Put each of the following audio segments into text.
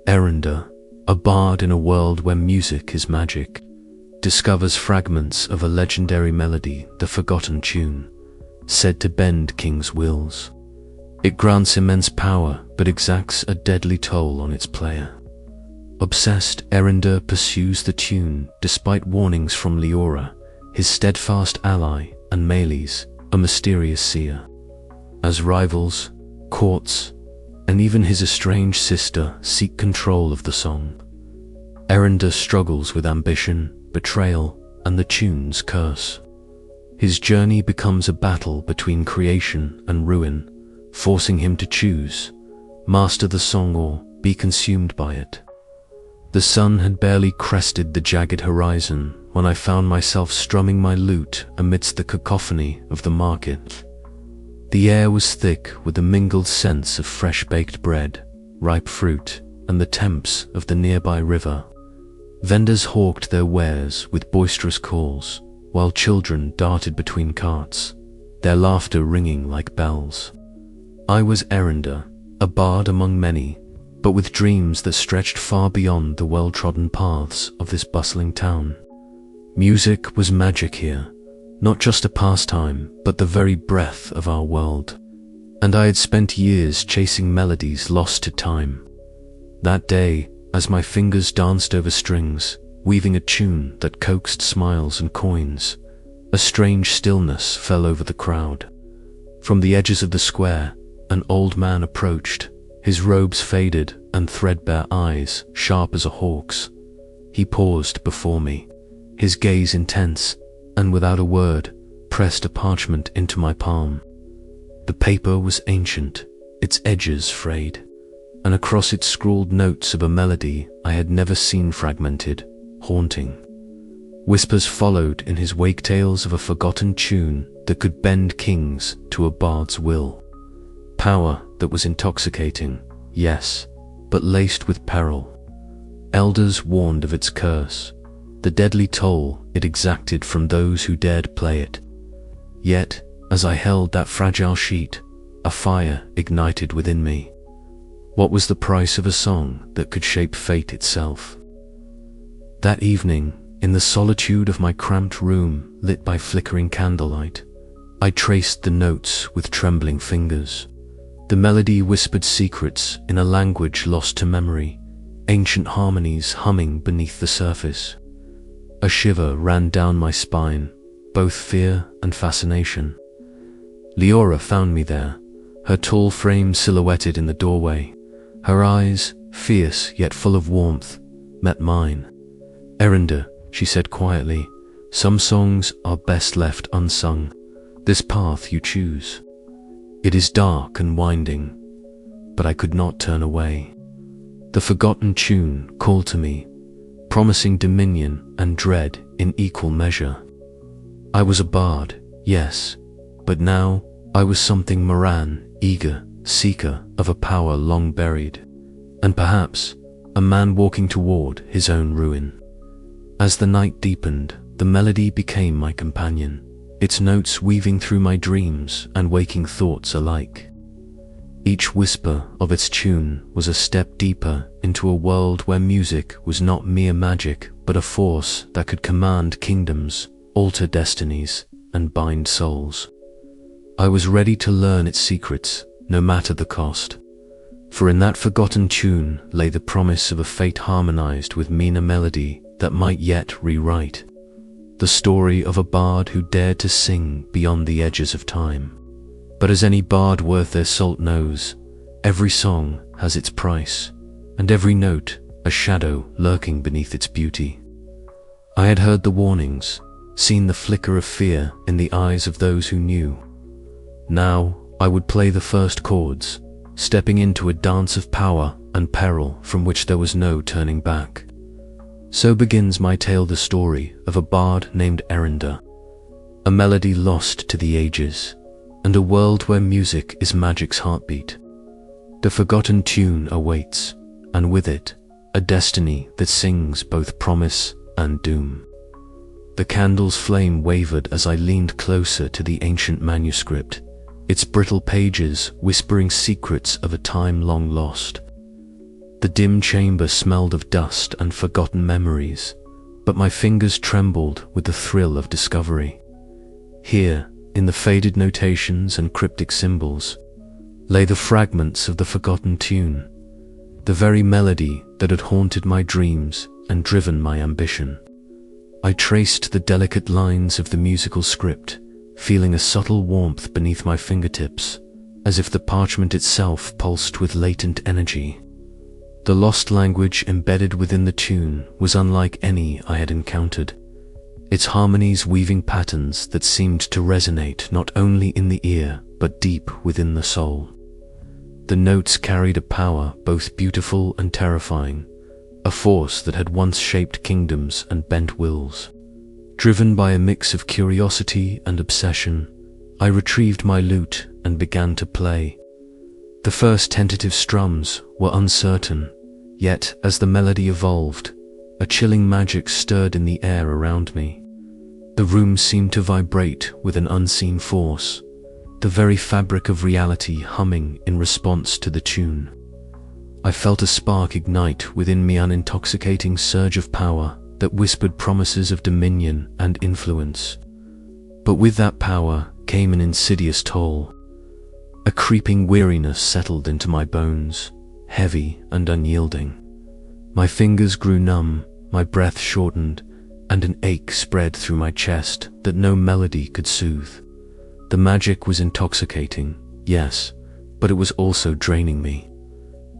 Eryndor, a bard in a world where music is magic, discovers fragments of a legendary melody, the forgotten tune, said to bend kings' wills. It grants immense power, but exacts a deadly toll on its player. Obsessed, Eryndor pursues the tune, despite warnings from Leora, his steadfast ally, and Meles, a mysterious seer. As rivals, courts, and even his estranged sister seek control of the song, Eryndor struggles with ambition, betrayal, and the tune's curse. His journey becomes a battle between creation and ruin, forcing him to choose, master the song or be consumed by it. The sun had barely crested the jagged horizon when I found myself strumming my lute amidst the cacophony of the market. The air was thick with the mingled scents of fresh-baked bread, ripe fruit, and the temps of the nearby river. Vendors hawked their wares with boisterous calls, while children darted between carts, their laughter ringing like bells. I was Eryndor, a bard among many, but with dreams that stretched far beyond the well-trodden paths of this bustling town. Music was magic here, not just a pastime, but the very breath of our world. And I had spent years chasing melodies lost to time. That day, as my fingers danced over strings, weaving a tune that coaxed smiles and coins, a strange stillness fell over the crowd. From the edges of the square, an old man approached, his robes faded and threadbare eyes sharp as a hawk's. He paused before me, his gaze intense, and without a word, pressed a parchment into my palm. The paper was ancient, its edges frayed, and across it scrawled notes of a melody I had never seen, fragmented, haunting. Whispers followed in his wake tales of a forgotten tune that could bend kings to a bard's will. Power that was intoxicating, yes, but laced with peril. Elders warned of its curse, the deadly toll it exacted from those who dared play it. Yet, as I held that fragile sheet, a fire ignited within me. What was the price of a song that could shape fate itself? That evening, in the solitude of my cramped room lit by flickering candlelight, I traced the notes with trembling fingers. The melody whispered secrets in a language lost to memory, ancient harmonies humming beneath the surface. A shiver ran down my spine, both fear and fascination. Leora found me there, her tall frame silhouetted in the doorway. Her eyes, fierce yet full of warmth, met mine. "Eryndor," she said quietly, "some songs are best left unsung. This path you choose. It is dark and winding, but I could not turn away." The forgotten tune called to me, promising dominion and dread in equal measure. I was a bard, yes, but now I was something Moran, eager, seeker of a power long buried, and perhaps a man walking toward his own ruin. As the night deepened, the melody became my companion, its notes weaving through my dreams and waking thoughts alike. Each whisper of its tune was a step deeper into a world where music was not mere magic, but a force that could command kingdoms, alter destinies, and bind souls. I was ready to learn its secrets, no matter the cost. For in that forgotten tune lay the promise of a fate harmonized with meaner melody that might yet rewrite. The story of a bard who dared to sing beyond the edges of time. But as any bard worth their salt knows, every song has its price, and every note a shadow lurking beneath its beauty. I had heard the warnings, seen the flicker of fear in the eyes of those who knew. Now I would play the first chords, stepping into a dance of power and peril from which there was no turning back. So begins my tale, the story of a bard named Eryndor, a melody lost to the ages, and a world where music is magic's heartbeat. The forgotten tune awaits, and with it, a destiny that sings both promise and doom. The candle's flame wavered as I leaned closer to the ancient manuscript, its brittle pages whispering secrets of a time long lost. The dim chamber smelled of dust and forgotten memories, but my fingers trembled with the thrill of discovery. Here, in the faded notations and cryptic symbols, lay the fragments of the forgotten tune, the very melody that had haunted my dreams and driven my ambition. I traced the delicate lines of the musical script, feeling a subtle warmth beneath my fingertips, as if the parchment itself pulsed with latent energy. The lost language embedded within the tune was unlike any I had encountered, its harmonies weaving patterns that seemed to resonate not only in the ear but deep within the soul. The notes carried a power both beautiful and terrifying, a force that had once shaped kingdoms and bent wills. Driven by a mix of curiosity and obsession, I retrieved my lute and began to play. The first tentative strums were uncertain, yet as the melody evolved, a chilling magic stirred in the air around me. The room seemed to vibrate with an unseen force, the very fabric of reality humming in response to the tune. I felt a spark ignite within me, an intoxicating surge of power that whispered promises of dominion and influence. But with that power came an insidious toll. A creeping weariness settled into my bones, heavy and unyielding. My fingers grew numb, my breath shortened, and an ache spread through my chest that no melody could soothe. The magic was intoxicating, yes, but it was also draining me,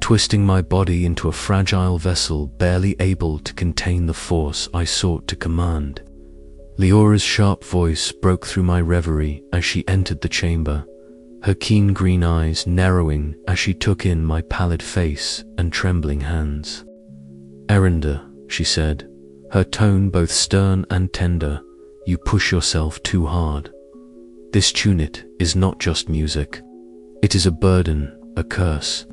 twisting my body into a fragile vessel barely able to contain the force I sought to command. Leora's sharp voice broke through my reverie as she entered the chamber, her keen green eyes narrowing as she took in my pallid face and trembling hands. "Eryndor," she said, her tone both stern and tender, "you push yourself too hard. This tunet is not just music. It is a burden, a curse."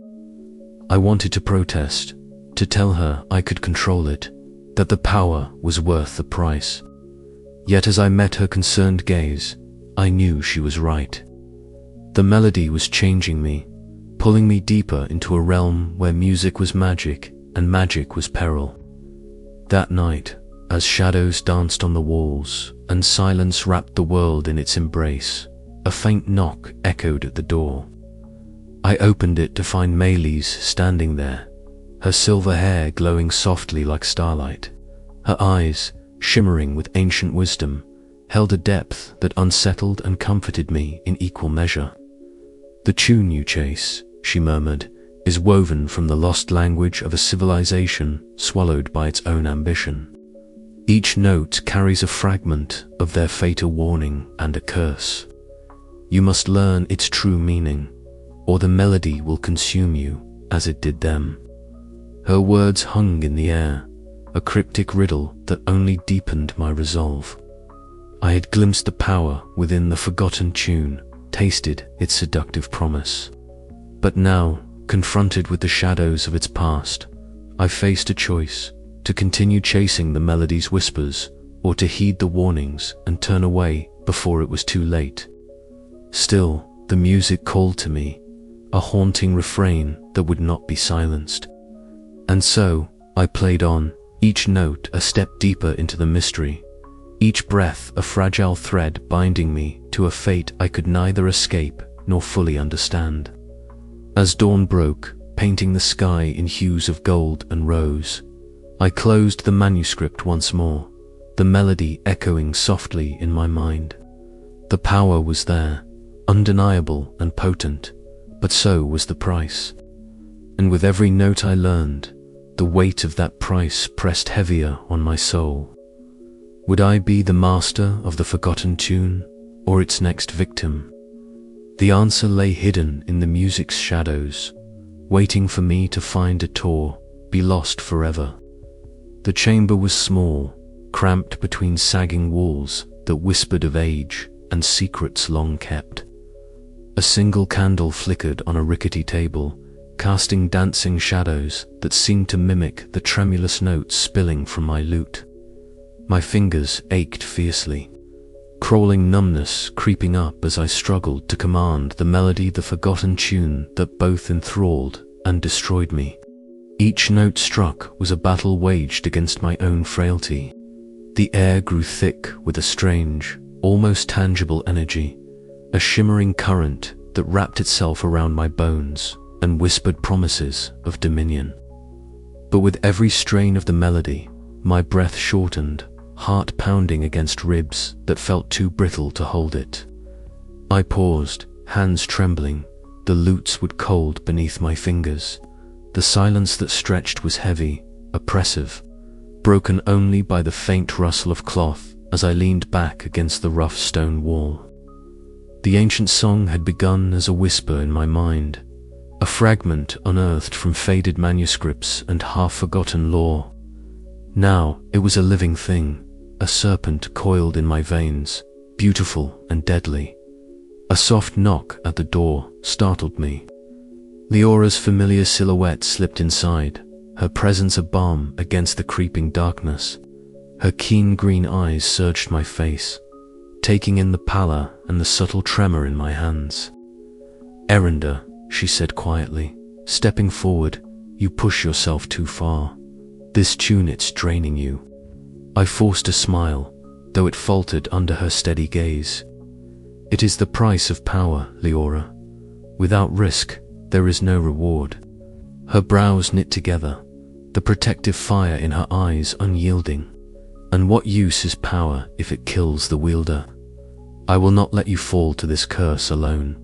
I wanted to protest, to tell her I could control it, that the power was worth the price. Yet as I met her concerned gaze, I knew she was right. The melody was changing me, pulling me deeper into a realm where music was magic and magic was peril. That night, as shadows danced on the walls and silence wrapped the world in its embrace, a faint knock echoed at the door. I opened it to find Maylis standing there, her silver hair glowing softly like starlight. Her eyes, shimmering with ancient wisdom, held a depth that unsettled and comforted me in equal measure. "The tune you chase," she murmured, "is woven from the lost language of a civilization swallowed by its own ambition. Each note carries a fragment of their fate, a warning and a curse. You must learn its true meaning, or the melody will consume you as it did them." Her words hung in the air, a cryptic riddle that only deepened my resolve. I had glimpsed the power within the forgotten tune, tasted its seductive promise. But now, confronted with the shadows of its past, I faced a choice: to continue chasing the melody's whispers, or to heed the warnings and turn away before it was too late. Still, the music called to me, a haunting refrain that would not be silenced. And so, I played on, each note a step deeper into the mystery, each breath a fragile thread binding me to a fate I could neither escape nor fully understand. As dawn broke, painting the sky in hues of gold and rose, I closed the manuscript once more, the melody echoing softly in my mind. The power was there, undeniable and potent, but so was the price. And with every note I learned, the weight of that price pressed heavier on my soul. Would I be the master of the forgotten tune, or its next victim? The answer lay hidden in the music's shadows, waiting for me to find it or be lost forever. The chamber was small, cramped between sagging walls that whispered of age and secrets long kept. A single candle flickered on a rickety table, casting dancing shadows that seemed to mimic the tremulous notes spilling from my lute. My fingers ached fiercely, crawling numbness creeping up as I struggled to command the melody, the forgotten tune that both enthralled and destroyed me. Each note struck was a battle waged against my own frailty. The air grew thick with a strange, almost tangible energy, a shimmering current that wrapped itself around my bones and whispered promises of dominion. But with every strain of the melody, my breath shortened, heart pounding against ribs that felt too brittle to hold it. I paused, hands trembling, the lutes would cold beneath my fingers. The silence that stretched was heavy, oppressive, broken only by the faint rustle of cloth as I leaned back against the rough stone wall. The ancient song had begun as a whisper in my mind, a fragment unearthed from faded manuscripts and half-forgotten lore. Now it was a living thing, a serpent coiled in my veins, beautiful and deadly. A soft knock at the door startled me. Leora's familiar silhouette slipped inside, her presence a balm against the creeping darkness. Her keen green eyes searched my face, taking in the pallor and the subtle tremor in my hands. "Eryndor," she said quietly, stepping forward, "you push yourself too far. This tune, it's draining you." I forced a smile, though it faltered under her steady gaze. "It is the price of power, Leora. Without risk, there is no reward." Her brows knit together, the protective fire in her eyes unyielding. "And what use is power if it kills the wielder? I will not let you fall to this curse alone."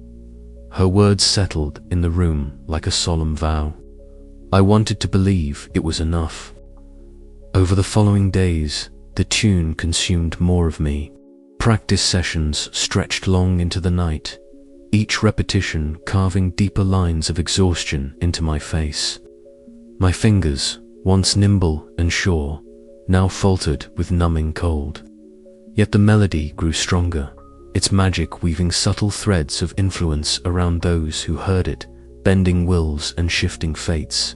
Her words settled in the room like a solemn vow. I wanted to believe it was enough. Over the following days, the tune consumed more of me. Practice sessions stretched long into the night, each repetition carving deeper lines of exhaustion into my face. My fingers, once nimble and sure, now faltered with numbing cold. Yet the melody grew stronger, its magic weaving subtle threads of influence around those who heard it, bending wills and shifting fates.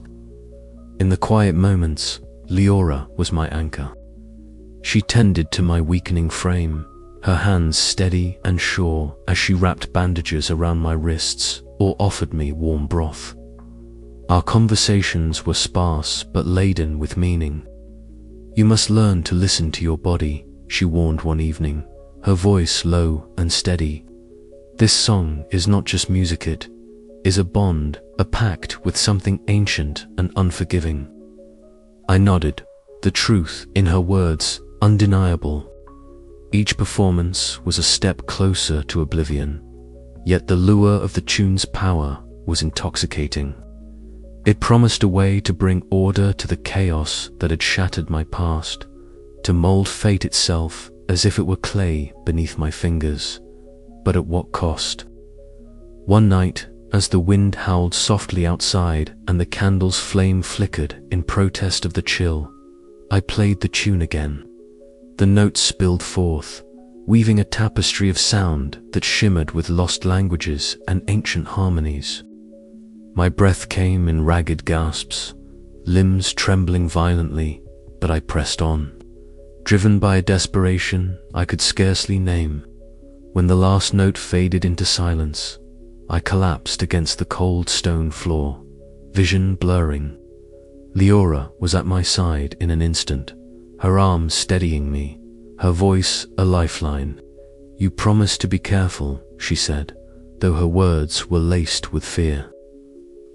In the quiet moments, Leora was my anchor. She tended to my weakening frame, her hands steady and sure as she wrapped bandages around my wrists or offered me warm broth. Our conversations were sparse but laden with meaning. "You must learn to listen to your body," she warned one evening, her voice low and steady. "This song is not just music, it is a bond, a pact with something ancient and unforgiving." I nodded, the truth in her words undeniable. Each performance was a step closer to oblivion, yet the lure of the tune's power was intoxicating. It promised a way to bring order to the chaos that had shattered my past, to mold fate itself as if it were clay beneath my fingers. But at what cost? One night, as the wind howled softly outside and the candle's flame flickered in protest of the chill, I played the tune again. The notes spilled forth, weaving a tapestry of sound that shimmered with lost languages and ancient harmonies. My breath came in ragged gasps, limbs trembling violently, but I pressed on, driven by a desperation I could scarcely name. When the last note faded into silence, I collapsed against the cold stone floor, vision blurring. Leora was at my side in an instant, her arms steadying me, her voice a lifeline. "You promised to be careful," she said, though her words were laced with fear.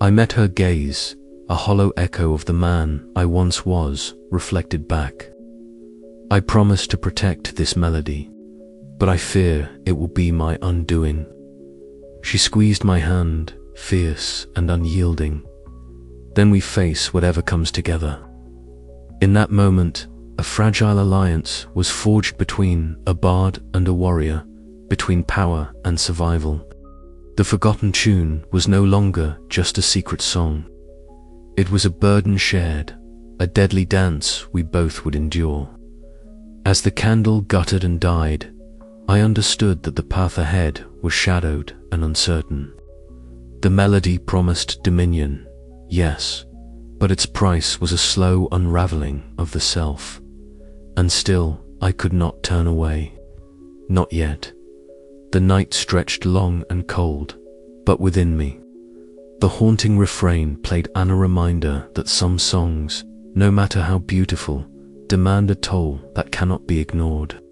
I met her gaze, a hollow echo of the man I once was, reflected back. "I promise to protect this melody, but I fear it will be my undoing." She squeezed my hand, fierce and unyielding. "Then we face whatever comes together." In that moment, a fragile alliance was forged between a bard and a warrior, between power and survival. The forgotten tune was no longer just a secret song. It was a burden shared, a deadly dance we both would endure. As the candle guttered and died, I understood that the path ahead was shadowed and uncertain. The melody promised dominion, yes, but its price was a slow unraveling of the self. And still, I could not turn away. Not yet. The night stretched long and cold, but within me, The haunting refrain played a reminder that some songs, no matter how beautiful, demand a toll that cannot be ignored.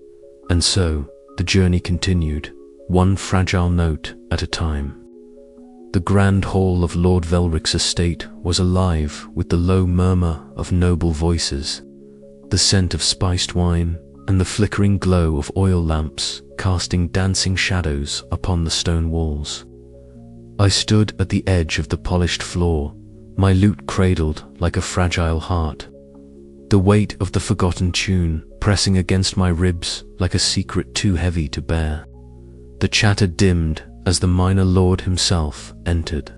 And so, the journey continued, one fragile note at a time. The grand hall of Lord Velric's estate was alive with the low murmur of noble voices, the scent of spiced wine, and the flickering glow of oil lamps casting dancing shadows upon the stone walls. I stood at the edge of the polished floor, my lute cradled like a fragile heart, the weight of the forgotten tune pressing against my ribs like a secret too heavy to bear. The chatter dimmed as the minor lord himself entered,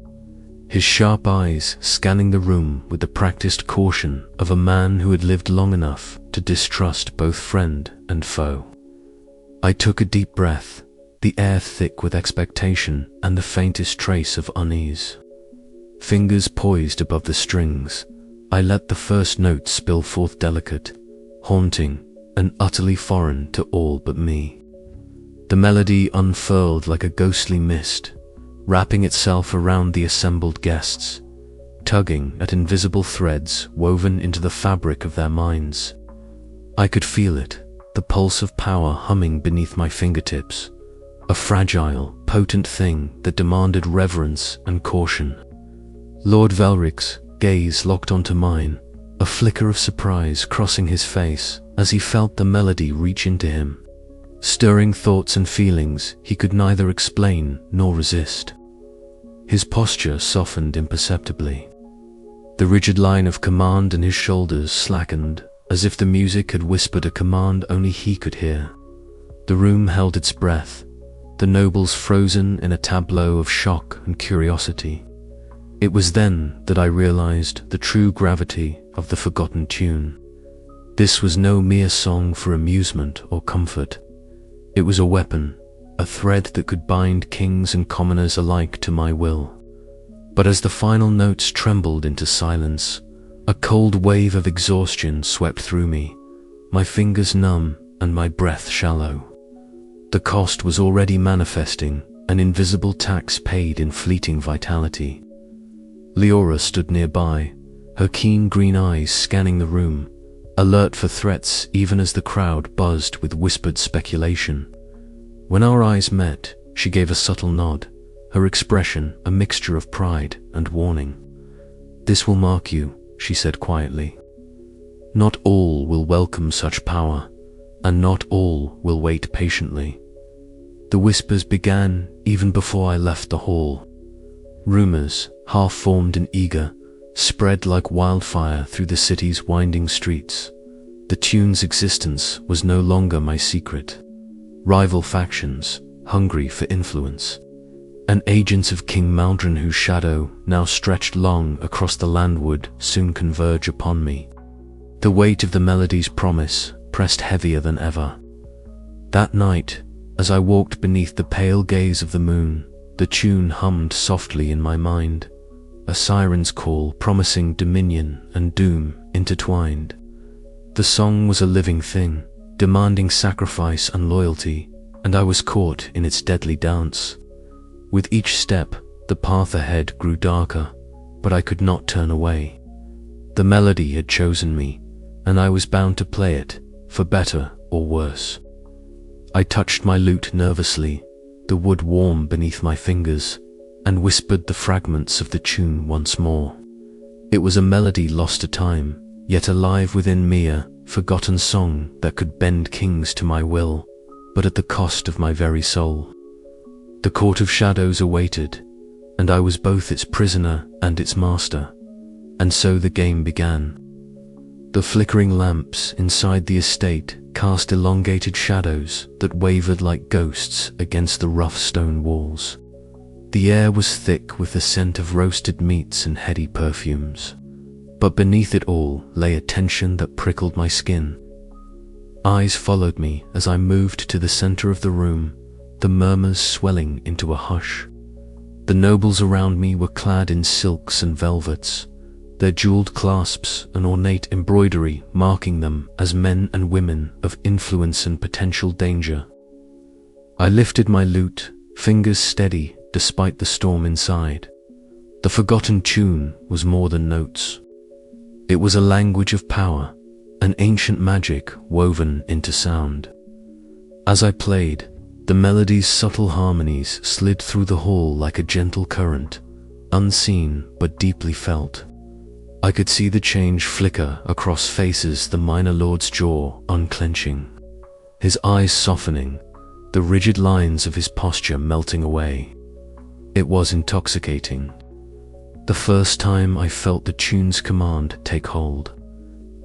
his sharp eyes scanning the room with the practiced caution of a man who had lived long enough to distrust both friend and foe. I took a deep breath, the air thick with expectation and the faintest trace of unease. Fingers poised above the strings, I let the first note spill forth delicate, haunting, and utterly foreign to all but me. The melody unfurled like a ghostly mist, wrapping itself around the assembled guests, tugging at invisible threads woven into the fabric of their minds. I could feel it, the pulse of power humming beneath my fingertips, a fragile, potent thing that demanded reverence and caution. Lord Velric's gaze locked onto mine, a flicker of surprise crossing his face as he felt the melody reach into him, stirring thoughts and feelings he could neither explain nor resist. His posture softened imperceptibly. The rigid line of command in his shoulders slackened, as if the music had whispered a command only he could hear. The room held its breath, the nobles frozen in a tableau of shock and curiosity. It was then that I realized the true gravity of the forgotten tune. This was no mere song for amusement or comfort. It was a weapon, a thread that could bind kings and commoners alike to my will. But as the final notes trembled into silence, a cold wave of exhaustion swept through me, my fingers numb and my breath shallow. The cost was already manifesting, an invisible tax paid in fleeting vitality. Leora stood nearby, her keen green eyes scanning the room, alert for threats even as the crowd buzzed with whispered speculation. When our eyes met, she gave a subtle nod, her expression a mixture of pride and warning. "This will mark you," she said quietly. "Not all will welcome such power, and not all will wait patiently." The whispers began even before I left the hall. Rumors, half-formed and eager, spread like wildfire through the city's winding streets. The tune's existence was no longer my secret. Rival factions, hungry for influence, and agents of King Maldron whose shadow now stretched long across the land would soon converge upon me. The weight of the melody's promise pressed heavier than ever. That night, as I walked beneath the pale gaze of the moon, the tune hummed softly in my mind, a siren's call promising dominion and doom intertwined. The song was a living thing, demanding sacrifice and loyalty, and I was caught in its deadly dance. With each step, the path ahead grew darker, but I could not turn away. The melody had chosen me, and I was bound to play it, for better or worse. I touched my lute nervously, the wood warm beneath my fingers, and whispered the fragments of the tune once more. It was a melody lost to time, yet alive within me, a forgotten song that could bend kings to my will, but at the cost of my very soul. The court of shadows awaited, and I was both its prisoner and its master, and so the game began. The flickering lamps inside the estate cast elongated shadows that wavered like ghosts against the rough stone walls. The air was thick with the scent of roasted meats and heady perfumes, but beneath it all lay a tension that prickled my skin. Eyes followed me as I moved to the center of the room, the murmurs swelling into a hush. The nobles around me were clad in silks and velvets, their jeweled clasps and ornate embroidery marking them as men and women of influence and potential danger. I lifted my lute, fingers steady despite the storm inside. The forgotten tune was more than notes. It was a language of power, an ancient magic woven into sound. As I played, the melody's subtle harmonies slid through the hall like a gentle current, unseen but deeply felt. I could see the change flicker across faces, the minor lord's jaw unclenching, his eyes softening, the rigid lines of his posture melting away. It was intoxicating. The first time I felt the tune's command take hold.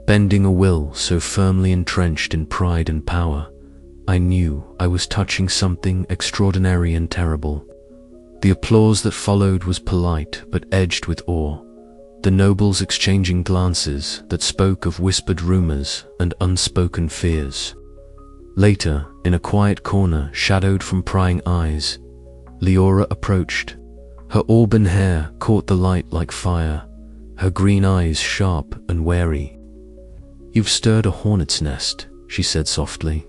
Bending a will so firmly entrenched in pride and power, I knew I was touching something extraordinary and terrible. The applause that followed was polite but edged with awe, the nobles exchanging glances that spoke of whispered rumors and unspoken fears. Later, in a quiet corner shadowed from prying eyes, Leora approached. Her auburn hair caught the light like fire, her green eyes sharp and wary. "You've stirred a hornet's nest," she said softly.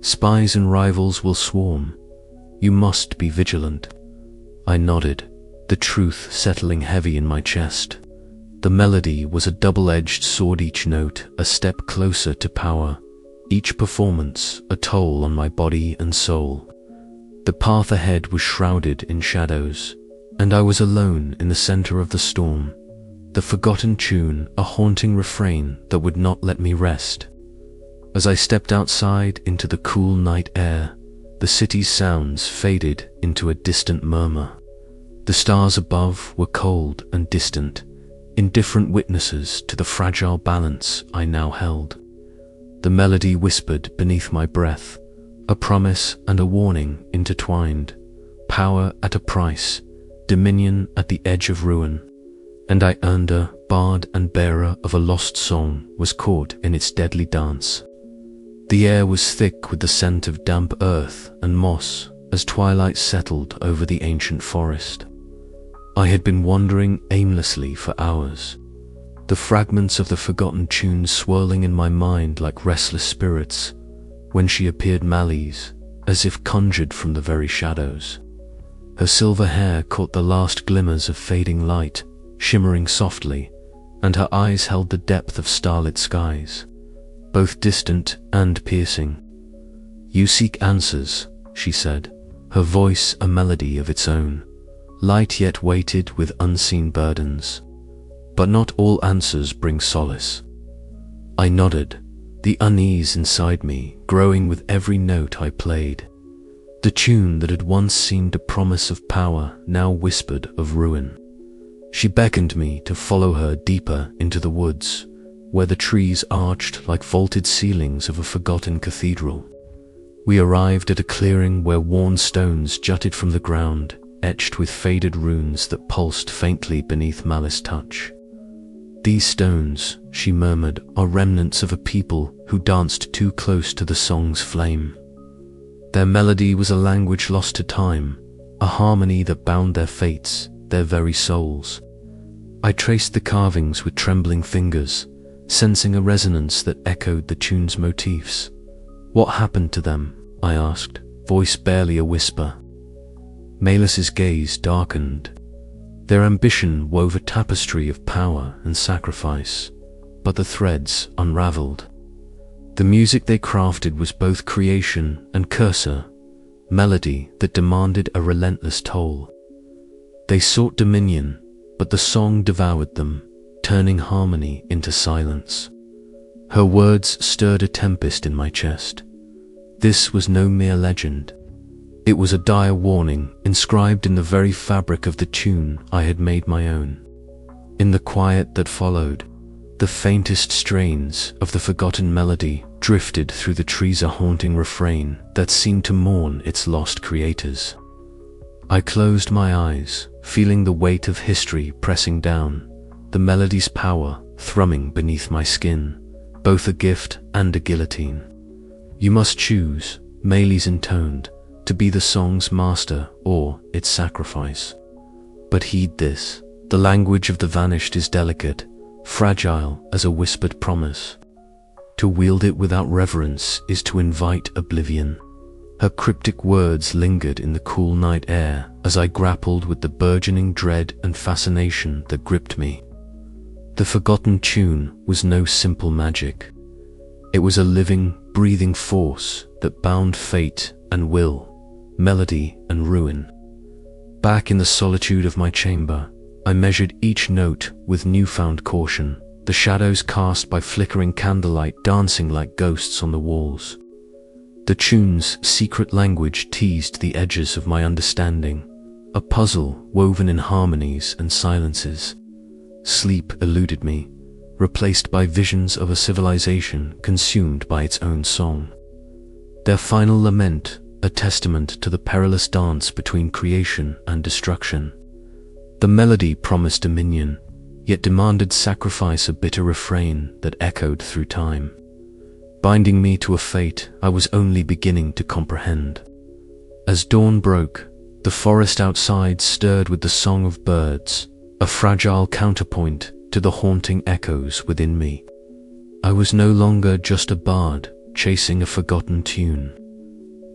"Spies and rivals will swarm. You must be vigilant." I nodded, the truth settling heavy in my chest. The melody was a double-edged sword, each note a step closer to power, each performance a toll on my body and soul. The path ahead was shrouded in shadows, and I was alone in the center of the storm. The forgotten tune, a haunting refrain that would not let me rest. As I stepped outside into the cool night air, the city's sounds faded into a distant murmur. The stars above were cold and distant, indifferent witnesses to the fragile balance I now held. The melody whispered beneath my breath, a promise and a warning intertwined, power at a price, dominion at the edge of ruin. And Eryndor, bard and bearer of a lost song, was caught in its deadly dance. The air was thick with the scent of damp earth and moss as twilight settled over the ancient forest. I had been wandering aimlessly for hours, the fragments of the forgotten tune swirling in my mind like restless spirits, when she appeared Malise, as if conjured from the very shadows. Her silver hair caught the last glimmers of fading light, shimmering softly, and her eyes held the depth of starlit skies, both distant and piercing. "You seek answers," she said, her voice a melody of its own, light yet weighted with unseen burdens. "But not all answers bring solace." I nodded, the unease inside me growing with every note I played. The tune that had once seemed a promise of power now whispered of ruin. She beckoned me to follow her deeper into the woods, where the trees arched like vaulted ceilings of a forgotten cathedral. We arrived at a clearing where worn stones jutted from the ground, etched with faded runes that pulsed faintly beneath Malice's touch. "These stones," she murmured, "are remnants of a people who danced too close to the song's flame." Their melody was a language lost to time, a harmony that bound their fates, their very souls. I traced the carvings with trembling fingers, sensing a resonance that echoed the tune's motifs. "What happened to them?" I asked, voice barely a whisper. Malice's gaze darkened. Their ambition wove a tapestry of power and sacrifice, but the threads unraveled. The music they crafted was both creation and cursor, melody that demanded a relentless toll. They sought dominion, but the song devoured them, turning harmony into silence. Her words stirred a tempest in my chest. This was no mere legend. It was a dire warning inscribed in the very fabric of the tune I had made my own. In the quiet that followed, the faintest strains of the forgotten melody drifted through the trees, a haunting refrain that seemed to mourn its lost creators. I closed my eyes, feeling the weight of history pressing down, the melody's power thrumming beneath my skin, both a gift and a guillotine. "You must choose," Malise intoned, "to be the song's master or its sacrifice. But heed this, the language of the vanished is delicate, fragile as a whispered promise. To wield it without reverence is to invite oblivion, Her cryptic words lingered in the cool night air as I grappled with the burgeoning dread and fascination that gripped me. The forgotten tune was no simple magic. It was a living, breathing force that bound fate and will, melody and ruin. Back in the solitude of my chamber, I measured each note with newfound caution, the shadows cast by flickering candlelight dancing like ghosts on the walls. The tune's secret language teased the edges of my understanding, a puzzle woven in harmonies and silences. Sleep eluded me, replaced by visions of a civilization consumed by its own song. Their final lament, a testament to the perilous dance between creation and destruction. The melody promised dominion, yet demanded sacrifice, a bitter refrain that echoed through time, binding me to a fate I was only beginning to comprehend. As dawn broke, the forest outside stirred with the song of birds, a fragile counterpoint to the haunting echoes within me. I was no longer just a bard chasing a forgotten tune.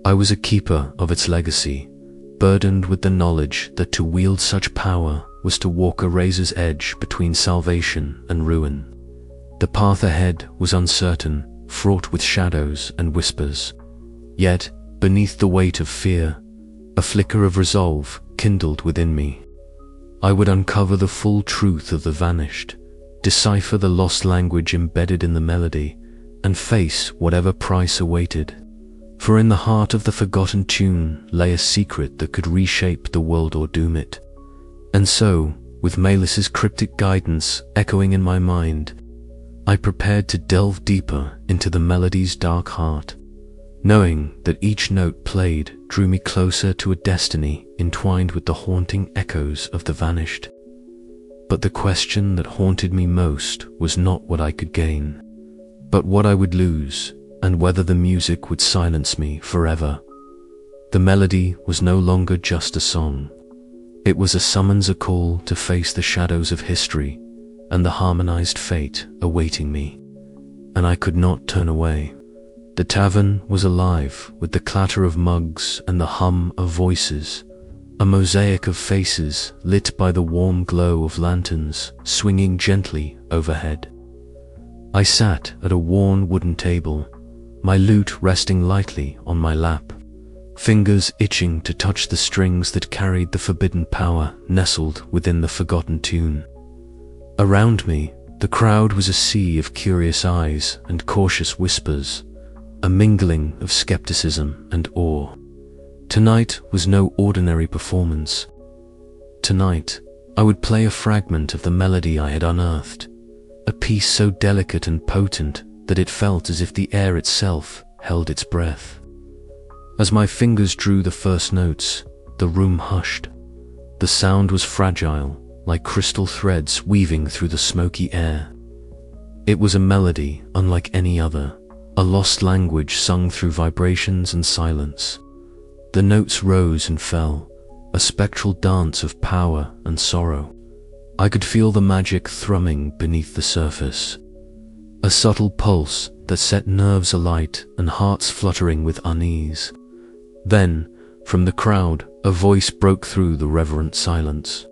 I was a keeper of its legacy, burdened with the knowledge that to wield such power was to walk a razor's edge between salvation and ruin. The path ahead was uncertain, fraught with shadows and whispers. Yet, beneath the weight of fear, a flicker of resolve kindled within me. I would uncover the full truth of the vanished, decipher the lost language embedded in the melody, and face whatever price awaited. For in the heart of the forgotten tune lay a secret that could reshape the world or doom it. And so, with Melis's cryptic guidance echoing in my mind, I prepared to delve deeper into the melody's dark heart, knowing that each note played drew me closer to a destiny entwined with the haunting echoes of the vanished. But the question that haunted me most was not what I could gain, but what I would lose, and whether the music would silence me forever. The melody was no longer just a song. It was a summons, a call to face the shadows of history and the harmonized fate awaiting me, and I could not turn away. The tavern was alive with the clatter of mugs and the hum of voices, a mosaic of faces lit by the warm glow of lanterns swinging gently overhead. I sat at a worn wooden table, my lute resting lightly on my lap, fingers itching to touch the strings that carried the forbidden power nestled within the forgotten tune. Around me, the crowd was a sea of curious eyes and cautious whispers, a mingling of skepticism and awe. Tonight was no ordinary performance. Tonight, I would play a fragment of the melody I had unearthed, a piece so delicate and potent that it felt as if the air itself held its breath. As my fingers drew the first notes, the room hushed. The sound was fragile, like crystal threads weaving through the smoky air. It was a melody unlike any other, a lost language sung through vibrations and silence. The notes rose and fell, a spectral dance of power and sorrow. I could feel the magic thrumming beneath the surface, a subtle pulse that set nerves alight and hearts fluttering with unease. Then, from the crowd, a voice broke through the reverent silence.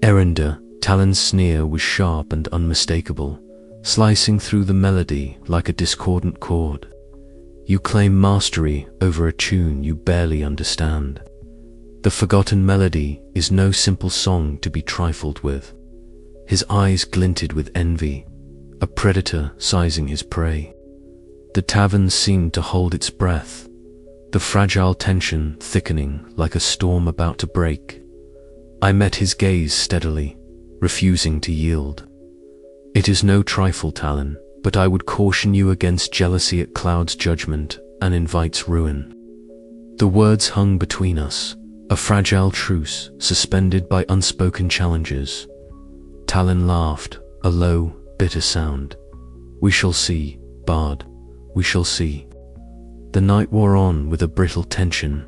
Eryndor, Talon's sneer was sharp and unmistakable, slicing through the melody like a discordant chord. You claim mastery over a tune you barely understand. The forgotten melody is no simple song to be trifled with. His eyes glinted with envy, a predator sizing his prey. The tavern seemed to hold its breath, the fragile tension thickening like a storm about to break. I met his gaze steadily, refusing to yield. It is no trifle, Talon, but I would caution you against jealousy. It clouds judgment and invites ruin. The words hung between us, a fragile truce suspended by unspoken challenges. Talon laughed, a low, bitter sound. We shall see, Bard, we shall see. The night wore on with a brittle tension,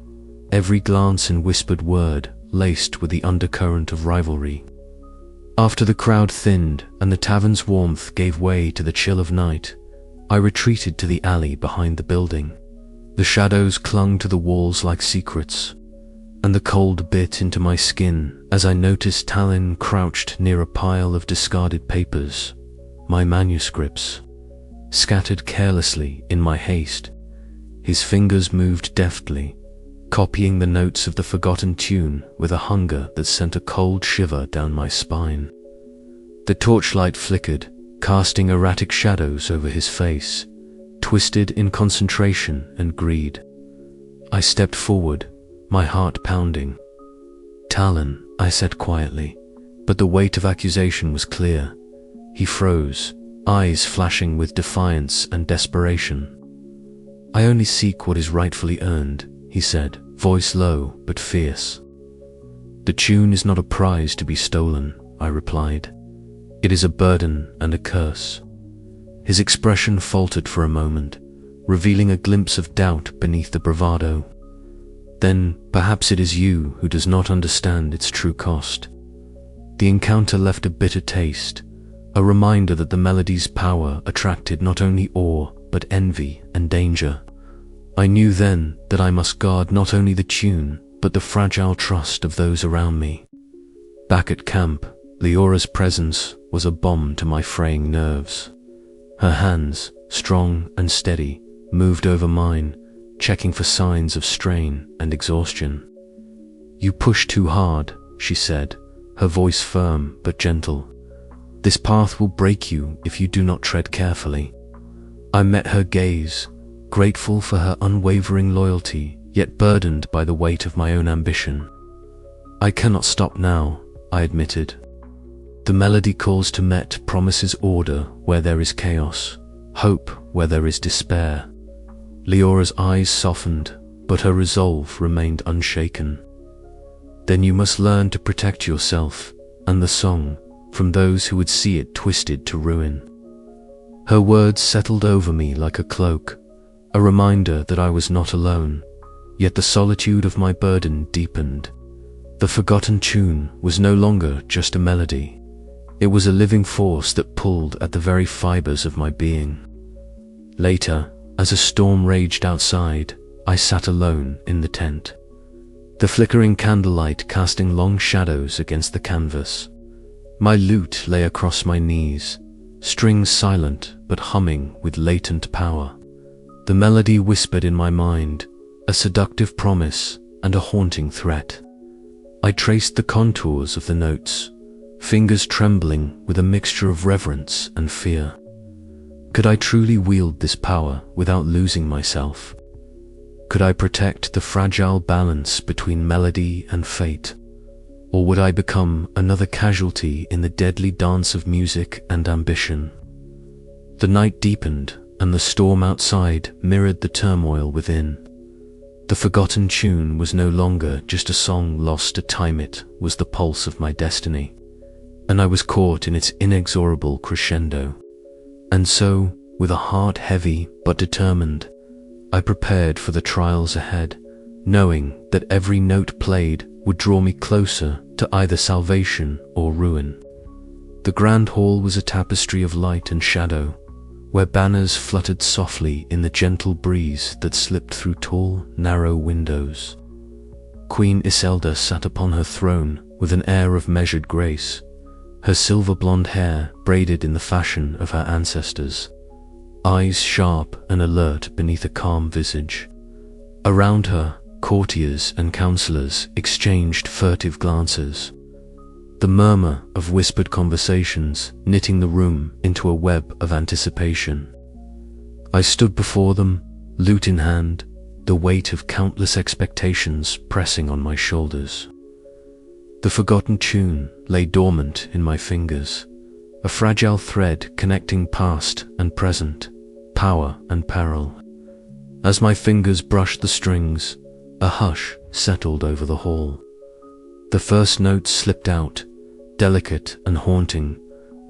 every glance and whispered word laced with the undercurrent of rivalry. After the crowd thinned and the tavern's warmth gave way to the chill of night, I retreated to the alley behind the building. The shadows clung to the walls like secrets, and the cold bit into my skin as I noticed Talon crouched near a pile of discarded papers, my manuscripts, scattered carelessly in my haste. His fingers moved deftly, copying the notes of the forgotten tune with a hunger that sent a cold shiver down my spine. The torchlight flickered, casting erratic shadows over his face, twisted in concentration and greed. I stepped forward, my heart pounding. "Talon," I said quietly, but the weight of accusation was clear. He froze, eyes flashing with defiance and desperation. "I only seek what is rightfully earned," he said, voice low but fierce. "The tune is not a prize to be stolen," I replied. "It is a burden and a curse." His expression faltered for a moment, revealing a glimpse of doubt beneath the bravado. "Then perhaps it is you who does not understand its true cost." The encounter left a bitter taste, a reminder that the melody's power attracted not only awe but envy and danger. I knew then that I must guard not only the tune but the fragile trust of those around me. Back at camp, Leora's presence was a balm to my fraying nerves. Her hands, strong and steady, moved over mine, checking for signs of strain and exhaustion. "You push too hard," she said, her voice firm but gentle. "This path will break you if you do not tread carefully." I met her gaze, grateful for her unwavering loyalty, yet burdened by the weight of my own ambition. "I cannot stop now," I admitted. "The melody calls to Met promises order where there is chaos, hope where there is despair." Leora's eyes softened, but her resolve remained unshaken. "Then you must learn to protect yourself and the song from those who would see it twisted to ruin." Her words settled over me like a cloak, a reminder that I was not alone, yet the solitude of my burden deepened. The forgotten tune was no longer just a melody. It was a living force that pulled at the very fibers of my being. Later, as a storm raged outside, I sat alone in the tent, the flickering candlelight casting long shadows against the canvas. My lute lay across my knees, strings silent but humming with latent power. The melody whispered in my mind, a seductive promise and a haunting threat. I traced the contours of the notes, fingers trembling with a mixture of reverence and fear. Could I truly wield this power without losing myself? Could I protect the fragile balance between melody and fate? Or would I become another casualty in the deadly dance of music and ambition? The night deepened, and the storm outside mirrored the turmoil within. The forgotten tune was no longer just a song lost to time, it was the pulse of my destiny, and I was caught in its inexorable crescendo. And so, with a heart heavy but determined, I prepared for the trials ahead, knowing that every note played would draw me closer to either salvation or ruin. The grand hall was a tapestry of light and shadow, where banners fluttered softly in the gentle breeze that slipped through tall, narrow windows. Queen Iselda sat upon her throne with an air of measured grace, her silver blonde hair braided in the fashion of her ancestors, eyes sharp and alert beneath a calm visage. Around her, courtiers and counselors exchanged furtive glances, the murmur of whispered conversations knitting the room into a web of anticipation. I stood before them, lute in hand, the weight of countless expectations pressing on my shoulders. The forgotten tune lay dormant in my fingers, a fragile thread connecting past and present, power and peril. As my fingers brushed the strings, a hush settled over the hall. The first note slipped out, delicate and haunting,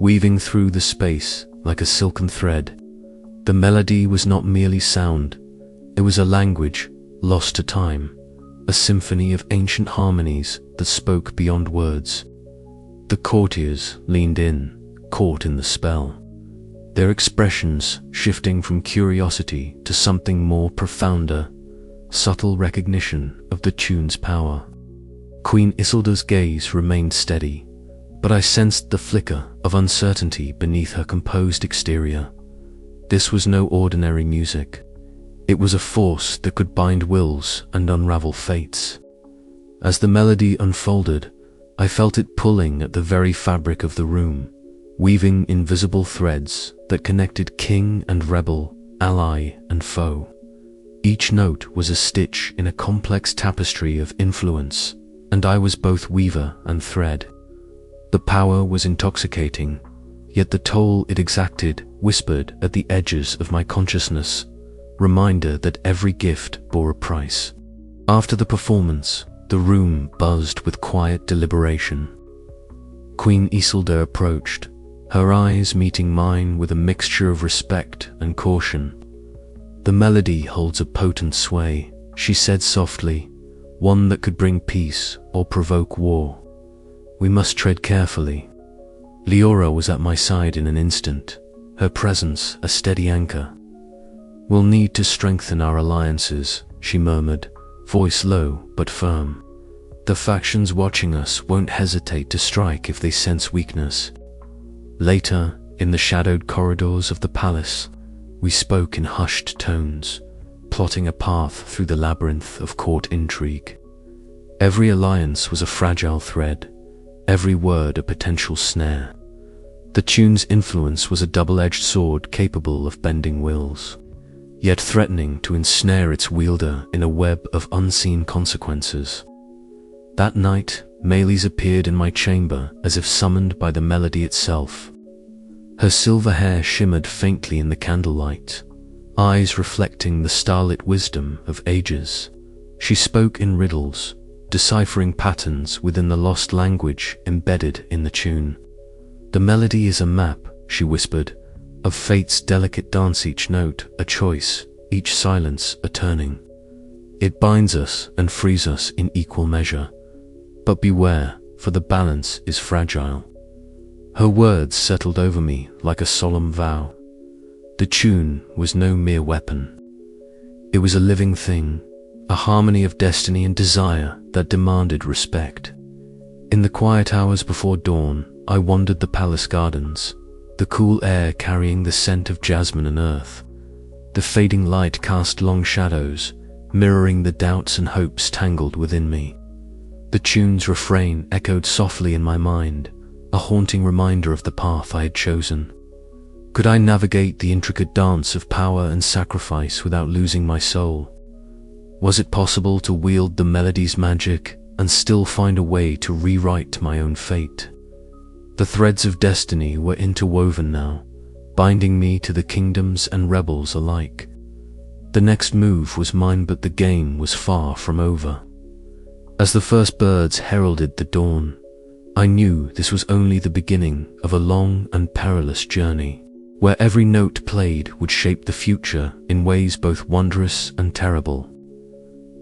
weaving through the space like a silken thread. The melody was not merely sound, it was a language lost to time, a symphony of ancient harmonies that spoke beyond words. The courtiers leaned in, caught in the spell, their expressions shifting from curiosity to something more profounder subtle recognition of the tune's power. Queen Isildur's gaze remained steady, but I sensed the flicker of uncertainty beneath her composed exterior. This was no ordinary music. It was a force that could bind wills and unravel fates. As the melody unfolded, I felt it pulling at the very fabric of the room, weaving invisible threads that connected king and rebel, ally and foe. Each note was a stitch in a complex tapestry of influence, and I was both weaver and thread. The power was intoxicating, yet the toll it exacted whispered at the edges of my consciousness, reminder that every gift bore a price. After the performance, the room buzzed with quiet deliberation. Queen Isildur approached, her eyes meeting mine with a mixture of respect and caution. "The melody holds a potent sway," she said softly, "one that could bring peace or provoke war. We must tread carefully." Leora was at my side in an instant, her presence a steady anchor. "We'll need to strengthen our alliances," she murmured, voice low but firm. "The factions watching us won't hesitate to strike if they sense weakness." Later, in the shadowed corridors of the palace, we spoke in hushed tones, plotting a path through the labyrinth of court intrigue. Every alliance was a fragile thread, every word a potential snare. The tune's influence was a double-edged sword capable of bending wills, yet threatening to ensnare its wielder in a web of unseen consequences. That night, Melis appeared in my chamber as if summoned by the melody itself. Her silver hair shimmered faintly in the candlelight, eyes reflecting the starlit wisdom of ages. She spoke in riddles, deciphering patterns within the lost language embedded in the tune. "The melody is a map," she whispered, "of fate's delicate dance, each note a choice, each silence a turning. It binds us and frees us in equal measure. But beware, for the balance is fragile." Her words settled over me like a solemn vow. The tune was no mere weapon. It was a living thing, a harmony of destiny and desire that demanded respect. In the quiet hours before dawn, I wandered the palace gardens, the cool air carrying the scent of jasmine and earth. The fading light cast long shadows, mirroring the doubts and hopes tangled within me. The tune's refrain echoed softly in my mind, a haunting reminder of the path I had chosen. Could I navigate the intricate dance of power and sacrifice without losing my soul? Was it possible to wield the melody's magic and still find a way to rewrite my own fate? The threads of destiny were interwoven now, binding me to the kingdoms and rebels alike. The next move was mine, but the game was far from over. As the first birds heralded the dawn, I knew this was only the beginning of a long and perilous journey, where every note played would shape the future in ways both wondrous and terrible.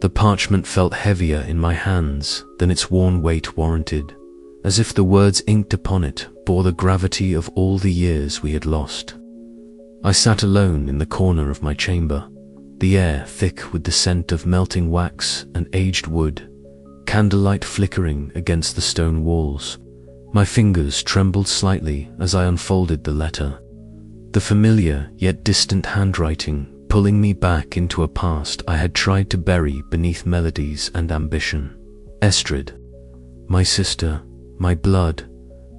The parchment felt heavier in my hands than its worn weight warranted, as if the words inked upon it bore the gravity of all the years we had lost. I sat alone in the corner of my chamber, the air thick with the scent of melting wax and aged wood, candlelight flickering against the stone walls. My fingers trembled slightly as I unfolded the letter, the familiar yet distant handwriting pulling me back into a past I had tried to bury beneath melodies and ambition. Estrid, my sister, my blood,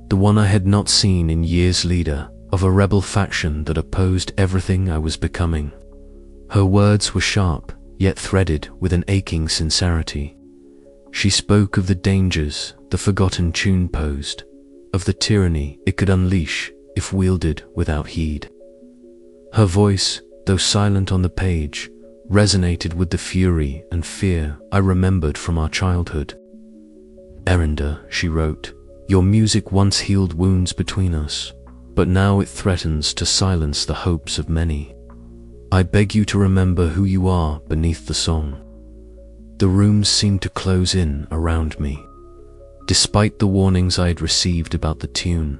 the one I had not seen in years, leader of a rebel faction that opposed everything I was becoming. Her words were sharp, yet threaded with an aching sincerity. She spoke of the dangers the forgotten tune posed, of the tyranny it could unleash if wielded without heed. Her voice, though silent on the page, resonated with the fury and fear I remembered from our childhood. "Eryndor," she wrote, "your music once healed wounds between us, but now it threatens to silence the hopes of many. I beg you to remember who you are beneath the song." The room seemed to close in around me. Despite the warnings I had received about the tune,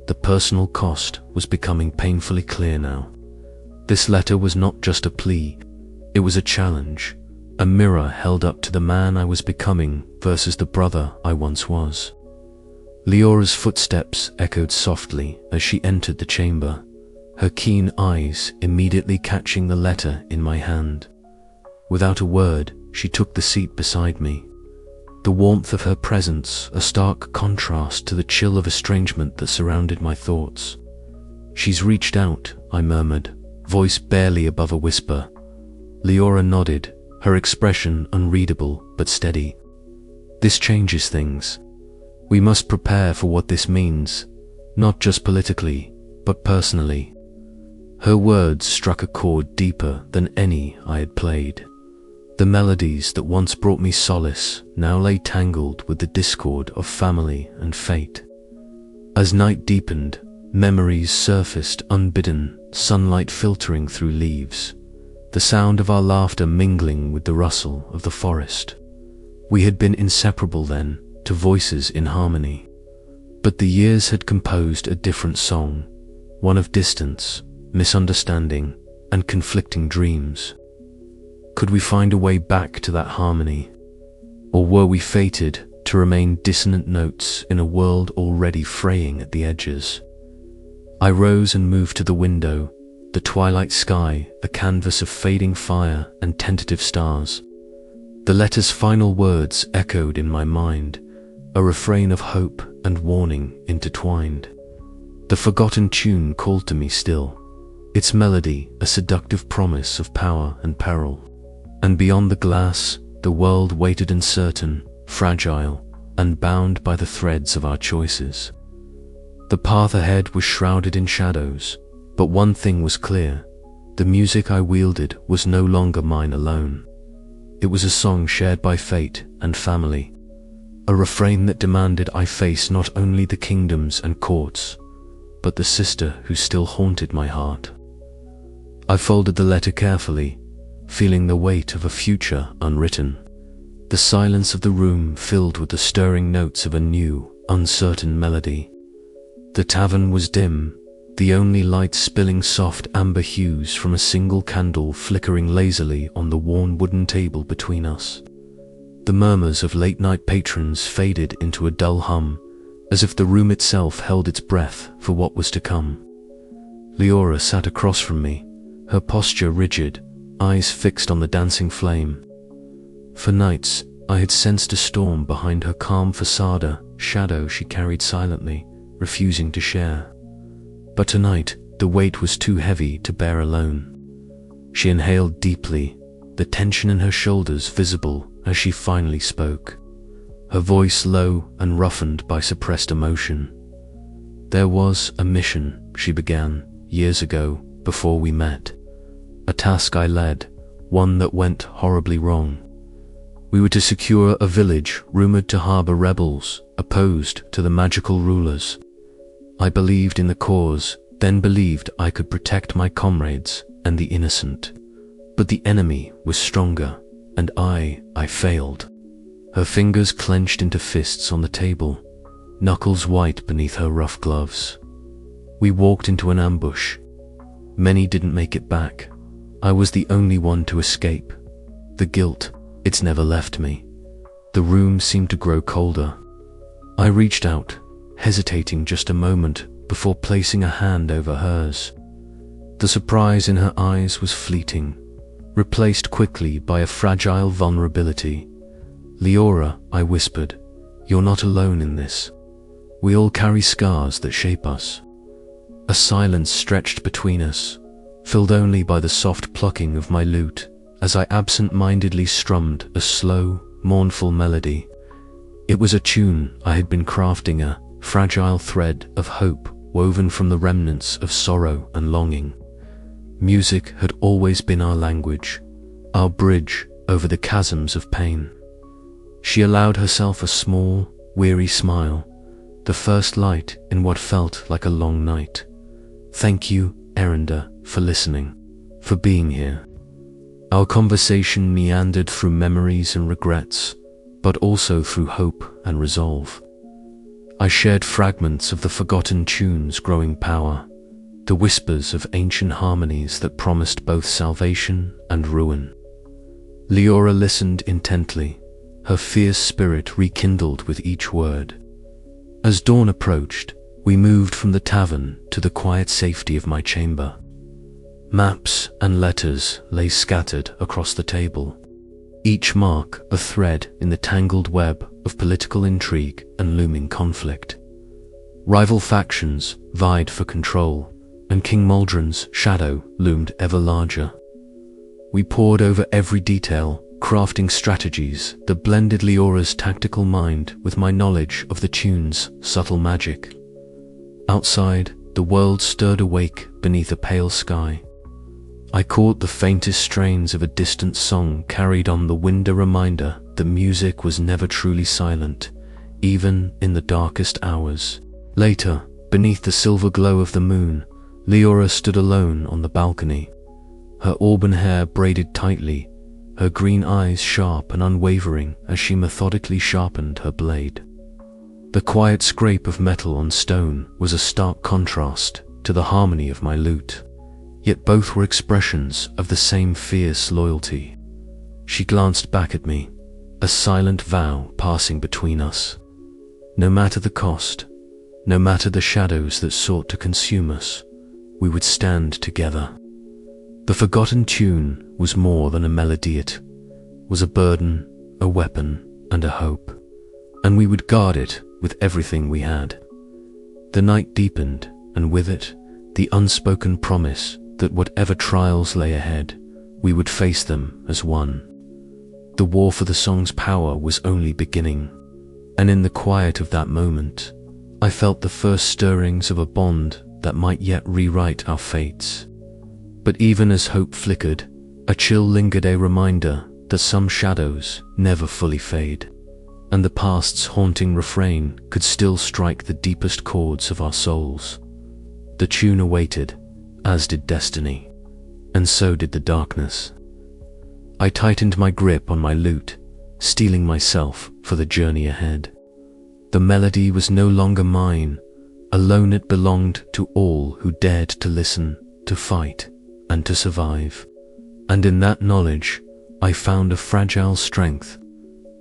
the personal cost was becoming painfully clear now. This letter was not just a plea, it was a challenge, a mirror held up to the man I was becoming versus the brother I once was. Leora's footsteps echoed softly as she entered the chamber, her keen eyes immediately catching the letter in my hand. Without a word, she took the seat beside me. The warmth of her presence a stark contrast to the chill of estrangement that surrounded my thoughts. "She's reached out," I murmured, voice barely above a whisper. Leora nodded, her expression unreadable but steady. "This changes things. We must prepare for what this means, not just politically, but personally." Her words struck a chord deeper than any I had played. The melodies that once brought me solace now lay tangled with the discord of family and fate. As night deepened, memories surfaced unbidden, sunlight filtering through leaves, the sound of our laughter mingling with the rustle of the forest. We had been inseparable then, to voices in harmony. But the years had composed a different song, one of distance, misunderstanding, and conflicting dreams. Could we find a way back to that harmony? Or were we fated to remain dissonant notes in a world already fraying at the edges? I rose and moved to the window, the twilight sky a canvas of fading fire and tentative stars. The letter's final words echoed in my mind, a refrain of hope and warning intertwined. The forgotten tune called to me still, its melody a seductive promise of power and peril. And beyond the glass, the world waited uncertain, fragile, and bound by the threads of our choices. The path ahead was shrouded in shadows, but one thing was clear: the music I wielded was no longer mine alone. It was a song shared by fate and family, a refrain that demanded I face not only the kingdoms and courts, but the sister who still haunted my heart. I folded the letter carefully, feeling the weight of a future unwritten. The silence of the room filled with the stirring notes of a new, uncertain melody. The tavern was dim, the only light spilling soft amber hues from a single candle flickering lazily on the worn wooden table between us. The murmurs of late-night patrons faded into a dull hum, as if the room itself held its breath for what was to come. Leora sat across from me, her posture rigid, eyes fixed on the dancing flame. For nights, I had sensed a storm behind her calm facade, shadow she carried silently, refusing to share. But tonight, the weight was too heavy to bear alone. She inhaled deeply, the tension in her shoulders visible as she finally spoke, her voice low and roughened by suppressed emotion. "There was a mission," she began, "years ago, before we met. A task I led, one that went horribly wrong. We were to secure a village rumored to harbor rebels, opposed to the magical rulers. I believed in the cause, then believed I could protect my comrades and the innocent. But the enemy was stronger, and I failed." Her fingers clenched into fists on the table, knuckles white beneath her rough gloves. We walked into an ambush. Many didn't make it back. I was the only one to escape. The guilt, it's never left me. The room seemed to grow colder. I reached out, hesitating just a moment before placing a hand over hers. The surprise in her eyes was fleeting, replaced quickly by a fragile vulnerability. "Leora," I whispered, "you're not alone in this. We all carry scars that shape us." A silence stretched between us, filled only by the soft plucking of my lute as I absent-mindedly strummed a slow, mournful melody. It was a tune I had been crafting, a fragile thread of hope woven from the remnants of sorrow and longing. Music had always been our language, our bridge over the chasms of pain. She allowed herself a small, weary smile, the first light in what felt like a long night. "Thank you, Eryndor, for listening, for being here." Our conversation meandered through memories and regrets, but also through hope and resolve. I shared fragments of the forgotten tune's growing power, the whispers of ancient harmonies that promised both salvation and ruin. Leora listened intently, her fierce spirit rekindled with each word. As dawn approached, we moved from the tavern to the quiet safety of my chamber. Maps and letters lay scattered across the table, each mark a thread in the tangled web of political intrigue and looming conflict. Rival factions vied for control, and King Maldron's shadow loomed ever larger. We pored over every detail, crafting strategies that blended Leora's tactical mind with my knowledge of the tune's subtle magic. Outside, the world stirred awake beneath a pale sky. I caught the faintest strains of a distant song carried on the wind, a reminder that music was never truly silent, even in the darkest hours. Later, beneath the silver glow of the moon, Leora stood alone on the balcony, her auburn hair braided tightly, her green eyes sharp and unwavering as she methodically sharpened her blade. The quiet scrape of metal on stone was a stark contrast to the harmony of my lute, yet both were expressions of the same fierce loyalty. She glanced back at me, a silent vow passing between us. No matter the cost, no matter the shadows that sought to consume us, we would stand together. The forgotten tune was more than a melody, it was a burden, a weapon, and a hope, and we would guard it with everything we had. The night deepened, and with it, the unspoken promise that whatever trials lay ahead, we would face them as one. The war for the song's power was only beginning, and in the quiet of that moment, I felt the first stirrings of a bond that might yet rewrite our fates. But even as hope flickered, a chill lingered, a reminder that some shadows never fully fade, and the past's haunting refrain could still strike the deepest chords of our souls. The tune awaited, as did destiny, and so did the darkness. I tightened my grip on my lute, steeling myself for the journey ahead. The melody was no longer mine. Alone it belonged to all who dared to listen, to fight, and to survive. And in that knowledge, I found a fragile strength.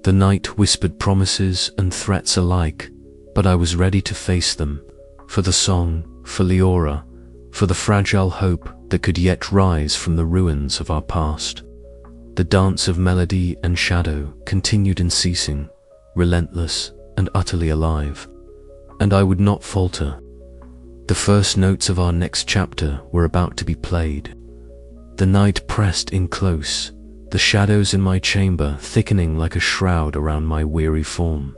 The night whispered promises and threats alike, but I was ready to face them, for the song, for Leora, for the fragile hope that could yet rise from the ruins of our past. The dance of melody and shadow continued unceasing, relentless and utterly alive, and I would not falter. The first notes of our next chapter were about to be played. The night pressed in close, the shadows in my chamber thickening like a shroud around my weary form.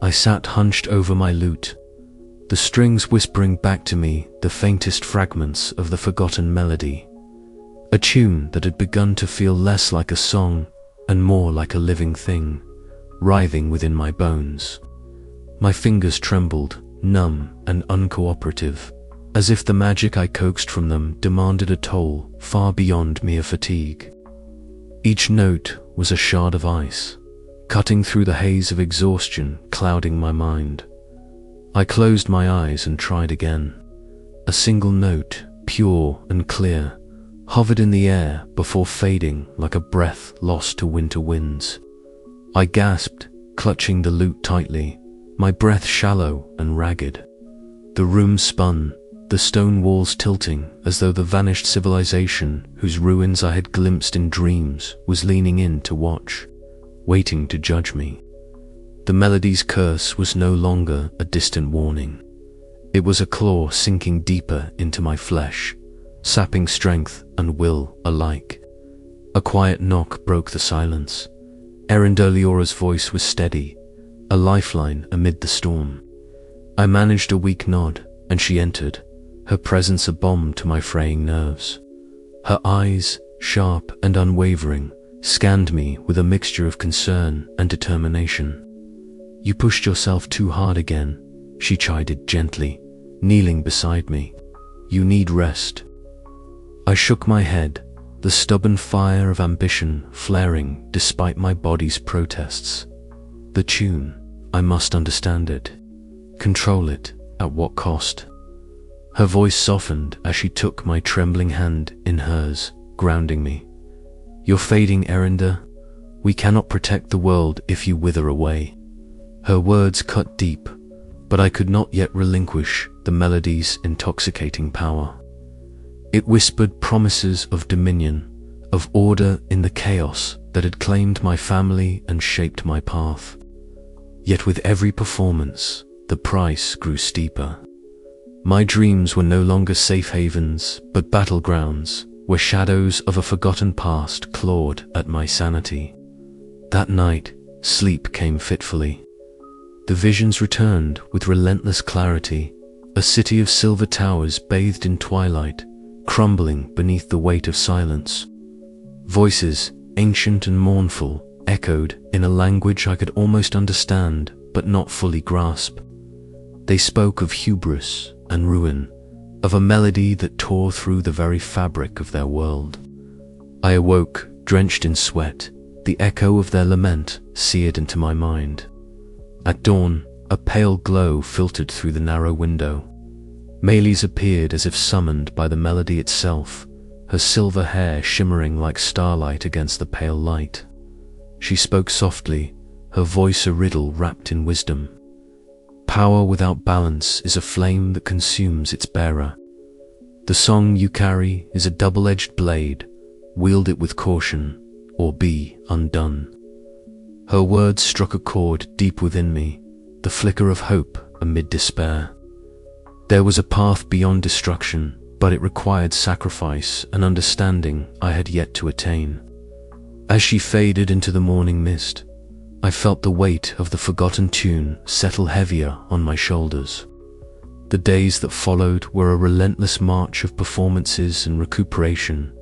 I sat hunched over my lute, the strings whispering back to me the faintest fragments of the forgotten melody, a tune that had begun to feel less like a song and more like a living thing, writhing within my bones. My fingers trembled, numb and uncooperative, as if the magic I coaxed from them demanded a toll far beyond mere fatigue. Each note was a shard of ice, cutting through the haze of exhaustion clouding my mind. I closed my eyes and tried again. A single note, pure and clear, hovered in the air before fading like a breath lost to winter winds. I gasped, clutching the lute tightly, my breath shallow and ragged. The room spun, the stone walls tilting as though the vanished civilization whose ruins I had glimpsed in dreams was leaning in to watch, waiting to judge me. The melody's curse was no longer a distant warning. It was a claw sinking deeper into my flesh, sapping strength and will alike. A quiet knock broke the silence. Eryndor Leora's voice was steady, a lifeline amid the storm. I managed a weak nod, and she entered, her presence a balm to my fraying nerves. Her eyes, sharp and unwavering, scanned me with a mixture of concern and determination. "You pushed yourself too hard again," she chided gently, kneeling beside me. "You need rest." I shook my head, the stubborn fire of ambition flaring despite my body's protests. The tune, I must understand it, control it, at what cost? Her voice softened as she took my trembling hand in hers, grounding me. You're fading, Eryndor. We cannot protect the world if you wither away. Her words cut deep, but I could not yet relinquish the melody's intoxicating power. It whispered promises of dominion, of order in the chaos that had claimed my family and shaped my path. Yet with every performance, the price grew steeper. My dreams were no longer safe havens, but battlegrounds, where shadows of a forgotten past clawed at my sanity. That night, sleep came fitfully. The visions returned with relentless clarity, a city of silver towers bathed in twilight, crumbling beneath the weight of silence. Voices, ancient and mournful, echoed in a language I could almost understand but not fully grasp. They spoke of hubris and ruin, of a melody that tore through the very fabric of their world. I awoke, drenched in sweat, the echo of their lament seared into my mind. At dawn, a pale glow filtered through the narrow window. Melis appeared as if summoned by the melody itself, her silver hair shimmering like starlight against the pale light. She spoke softly, her voice a riddle wrapped in wisdom. Power without balance is a flame that consumes its bearer. The song you carry is a double-edged blade. Wield it with caution, or be undone. Her words struck a chord deep within me, the flicker of hope amid despair. There was a path beyond destruction, but it required sacrifice and understanding I had yet to attain. As she faded into the morning mist, I felt the weight of the forgotten tune settle heavier on my shoulders. The days that followed were a relentless march of performances and recuperation,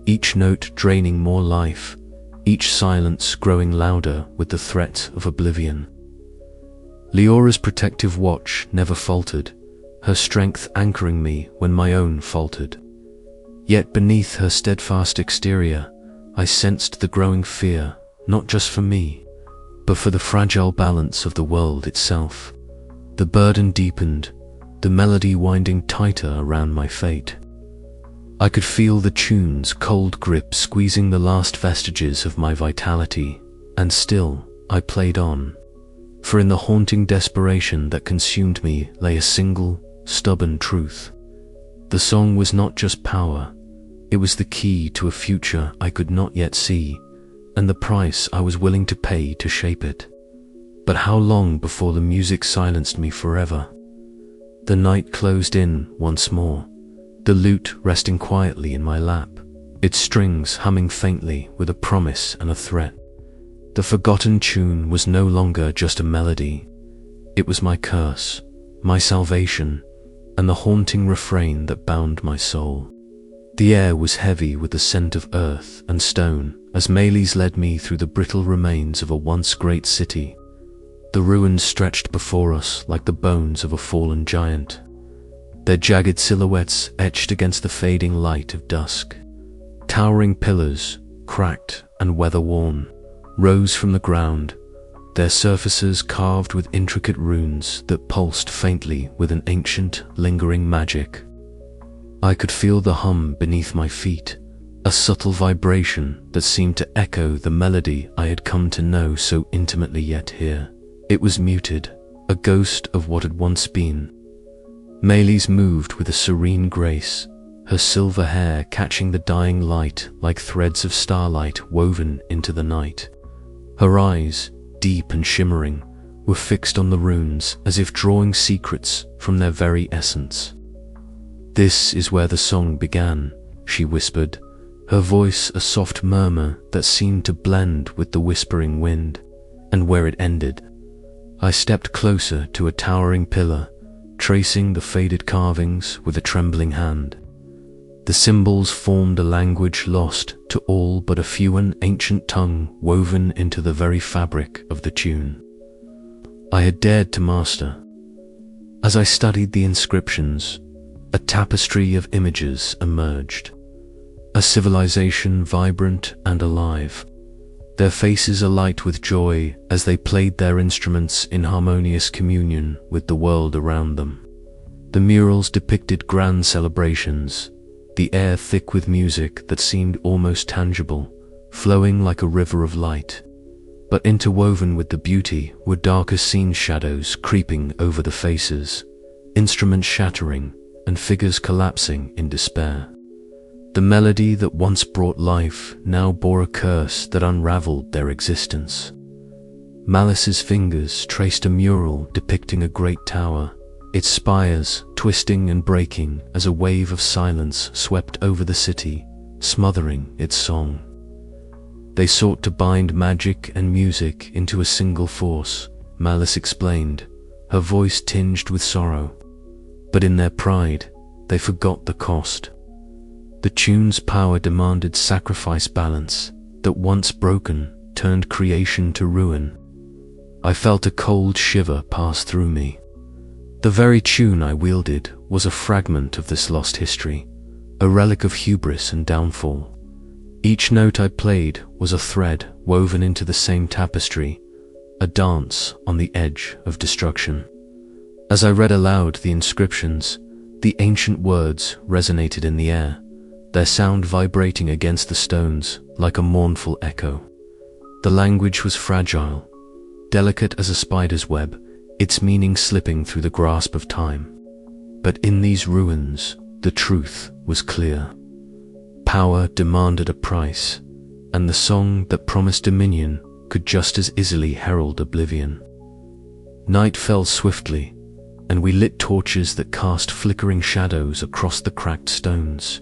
each note draining more life, each silence growing louder with the threat of oblivion. Leora's protective watch never faltered, her strength anchoring me when my own faltered. Yet beneath her steadfast exterior, I sensed the growing fear, not just for me, but for the fragile balance of the world itself. The burden deepened, the melody winding tighter around my fate. I could feel the tune's cold grip squeezing the last vestiges of my vitality, and still I played on. For in the haunting desperation that consumed me lay a single, stubborn truth. The song was not just power, it was the key to a future I could not yet see, and the price I was willing to pay to shape it. But how long before the music silenced me forever? The night closed in once more, the lute resting quietly in my lap, its strings humming faintly with a promise and a threat. The forgotten tune was no longer just a melody. It was my curse, my salvation, and the haunting refrain that bound my soul. The air was heavy with the scent of earth and stone as Melis led me through the brittle remains of a once great city. The ruins stretched before us like the bones of a fallen giant, their jagged silhouettes etched against the fading light of dusk. Towering pillars, cracked and weather-worn, rose from the ground, their surfaces carved with intricate runes that pulsed faintly with an ancient, lingering magic. I could feel the hum beneath my feet, a subtle vibration that seemed to echo the melody I had come to know so intimately yet hear. It was muted, a ghost of what had once been. Melis moved with a serene grace, her silver hair catching the dying light like threads of starlight woven into the night. Her eyes, deep and shimmering, were fixed on the runes as if drawing secrets from their very essence. "This is where the song began," she whispered, her voice a soft murmur that seemed to blend with the whispering wind, "and where it ended." I stepped closer to a towering pillar, tracing the faded carvings with a trembling hand. The symbols formed a language lost to all but a few, an ancient tongue woven into the very fabric of the tune I had dared to master. As I studied the inscriptions, a tapestry of images emerged, a civilization vibrant and alive, their faces alight with joy as they played their instruments in harmonious communion with the world around them. The murals depicted grand celebrations, the air thick with music that seemed almost tangible, flowing like a river of light. But interwoven with the beauty were darker scene shadows creeping over the faces, instruments shattering, and figures collapsing in despair. The melody that once brought life now bore a curse that unraveled their existence. Malice's fingers traced a mural depicting a great tower, its spires twisting and breaking as a wave of silence swept over the city, smothering its song. They sought to bind magic and music into a single force, Malice explained, her voice tinged with sorrow. But in their pride, they forgot the cost. The tune's power demanded sacrifice balance that once broken turned creation to ruin. I felt a cold shiver pass through me. The very tune I wielded was a fragment of this lost history, a relic of hubris and downfall. Each note I played was a thread woven into the same tapestry, a dance on the edge of destruction. As I read aloud the inscriptions, the ancient words resonated in the air, their sound vibrating against the stones like a mournful echo. The language was fragile, delicate as a spider's web, its meaning slipping through the grasp of time. But in these ruins, the truth was clear. Power demanded a price, and the song that promised dominion could just as easily herald oblivion. Night fell swiftly, and we lit torches that cast flickering shadows across the cracked stones.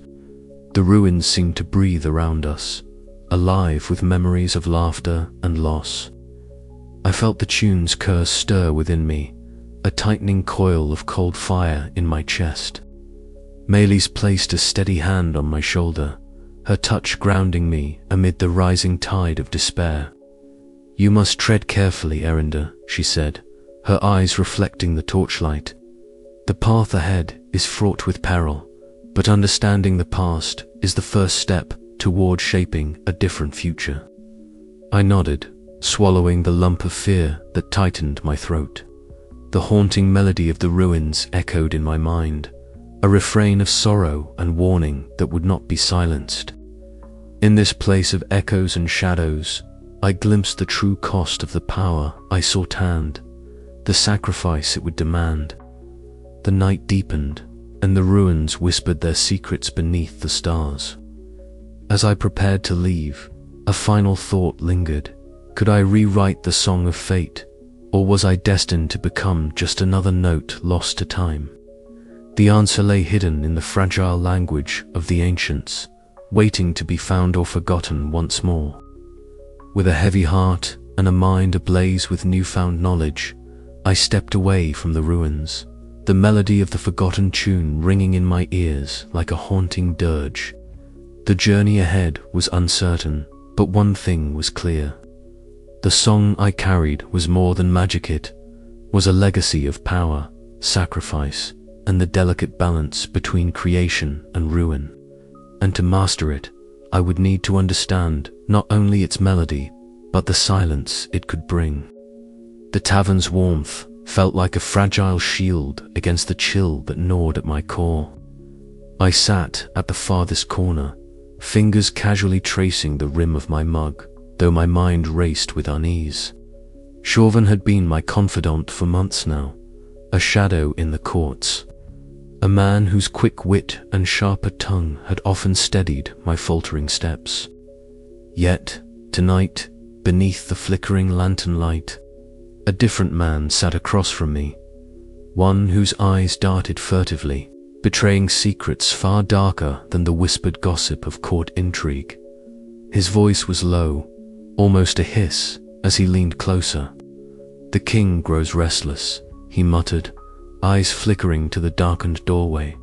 The ruins seemed to breathe around us, alive with memories of laughter and loss. I felt the tune's curse stir within me, a tightening coil of cold fire in my chest. Melis placed a steady hand on my shoulder, her touch grounding me amid the rising tide of despair. "You must tread carefully, Eryndor," she said, her eyes reflecting the torchlight. "The path ahead is fraught with peril, but understanding the past is the first step toward shaping a different future." I nodded, swallowing the lump of fear that tightened my throat. The haunting melody of the ruins echoed in my mind, a refrain of sorrow and warning that would not be silenced. In this place of echoes and shadows, I glimpsed the true cost of the power I sought hand, the sacrifice it would demand. The night deepened, and the ruins whispered their secrets beneath the stars. As I prepared to leave, a final thought lingered. Could I rewrite the song of fate, or was I destined to become just another note lost to time? The answer lay hidden in the fragile language of the ancients, waiting to be found or forgotten once more. With a heavy heart and a mind ablaze with newfound knowledge, I stepped away from the ruins, the melody of the forgotten tune ringing in my ears like a haunting dirge. The journey ahead was uncertain, but one thing was clear. The song I carried was more than magic, it was a legacy of power, sacrifice, and the delicate balance between creation and ruin. And to master it, I would need to understand not only its melody, but the silence it could bring. The tavern's warmth felt like a fragile shield against the chill that gnawed at my core. I sat at the farthest corner, fingers casually tracing the rim of my mug, though my mind raced with unease. Chauvan had been my confidant for months now, a shadow in the courts, a man whose quick wit and sharper tongue had often steadied my faltering steps. Yet, tonight, beneath the flickering lantern light, a different man sat across from me, one whose eyes darted furtively, betraying secrets far darker than the whispered gossip of court intrigue. His voice was low, almost a hiss, as he leaned closer. "The king grows restless," he muttered, eyes flickering to the darkened doorway.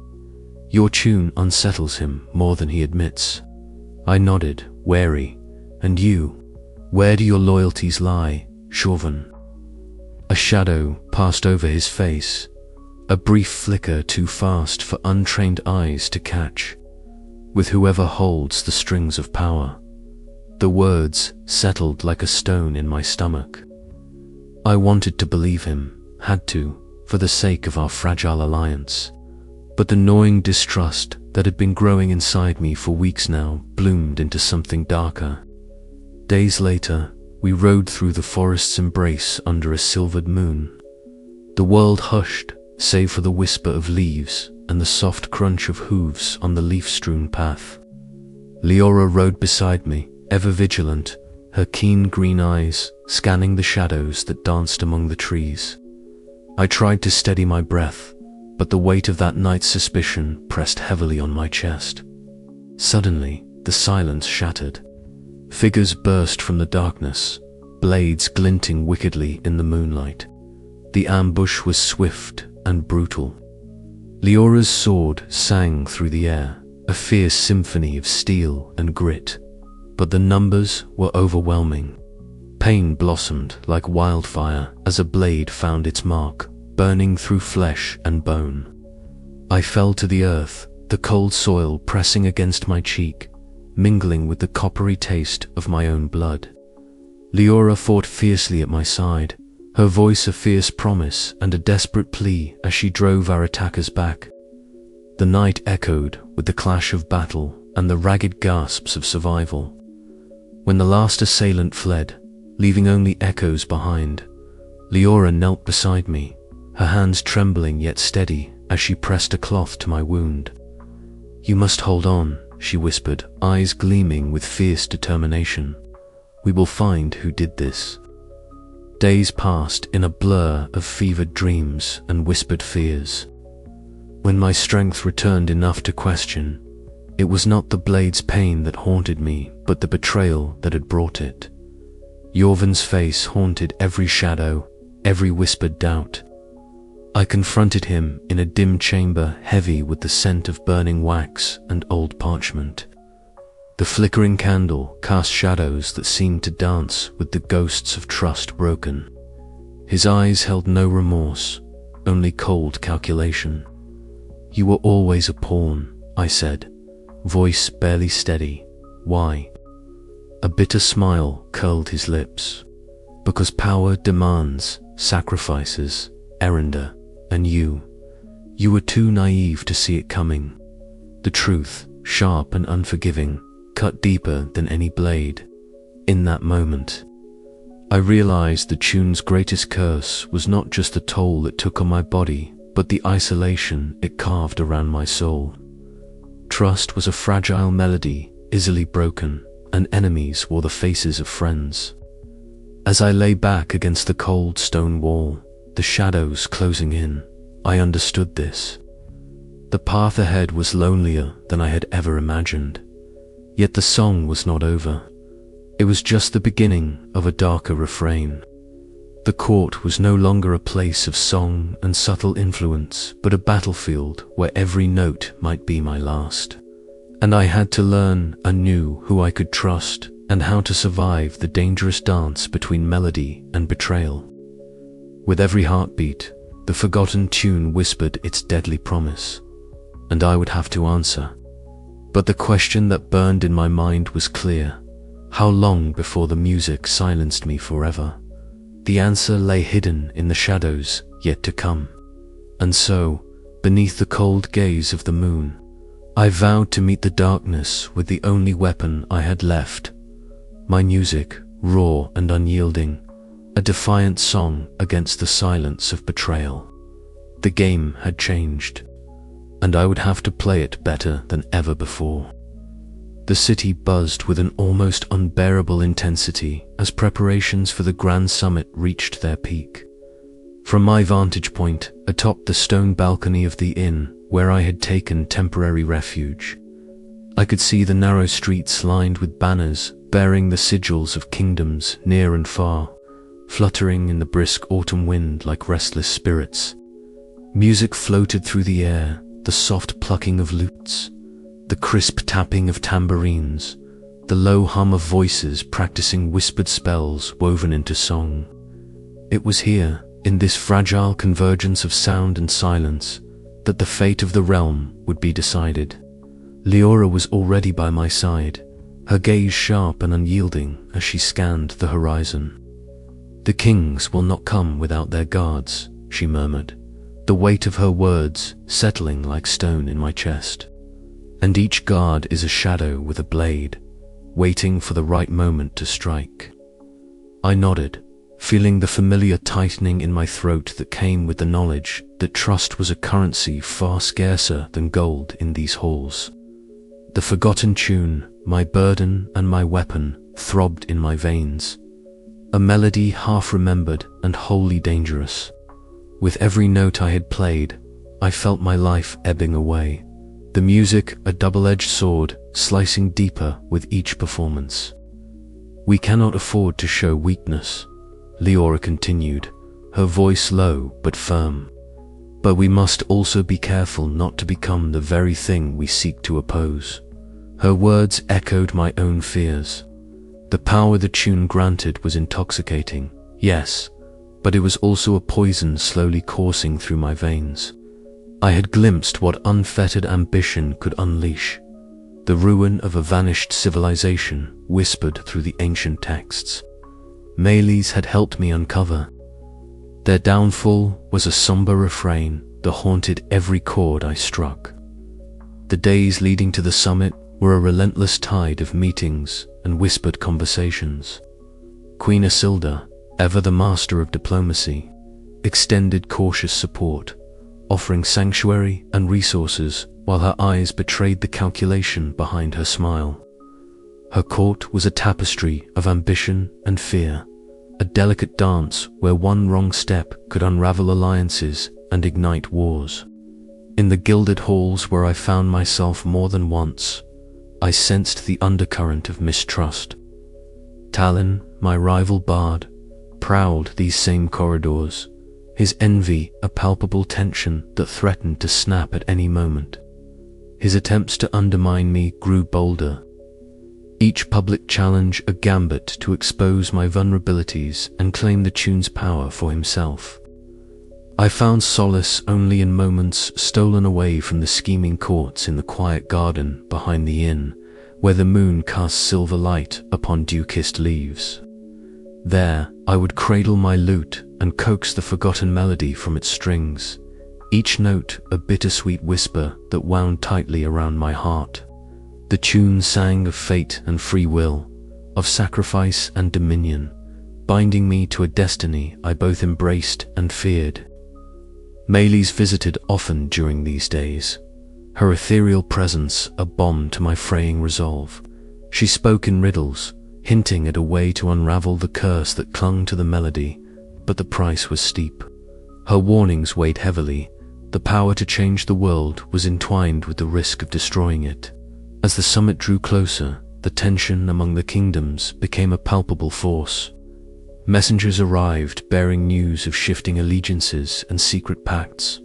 "Your tune unsettles him more than he admits." I nodded, wary. "And you? Where do your loyalties lie, Chauvan?" A shadow passed over his face, a brief flicker too fast for untrained eyes to catch. "With whoever holds the strings of power." The words settled like a stone in my stomach. I wanted to believe him, had to, for the sake of our fragile alliance. But the gnawing distrust that had been growing inside me for weeks now bloomed into something darker. Days later, we rode through the forest's embrace under a silvered moon. The world hushed, save for the whisper of leaves and the soft crunch of hooves on the leaf-strewn path. Leora rode beside me, ever vigilant, her keen green eyes scanning the shadows that danced among the trees. I tried to steady my breath, but the weight of that night's suspicion pressed heavily on my chest. Suddenly, the silence shattered. Figures burst from the darkness, blades glinting wickedly in the moonlight. The ambush was swift and brutal. Leora's sword sang through the air, a fierce symphony of steel and grit, but the numbers were overwhelming. Pain blossomed like wildfire as a blade found its mark, burning through flesh and bone. I fell to the earth, the cold soil pressing against my cheek, mingling with the coppery taste of my own blood. Leora fought fiercely at my side, her voice a fierce promise and a desperate plea as she drove our attackers back. The night echoed with the clash of battle and the ragged gasps of survival. When the last assailant fled, leaving only echoes behind, Leora knelt beside me, her hands trembling yet steady as she pressed a cloth to my wound. "You must hold on," she whispered, eyes gleaming with fierce determination. "We will find who did this." Days passed in a blur of fevered dreams and whispered fears. When my strength returned enough to question, it was not the blade's pain that haunted me, but the betrayal that had brought it. Yorvan's face haunted every shadow, every whispered doubt. I confronted him in a dim chamber heavy with the scent of burning wax and old parchment. The flickering candle cast shadows that seemed to dance with the ghosts of trust broken. His eyes held no remorse, only cold calculation. "You were always a pawn," I said, voice barely steady. "Why?" A bitter smile curled his lips. "Because power demands sacrifices, Eryndor, and you were too naive to see it coming." The truth, sharp and unforgiving, cut deeper than any blade. In that moment, I realized the tune's greatest curse was not just the toll it took on my body, but the isolation it carved around my soul. Trust was a fragile melody, easily broken, and enemies wore the faces of friends. As I lay back against the cold stone wall, the shadows closing in, I understood this. The path ahead was lonelier than I had ever imagined. Yet the song was not over. It was just the beginning of a darker refrain. The court was no longer a place of song and subtle influence, but a battlefield where every note might be my last. And I had to learn anew who I could trust and how to survive the dangerous dance between melody and betrayal. With every heartbeat, the forgotten tune whispered its deadly promise, and I would have to answer. But the question that burned in my mind was clear. How long before the music silenced me forever? The answer lay hidden in the shadows yet to come. And so, beneath the cold gaze of the moon, I vowed to meet the darkness with the only weapon I had left. My music, raw and unyielding, a defiant song against the silence of betrayal. The game had changed, and I would have to play it better than ever before. The city buzzed with an almost unbearable intensity as preparations for the grand summit reached their peak. From my vantage point, atop the stone balcony of the inn where I had taken temporary refuge, I could see the narrow streets lined with banners bearing the sigils of kingdoms near and far, fluttering in the brisk autumn wind like restless spirits. Music floated through the air, the soft plucking of lutes, the crisp tapping of tambourines, the low hum of voices practicing whispered spells woven into song. It was here, in this fragile convergence of sound and silence, that the fate of the realm would be decided. Leora was already by my side, her gaze sharp and unyielding as she scanned the horizon. "The kings will not come without their guards," she murmured, the weight of her words settling like stone in my chest. "And each guard is a shadow with a blade, waiting for the right moment to strike. I nodded, feeling the familiar tightening in my throat that came with the knowledge that trust was a currency far scarcer than gold in these halls. The forgotten tune, my burden and my weapon, throbbed in my veins. A melody half remembered and wholly dangerous. With every note I had played, I felt my life ebbing away. The music a double-edged sword, slicing deeper with each performance. "We cannot afford to show weakness," Leora continued, her voice low but firm. "But we must also be careful not to become the very thing we seek to oppose." Her words echoed my own fears. The power the tune granted was intoxicating, yes, but it was also a poison slowly coursing through my veins. I had glimpsed what unfettered ambition could unleash. The ruin of a vanished civilization whispered through the ancient texts. Meles had helped me uncover. Their downfall was a somber refrain that haunted every chord I struck. The days leading to the summit were a relentless tide of meetings and whispered conversations. Queen Isilda, ever the master of diplomacy, extended cautious support, offering sanctuary and resources while her eyes betrayed the calculation behind her smile. Her court was a tapestry of ambition and fear, a delicate dance where one wrong step could unravel alliances and ignite wars. In the gilded halls where I found myself more than once, I sensed the undercurrent of mistrust. Talon, my rival bard, prowled these same corridors, his envy a palpable tension that threatened to snap at any moment. His attempts to undermine me grew bolder, each public challenge a gambit to expose my vulnerabilities and claim the tune's power for himself. I found solace only in moments stolen away from the scheming courts in the quiet garden behind the inn, where the moon cast silver light upon dew-kissed leaves. There, I would cradle my lute and coax the forgotten melody from its strings, each note a bittersweet whisper that wound tightly around my heart. The tune sang of fate and free will, of sacrifice and dominion, binding me to a destiny I both embraced and feared. Meles visited often during these days, her ethereal presence a balm to my fraying resolve. She spoke in riddles, hinting at a way to unravel the curse that clung to the melody, but the price was steep. Her warnings weighed heavily. The power to change the world was entwined with the risk of destroying it. As the summit drew closer, the tension among the kingdoms became a palpable force. Messengers arrived bearing news of shifting allegiances and secret pacts.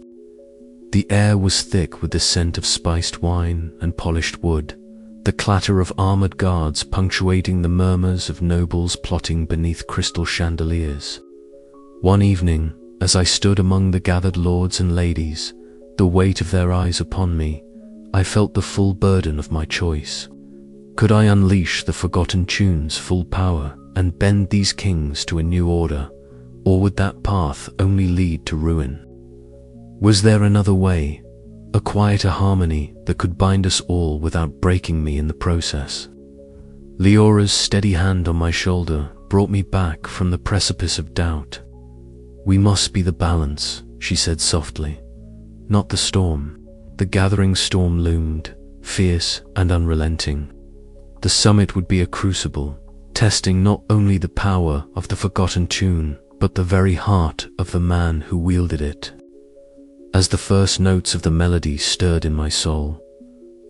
The air was thick with the scent of spiced wine and polished wood, the clatter of armored guards punctuating the murmurs of nobles plotting beneath crystal chandeliers. One evening, as I stood among the gathered lords and ladies, the weight of their eyes upon me, I felt the full burden of my choice. Could I unleash the forgotten tune's full power and bend these kings to a new order, or would that path only lead to ruin? Was there another way, a quieter harmony that could bind us all without breaking me in the process? Leora's steady hand on my shoulder brought me back from the precipice of doubt. "We must be the balance," she said softly, "not the storm." The gathering storm loomed, fierce and unrelenting. The summit would be a crucible, testing not only the power of the forgotten tune, but the very heart of the man who wielded it. As the first notes of the melody stirred in my soul,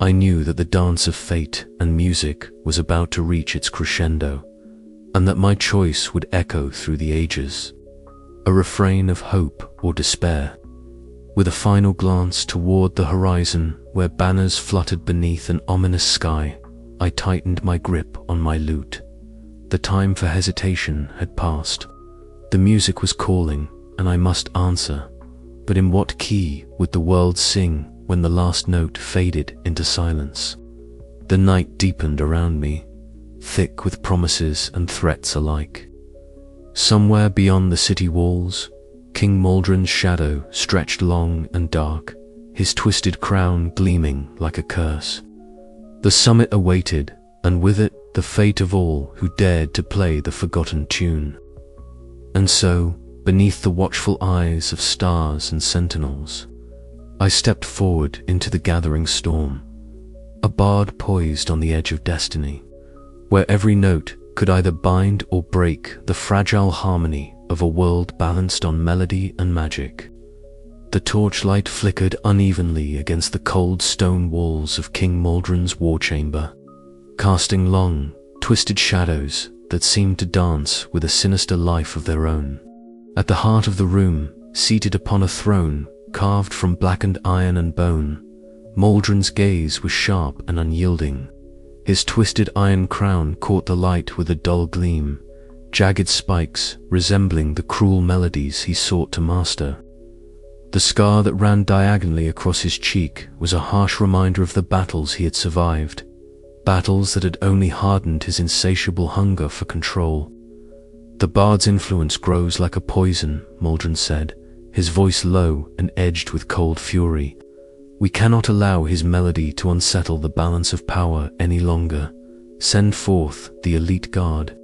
I knew that the dance of fate and music was about to reach its crescendo, and that my choice would echo through the ages, a refrain of hope or despair. With a final glance toward the horizon where banners fluttered beneath an ominous sky, I tightened my grip on my lute. The time for hesitation had passed. The music was calling, and I must answer. But in what key would the world sing when the last note faded into silence? The night deepened around me, thick with promises and threats alike. Somewhere beyond the city walls, King Maldron's shadow stretched long and dark, his twisted crown gleaming like a curse. The summit awaited, and with it, the fate of all who dared to play the forgotten tune. And so, beneath the watchful eyes of stars and sentinels, I stepped forward into the gathering storm, a bard poised on the edge of destiny, where every note could either bind or break the fragile harmony of a world balanced on melody and magic. The torchlight flickered unevenly against the cold stone walls of King Maldron's war chamber, casting long, twisted shadows that seemed to dance with a sinister life of their own. At the heart of the room, seated upon a throne carved from blackened iron and bone, Maldron's gaze was sharp and unyielding. His twisted iron crown caught the light with a dull gleam, jagged spikes resembling the cruel melodies he sought to master. The scar that ran diagonally across his cheek was a harsh reminder of the battles he had survived, battles that had only hardened his insatiable hunger for control. "The bard's influence grows like a poison," Maldron said, his voice low and edged with cold fury. "We cannot allow his melody to unsettle the balance of power any longer. Send forth the elite guard.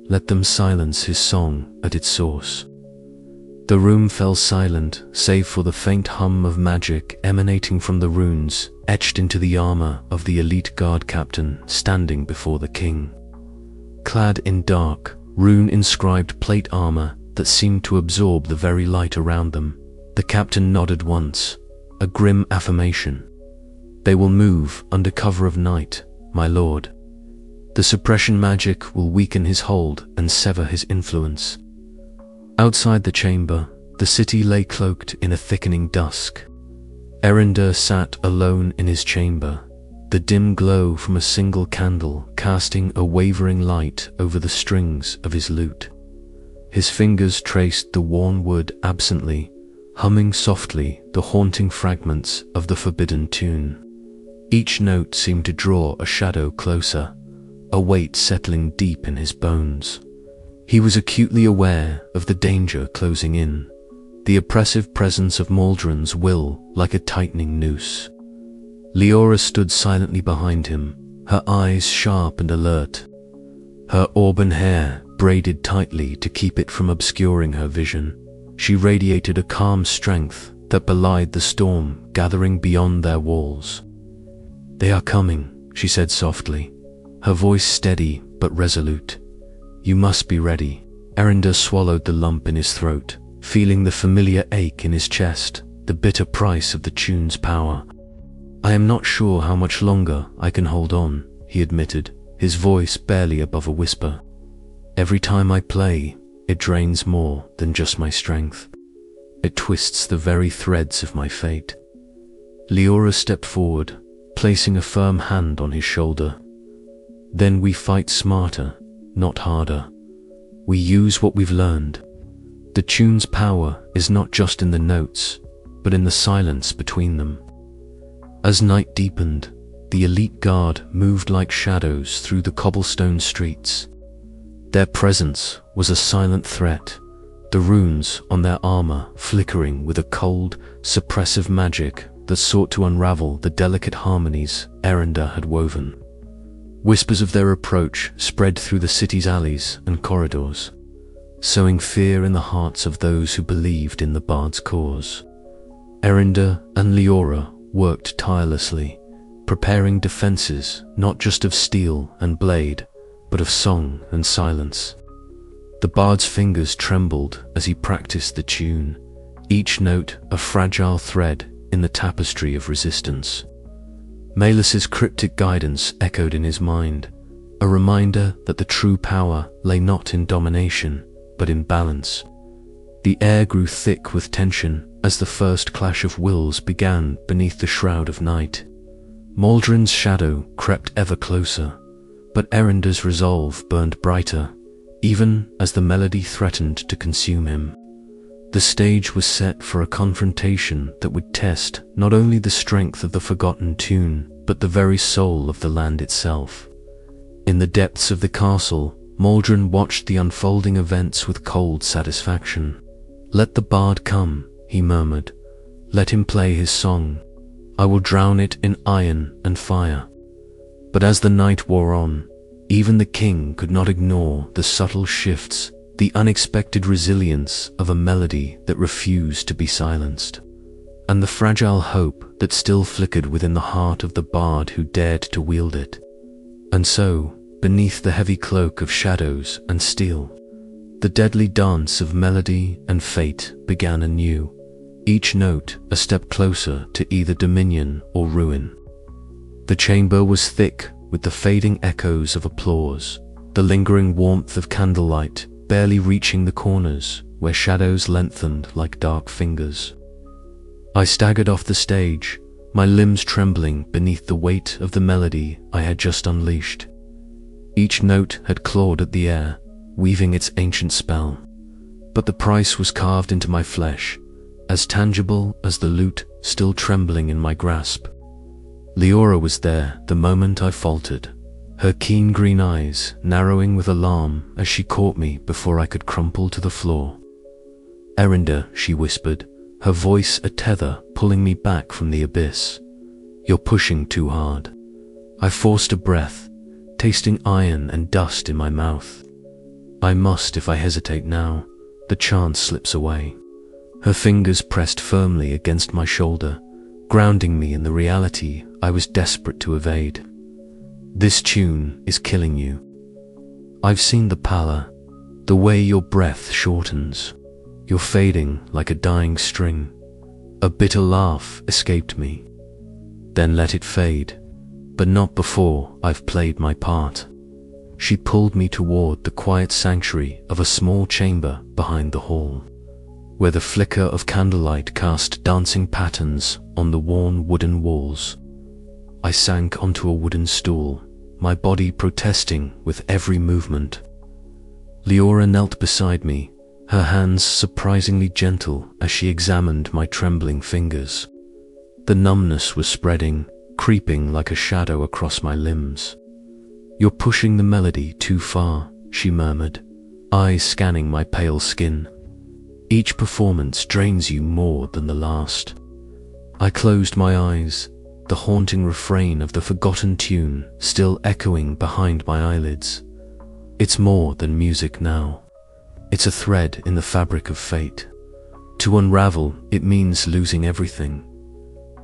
Let them silence his song at its source." The room fell silent, save for the faint hum of magic emanating from the runes etched into the armor of the elite guard captain standing before the king. Clad in dark, rune-inscribed plate armor that seemed to absorb the very light around them, the captain nodded once, a grim affirmation. "They will move under cover of night, my lord. The suppression magic will weaken his hold and sever his influence." Outside the chamber, the city lay cloaked in a thickening dusk. Eryndor sat alone in his chamber, the dim glow from a single candle casting a wavering light over the strings of his lute. His fingers traced the worn wood absently, humming softly the haunting fragments of the forbidden tune. Each note seemed to draw a shadow closer, a weight settling deep in his bones. He was acutely aware of the danger closing in, the oppressive presence of Maldron's will like a tightening noose. Leora stood silently behind him, her eyes sharp and alert, her auburn hair braided tightly to keep it from obscuring her vision. She radiated a calm strength that belied the storm gathering beyond their walls. "They are coming," she said softly, her voice steady but resolute. "You must be ready." Eryndor swallowed the lump in his throat, feeling the familiar ache in his chest, the bitter price of the tune's power. "I am not sure how much longer I can hold on," he admitted, his voice barely above a whisper. "Every time I play, it drains more than just my strength. It twists the very threads of my fate." Leora stepped forward, placing a firm hand on his shoulder. "Then we fight smarter, not harder. We use what we've learned. The tune's power is not just in the notes, but in the silence between them." As night deepened, the elite guard moved like shadows through the cobblestone streets. Their presence was a silent threat, the runes on their armor flickering with a cold, suppressive magic that sought to unravel the delicate harmonies Eryndor had woven. Whispers of their approach spread through the city's alleys and corridors, sowing fear in the hearts of those who believed in the bard's cause. Eryndor and Leora worked tirelessly, preparing defenses not just of steel and blade, but of song and silence. The bard's fingers trembled as he practiced the tune, each note a fragile thread in the tapestry of resistance. Melis's cryptic guidance echoed in his mind, a reminder that the true power lay not in domination, but in balance. The air grew thick with tension as the first clash of wills began beneath the shroud of night. Maldron's shadow crept ever closer, but Eryndor's resolve burned brighter, even as the melody threatened to consume him. The stage was set for a confrontation that would test not only the strength of the forgotten tune, but the very soul of the land itself. In the depths of the castle, Maldron watched the unfolding events with cold satisfaction. "Let the bard come," he murmured. "Let him play his song. I will drown it in iron and fire." But as the night wore on, even the king could not ignore the subtle shifts, the unexpected resilience of a melody that refused to be silenced, and the fragile hope that still flickered within the heart of the bard who dared to wield it. And so, beneath the heavy cloak of shadows and steel, the deadly dance of melody and fate began anew, each note a step closer to either dominion or ruin. The chamber was thick with the fading echoes of applause, the lingering warmth of candlelight barely reaching the corners where shadows lengthened like dark fingers. I staggered off the stage, my limbs trembling beneath the weight of the melody I had just unleashed. Each note had clawed at the air, weaving its ancient spell, but the price was carved into my flesh, as tangible as the lute still trembling in my grasp. Leora was there the moment I faltered, her keen green eyes narrowing with alarm as she caught me before I could crumple to the floor. "Eryndor," she whispered, her voice a tether pulling me back from the abyss. "You're pushing too hard." I forced a breath, tasting iron and dust in my mouth. I must if I hesitate now, the chance slips away. Her fingers pressed firmly against my shoulder, grounding me in the reality I was desperate to evade. "This tune is killing you. I've seen the pallor, the way your breath shortens. You're fading like a dying string." A bitter laugh escaped me. "Then let it fade, but not before I've played my part." She pulled me toward the quiet sanctuary of a small chamber behind the hall, where the flicker of candlelight cast dancing patterns on the worn wooden walls. I sank onto a wooden stool, my body protesting with every movement. Leora knelt beside me, her hands surprisingly gentle as she examined my trembling fingers. The numbness was spreading, creeping like a shadow across my limbs. "You're pushing the melody too far," she murmured, eyes scanning my pale skin. "Each performance drains you more than the last." I closed my eyes, the haunting refrain of the forgotten tune still echoing behind my eyelids. It's more than music now. It's a thread in the fabric of fate. To unravel, it means losing everything.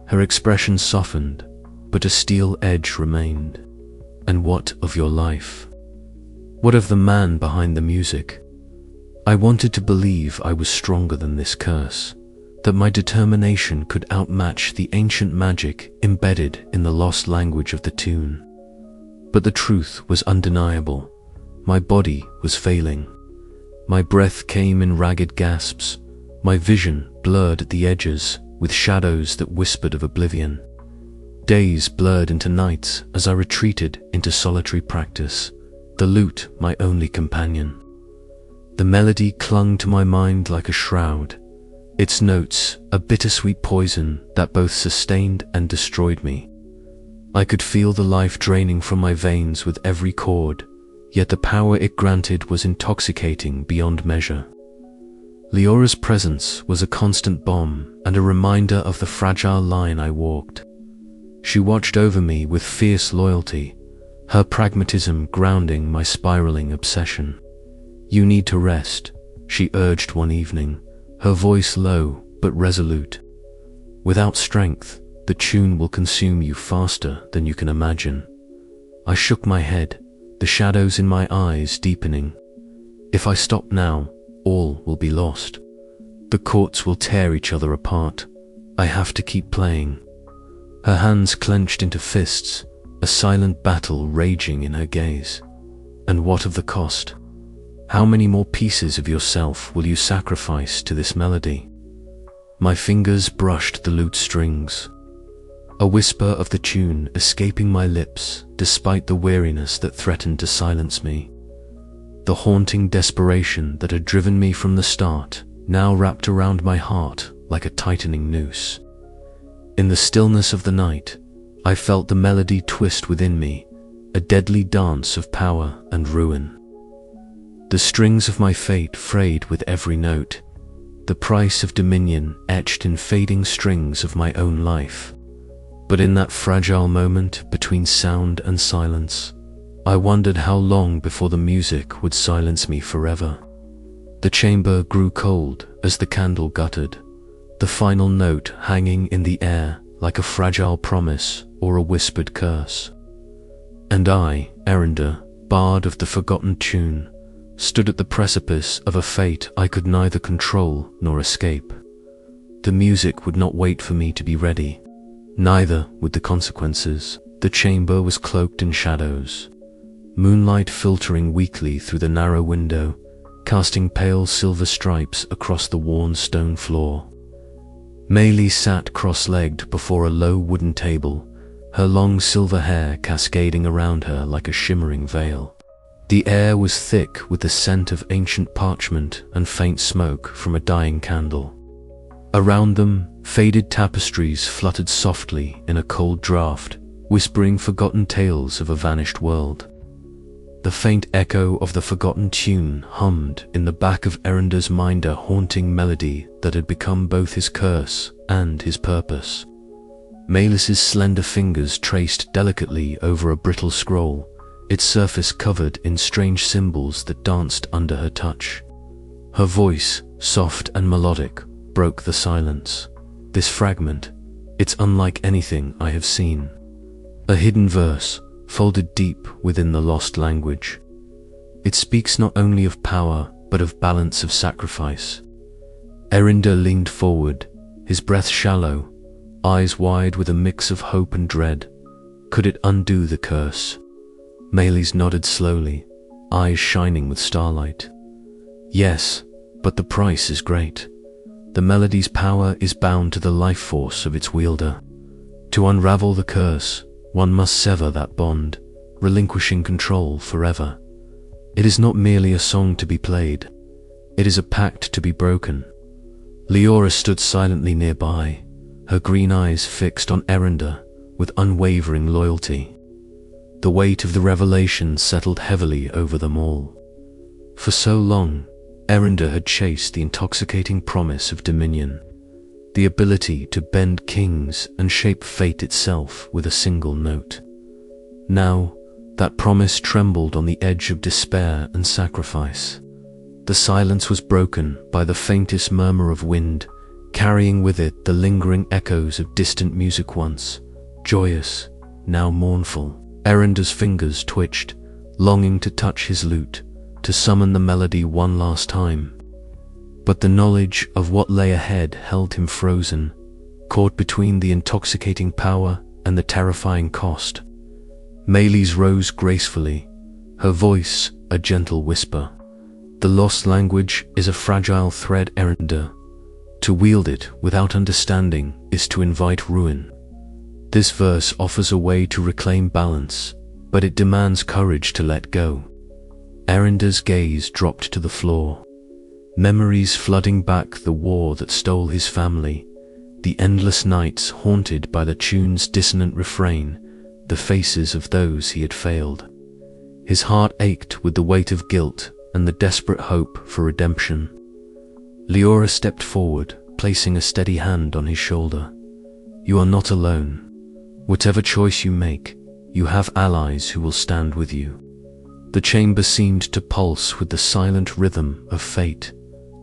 Her expression softened, but a steel edge remained. "And what of your life? What of the man behind the music?" I wanted to believe I was stronger than this curse, that my determination could outmatch the ancient magic embedded in the lost language of the tune. But the truth was undeniable. My body was failing. My breath came in ragged gasps, my vision blurred at the edges with shadows that whispered of oblivion. Days blurred into nights as I retreated into solitary practice, the lute my only companion. The melody clung to my mind like a shroud, its notes a bittersweet poison that both sustained and destroyed me. I could feel the life draining from my veins with every chord, yet the power it granted was intoxicating beyond measure. Leora's presence was a constant balm and a reminder of the fragile line I walked. She watched over me with fierce loyalty, her pragmatism grounding my spiraling obsession. "You need to rest," she urged one evening, her voice low but resolute. "Without strength, the tune will consume you faster than you can imagine." I shook my head, the shadows in my eyes deepening. "If I stop now, all will be lost. The chords will tear each other apart. I have to keep playing." Her hands clenched into fists, a silent battle raging in her gaze. "And what of the cost? How many more pieces of yourself will you sacrifice to this melody?" My fingers brushed the lute strings, a whisper of the tune escaping my lips despite the weariness that threatened to silence me. The haunting desperation that had driven me from the start now wrapped around my heart like a tightening noose. In the stillness of the night, I felt the melody twist within me, a deadly dance of power and ruin. The strings of my fate frayed with every note, the price of dominion etched in fading strings of my own life. But in that fragile moment between sound and silence, I wondered how long before the music would silence me forever. The chamber grew cold as the candle guttered, the final note hanging in the air like a fragile promise or a whispered curse. And I, Eryndor, bard of the forgotten tune, stood at the precipice of a fate I could neither control nor escape. The music would not wait for me to be ready, neither would the consequences. The chamber was cloaked in shadows, moonlight filtering weakly through the narrow window, casting pale silver stripes across the worn stone floor. Maylie sat cross-legged before a low wooden table, her long silver hair cascading around her like a shimmering veil. The air was thick with the scent of ancient parchment and faint smoke from a dying candle. Around them, faded tapestries fluttered softly in a cold draught, whispering forgotten tales of a vanished world. The faint echo of the forgotten tune hummed in the back of Eryndor's mind, a haunting melody that had become both his curse and his purpose. Maelys's slender fingers traced delicately over a brittle scroll, its surface covered in strange symbols that danced under her touch. Her voice, soft and melodic, broke the silence. This fragment, it's unlike anything I have seen. A hidden verse, folded deep within the lost language. It speaks not only of power, but of balance, of sacrifice. Eryndor leaned forward, his breath shallow, eyes wide with a mix of hope and dread. Could it undo the curse? Maelys nodded slowly, eyes shining with starlight. Yes, but the price is great. The melody's power is bound to the life force of its wielder. To unravel the curse, one must sever that bond, relinquishing control forever. It is not merely a song to be played. It is a pact to be broken. Leora stood silently nearby, her green eyes fixed on Eryndor with unwavering loyalty. The weight of the revelation settled heavily over them all. For so long, Eryndor had chased the intoxicating promise of dominion, the ability to bend kings and shape fate itself with a single note. Now, that promise trembled on the edge of despair and sacrifice. The silence was broken by the faintest murmur of wind, carrying with it the lingering echoes of distant music, once joyous, now mournful. Eryndor's fingers twitched, longing to touch his lute, to summon the melody one last time. But the knowledge of what lay ahead held him frozen, caught between the intoxicating power and the terrifying cost. Maelys rose gracefully, her voice a gentle whisper. The lost language is a fragile thread, Eryndor. To wield it without understanding is to invite ruin. This verse offers a way to reclaim balance, but it demands courage to let go. Eryndor's gaze dropped to the floor, memories flooding back the war that stole his family, the endless nights haunted by the tune's dissonant refrain, the faces of those he had failed. His heart ached with the weight of guilt and the desperate hope for redemption. Leora stepped forward, placing a steady hand on his shoulder. You are not alone. Whatever choice you make, you have allies who will stand with you. The chamber seemed to pulse with the silent rhythm of fate,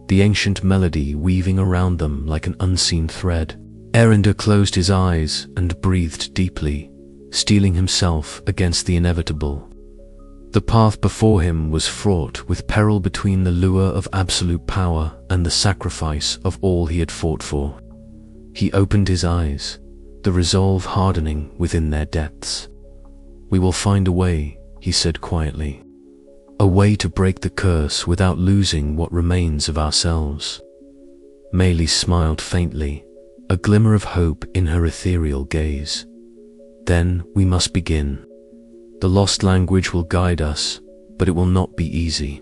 the ancient melody weaving around them like an unseen thread. Eryndor closed his eyes and breathed deeply, steeling himself against the inevitable. The path before him was fraught with peril, between the lure of absolute power and the sacrifice of all he had fought for. He opened his eyes, the resolve hardening within their depths. We will find a way, he said quietly. A way to break the curse without losing what remains of ourselves. Maelys smiled faintly, a glimmer of hope in her ethereal gaze. Then we must begin. The lost language will guide us, but it will not be easy.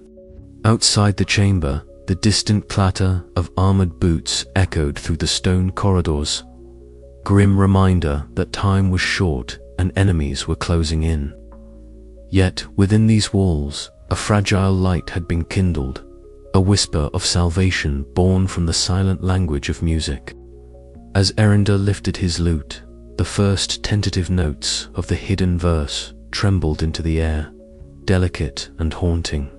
Outside the chamber, the distant clatter of armored boots echoed through the stone corridors, grim reminder that time was short and enemies were closing in. Yet within these walls, a fragile light had been kindled, a whisper of salvation born from the silent language of music. As Eryndor lifted his lute, the first tentative notes of the hidden verse trembled into the air, delicate and haunting.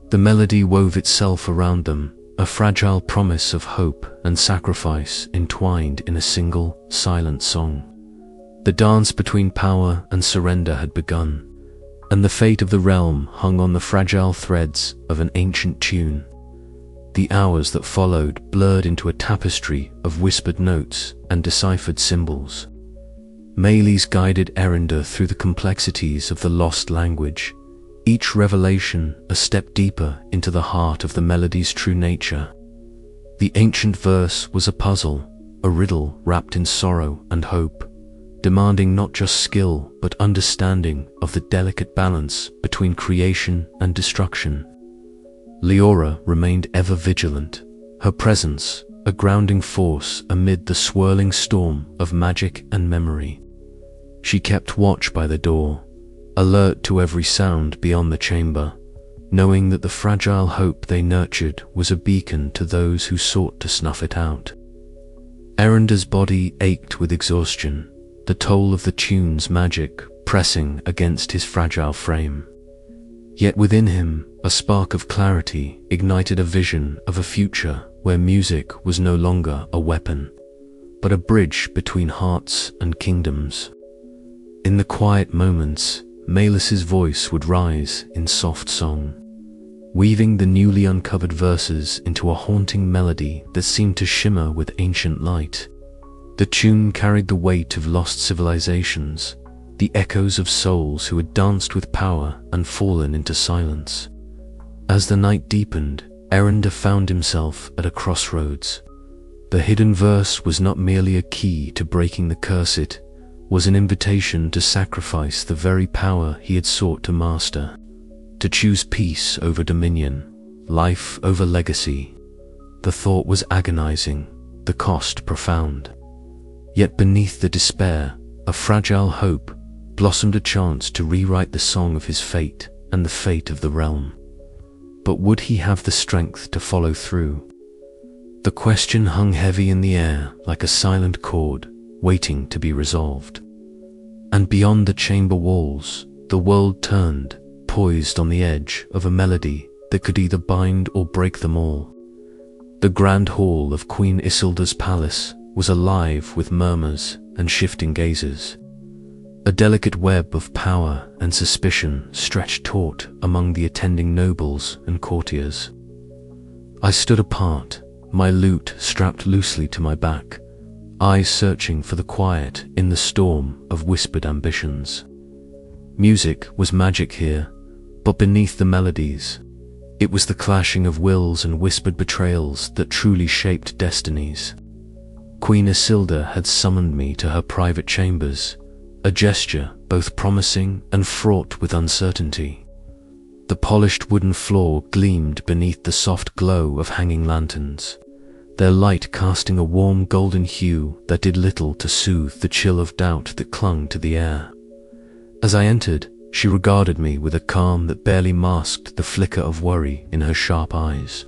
The melody wove itself around them, a fragile promise of hope and sacrifice entwined in a single, silent song. The dance between power and surrender had begun, and the fate of the realm hung on the fragile threads of an ancient tune. The hours that followed blurred into a tapestry of whispered notes and deciphered symbols. Meles guided Eryndor through the complexities of the lost language, each revelation a step deeper into the heart of the melody's true nature. The ancient verse was a puzzle, a riddle wrapped in sorrow and hope, demanding not just skill but understanding of the delicate balance between creation and destruction. Leora remained ever vigilant, her presence a grounding force amid the swirling storm of magic and memory. She kept watch by the door, alert to every sound beyond the chamber, knowing that the fragile hope they nurtured was a beacon to those who sought to snuff it out. Eryndor's body ached with exhaustion, the toll of the tune's magic pressing against his fragile frame. Yet within him, a spark of clarity ignited a vision of a future where music was no longer a weapon, but a bridge between hearts and kingdoms. In the quiet moments, Meles' voice would rise in soft song, weaving the newly uncovered verses into a haunting melody that seemed to shimmer with ancient light. The tune carried the weight of lost civilizations, the echoes of souls who had danced with power and fallen into silence. As the night deepened, Eryndor found himself at a crossroads. The hidden verse was not merely a key to breaking the curse, it was an invitation to sacrifice the very power he had sought to master, to choose peace over dominion, life over legacy. The thought was agonizing, the cost profound. Yet beneath the despair, a fragile hope blossomed, a chance to rewrite the song of his fate and the fate of the realm. But would he have the strength to follow through? The question hung heavy in the air like a silent chord, waiting to be resolved. And beyond the chamber walls, the world turned, poised on the edge of a melody that could either bind or break them all. The grand hall of Queen Isildur's palace was alive with murmurs and shifting gazes. A delicate web of power and suspicion stretched taut among the attending nobles and courtiers. I stood apart, my lute strapped loosely to my back, eyes searching for the quiet in the storm of whispered ambitions. Music was magic here, but beneath the melodies, it was the clashing of wills and whispered betrayals that truly shaped destinies. Queen Isildur had summoned me to her private chambers, a gesture both promising and fraught with uncertainty. The polished wooden floor gleamed beneath the soft glow of hanging lanterns, their light casting a warm golden hue that did little to soothe the chill of doubt that clung to the air. As I entered, she regarded me with a calm that barely masked the flicker of worry in her sharp eyes.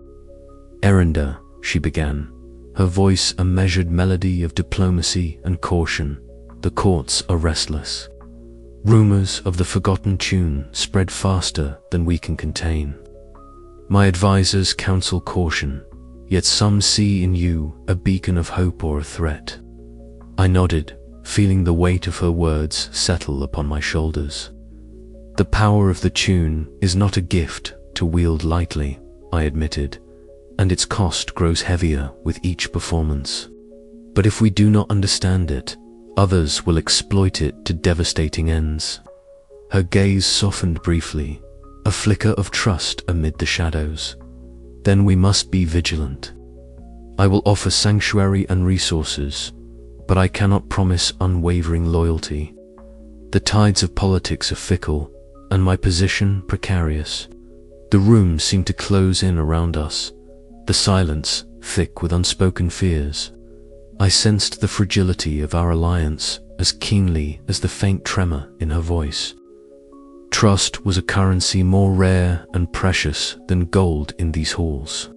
"Eryndor," she began, her voice a measured melody of diplomacy and caution, "the courts are restless. Rumors of the forgotten tune spread faster than we can contain. My advisors counsel caution, yet some see in you a beacon of hope or a threat." I nodded, feeling the weight of her words settle upon my shoulders. "The power of the tune is not a gift to wield lightly," I admitted, "and its cost grows heavier with each performance. But if we do not understand it, others will exploit it to devastating ends." Her gaze softened briefly, a flicker of trust amid the shadows. "Then we must be vigilant. I will offer sanctuary and resources, but I cannot promise unwavering loyalty. The tides of politics are fickle, and my position precarious." The room seemed to close in around us, the silence thick with unspoken fears. I sensed the fragility of our alliance as keenly as the faint tremor in her voice. Trust was a currency more rare and precious than gold in these halls.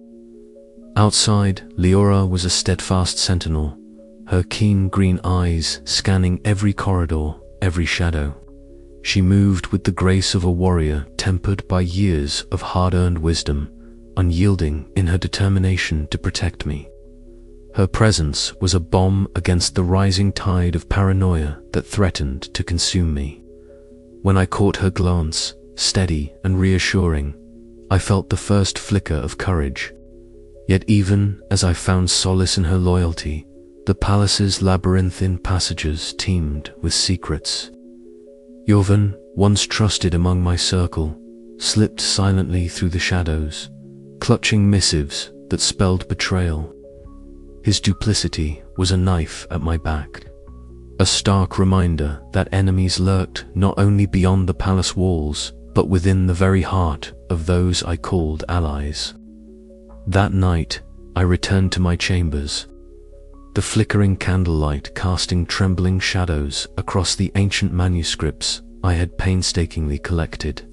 Outside, Leora was a steadfast sentinel, her keen green eyes scanning every corridor, every shadow. She moved with the grace of a warrior tempered by years of hard-earned wisdom, unyielding in her determination to protect me. Her presence was a bomb against the rising tide of paranoia that threatened to consume me. When I caught her glance, steady and reassuring, I felt the first flicker of courage. Yet even as I found solace in her loyalty, the palace's labyrinthine passages teemed with secrets. Jovan, once trusted among my circle, slipped silently through the shadows, clutching missives that spelled betrayal. His duplicity was a knife at my back, a stark reminder that enemies lurked not only beyond the palace walls, but within the very heart of those I called allies. That night, I returned to my chambers, the flickering candlelight casting trembling shadows across the ancient manuscripts I had painstakingly collected.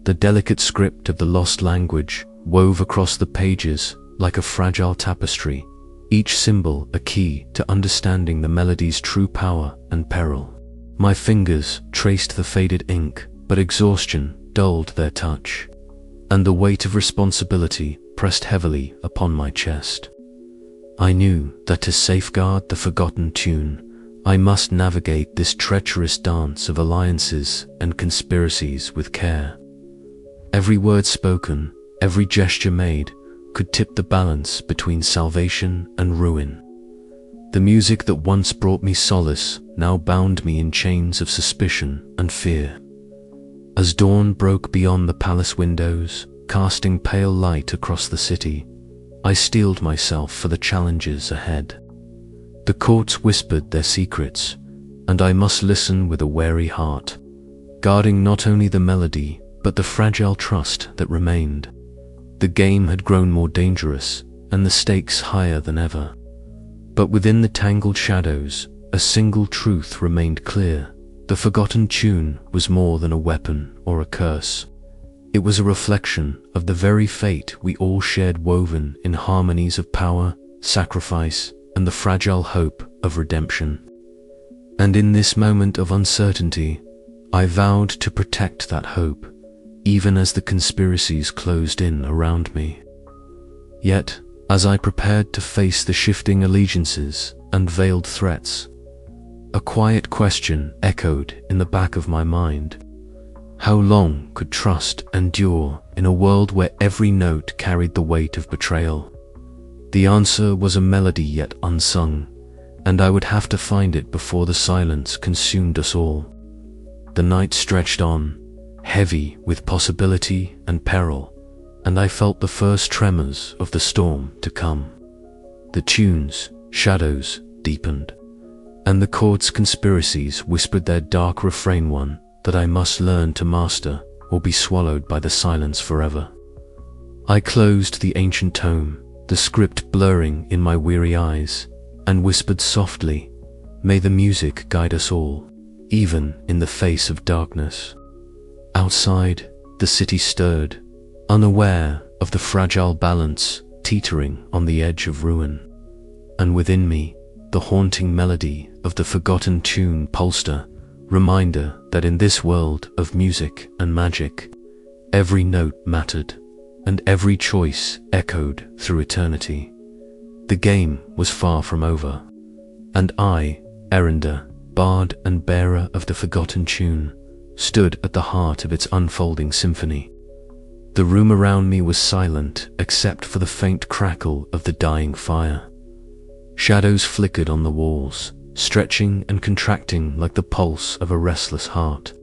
The delicate script of the lost language wove across the pages like a fragile tapestry, each symbol a key to understanding the melody's true power and peril. My fingers traced the faded ink, but exhaustion dulled their touch, and the weight of responsibility pressed heavily upon my chest. I knew that to safeguard the forgotten tune, I must navigate this treacherous dance of alliances and conspiracies with care. Every word spoken, every gesture made, could tip the balance between salvation and ruin. The music that once brought me solace now bound me in chains of suspicion and fear. As dawn broke beyond the palace windows, casting pale light across the city, I steeled myself for the challenges ahead. The courts whispered their secrets, and I must listen with a wary heart, guarding not only the melody, but the fragile trust that remained. The game had grown more dangerous, and the stakes higher than ever. But within the tangled shadows, a single truth remained clear. The forgotten tune was more than a weapon or a curse. It was a reflection of the very fate we all shared, woven in harmonies of power, sacrifice, and the fragile hope of redemption. And in this moment of uncertainty, I vowed to protect that hope, even as the conspiracies closed in around me. Yet, as I prepared to face the shifting allegiances and veiled threats, a quiet question echoed in the back of my mind. How long could trust endure in a world where every note carried the weight of betrayal? The answer was a melody yet unsung, and I would have to find it before the silence consumed us all. The night stretched on, heavy with possibility and peril, and I felt the first tremors of the storm to come. The tune's shadows deepened, and the chord's conspiracies whispered their dark refrain, one that I must learn to master or be swallowed by the silence forever. I closed the ancient tome, the script blurring in my weary eyes, and whispered softly, "May the music guide us all, even in the face of darkness." Outside, the city stirred, unaware of the fragile balance teetering on the edge of ruin. And within me, the haunting melody of the forgotten tune pulsed, a reminder that in this world of music and magic, every note mattered, and every choice echoed through eternity. The game was far from over, and I, Eryndor, bard and bearer of the forgotten tune, stood at the heart of its unfolding symphony. The room around me was silent except for the faint crackle of the dying fire. Shadows flickered on the walls, stretching and contracting like the pulse of a restless heart.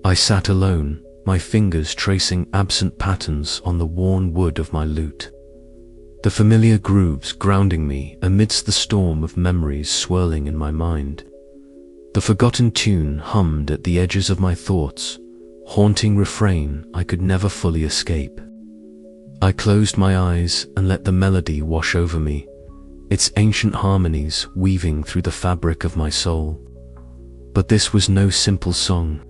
I sat alone, my fingers tracing absent patterns on the worn wood of my lute, the familiar grooves grounding me amidst the storm of memories swirling in my mind. The forgotten tune hummed at the edges of my thoughts, haunting refrain I could never fully escape. I closed my eyes and let the melody wash over me, its ancient harmonies weaving through the fabric of my soul. But this was no simple song.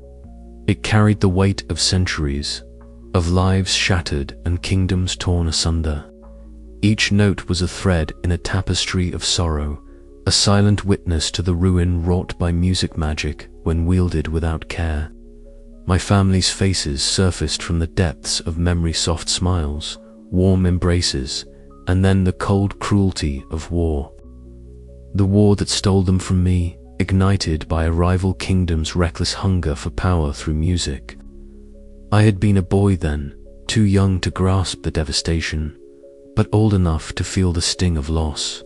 It carried the weight of centuries, of lives shattered and kingdoms torn asunder. Each note was a thread in a tapestry of sorrow, a silent witness to the ruin wrought by music magic when wielded without care. My family's faces surfaced from the depths of memory, soft smiles, warm embraces, and then the cold cruelty of war. The war that stole them from me, ignited by a rival kingdom's reckless hunger for power through music. I had been a boy then, too young to grasp the devastation, but old enough to feel the sting of loss.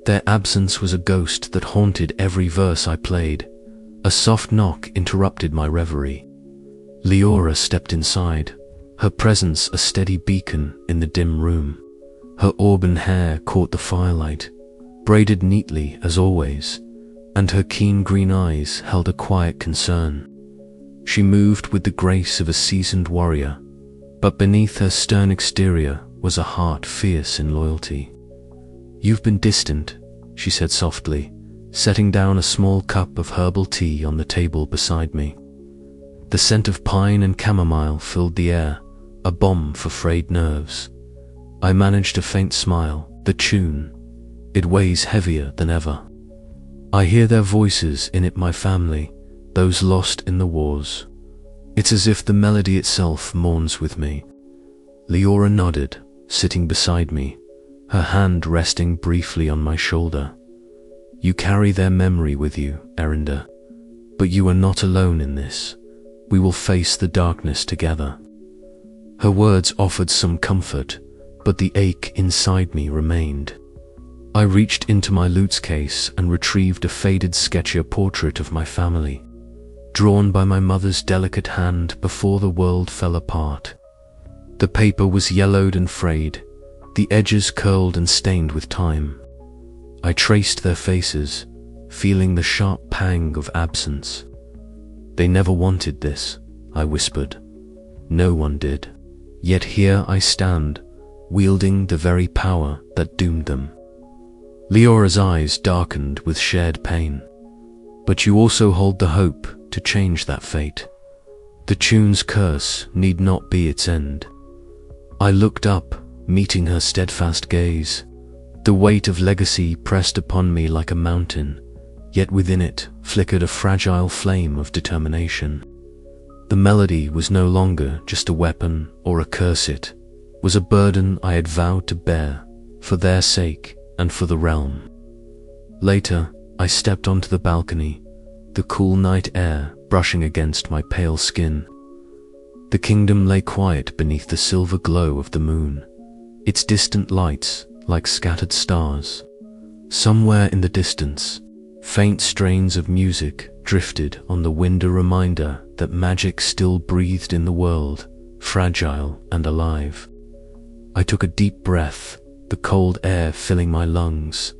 Their absence was a ghost that haunted every verse I played. A soft knock interrupted my reverie. Leora stepped inside, her presence a steady beacon in the dim room. Her auburn hair caught the firelight, braided neatly as always, and her keen green eyes held a quiet concern. She moved with the grace of a seasoned warrior, but beneath her stern exterior was a heart fierce in loyalty. "You've been distant," she said softly, setting down a small cup of herbal tea on the table beside me. The scent of pine and chamomile filled the air, a balm for frayed nerves. I managed a faint smile. The tune, it weighs heavier than ever. I hear their voices in it, my family, those lost in the wars. It's as if the melody itself mourns with me. Leora nodded, sitting beside me, her hand resting briefly on my shoulder. "You carry their memory with you, Eryndor, but you are not alone in this. We will face the darkness together." Her words offered some comfort, but the ache inside me remained. I reached into my lute's case and retrieved a faded sketchier portrait of my family, drawn by my mother's delicate hand before the world fell apart. The paper was yellowed and frayed, the edges curled and stained with time. I traced their faces, feeling the sharp pang of absence. "They never wanted this," I whispered. "No one did. Yet here I stand, wielding the very power that doomed them." Leora's eyes darkened with shared pain. "But you also hold the hope to change that fate. The tune's curse need not be its end." I looked up, meeting her steadfast gaze. The weight of legacy pressed upon me like a mountain, yet within it flickered a fragile flame of determination. The melody was no longer just a weapon or a curse, it was a burden I had vowed to bear, for their sake and for the realm. Later, I stepped onto the balcony, the cool night air brushing against my pale skin. The kingdom lay quiet beneath the silver glow of the moon, its distant lights like scattered stars. Somewhere in the distance, faint strains of music drifted on the wind, a reminder that magic still breathed in the world, fragile and alive. I took a deep breath, the cold air filling my lungs,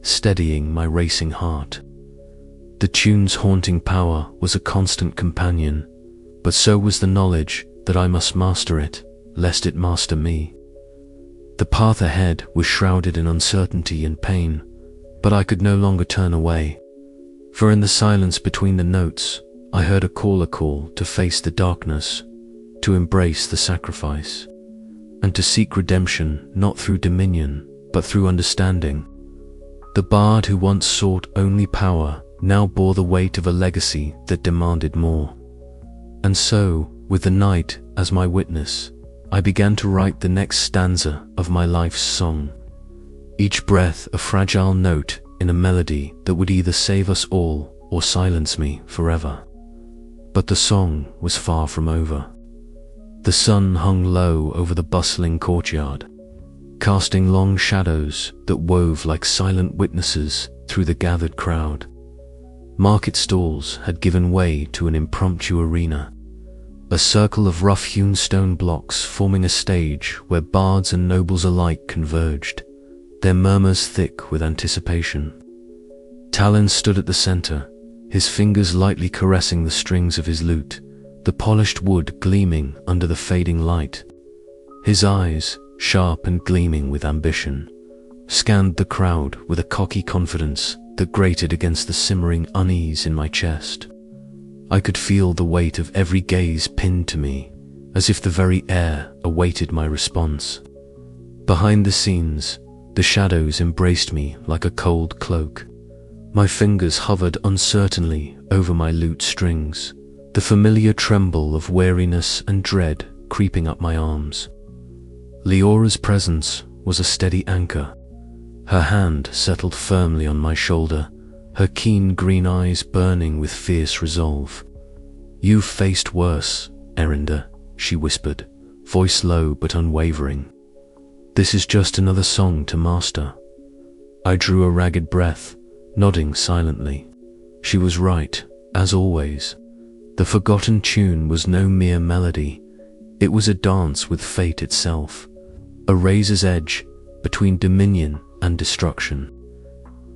steadying my racing heart. The tune's haunting power was a constant companion, but so was the knowledge that I must master it, lest it master me. The path ahead was shrouded in uncertainty and pain, but I could no longer turn away. For in the silence between the notes, I heard a call to face the darkness, to embrace the sacrifice, and to seek redemption not through dominion, but through understanding. The bard who once sought only power now bore the weight of a legacy that demanded more. And so, with the night as my witness, I began to write the next stanza of my life's song. Each breath a fragile note in a melody that would either save us all or silence me forever. But the song was far from over. The sun hung low over the bustling courtyard, casting long shadows that wove like silent witnesses through the gathered crowd. Market stalls had given way to an impromptu arena, a circle of rough-hewn stone blocks forming a stage where bards and nobles alike converged, their murmurs thick with anticipation. Talon stood at the center, his fingers lightly caressing the strings of his lute, the polished wood gleaming under the fading light. His eyes, sharp and gleaming with ambition, scanned the crowd with a cocky confidence that grated against the simmering unease in my chest. I could feel the weight of every gaze pinned to me, as if the very air awaited my response. Behind the scenes, the shadows embraced me like a cold cloak. My fingers hovered uncertainly over my lute strings, the familiar tremble of weariness and dread creeping up my arms. Leora's presence was a steady anchor. Her hand settled firmly on my shoulder, her keen green eyes burning with fierce resolve. "You've faced worse, Eryndor," she whispered, voice low but unwavering. "This is just another song to master." I drew a ragged breath, nodding silently. She was right, as always. The forgotten tune was no mere melody. It was a dance with fate itself, a razor's edge between dominion and destruction.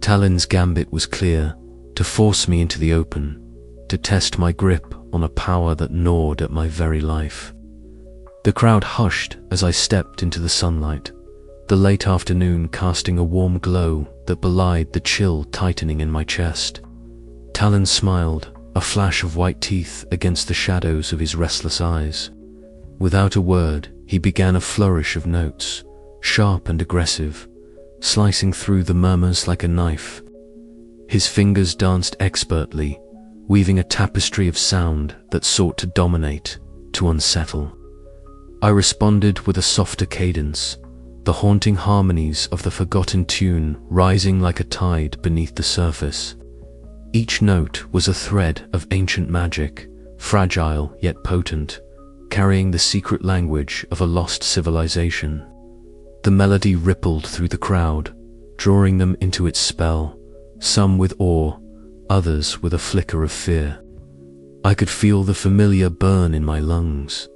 Talon's gambit was clear, to force me into the open, to test my grip on a power that gnawed at my very life. The crowd hushed as I stepped into the sunlight, the late afternoon casting a warm glow that belied the chill tightening in my chest. Talon smiled, a flash of white teeth against the shadows of his restless eyes. Without a word, he began a flourish of notes, sharp and aggressive, slicing through the murmurs like a knife. His fingers danced expertly, weaving a tapestry of sound that sought to dominate, to unsettle. I responded with a softer cadence, the haunting harmonies of the forgotten tune rising like a tide beneath the surface. Each note was a thread of ancient magic, fragile yet potent, carrying the secret language of a lost civilization. The melody rippled through the crowd, drawing them into its spell, some with awe, others with a flicker of fear. I could feel the familiar burn in my lungs,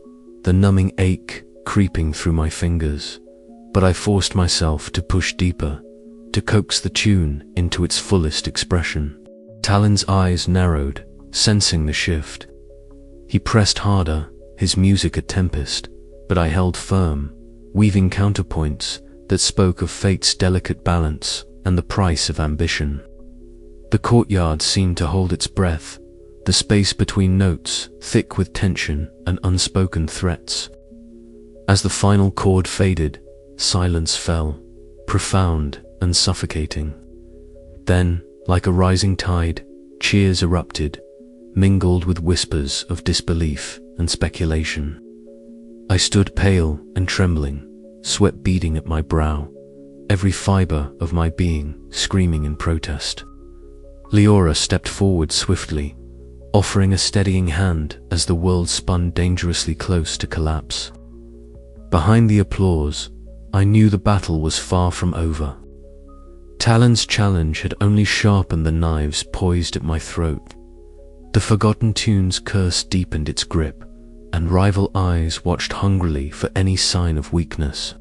the numbing ache creeping through my fingers, but I forced myself to push deeper, to coax the tune into its fullest expression. Talon's eyes narrowed, sensing the shift. He pressed harder, his music a tempest, but I held firm, weaving counterpoints that spoke of fate's delicate balance and the price of ambition. The courtyard seemed to hold its breath, the space between notes thick with tension and unspoken threats. As the final chord faded, silence fell, profound and suffocating. Then, like a rising tide, cheers erupted, mingled with whispers of disbelief and speculation. I stood pale and trembling, sweat beading at my brow, every fiber of my being screaming in protest. Leora stepped forward swiftly, offering a steadying hand as the world spun dangerously close to collapse. Behind the applause, I knew the battle was far from over. Talon's challenge had only sharpened the knives poised at my throat. The forgotten tune's curse deepened its grip, and rival eyes watched hungrily for any sign of weakness.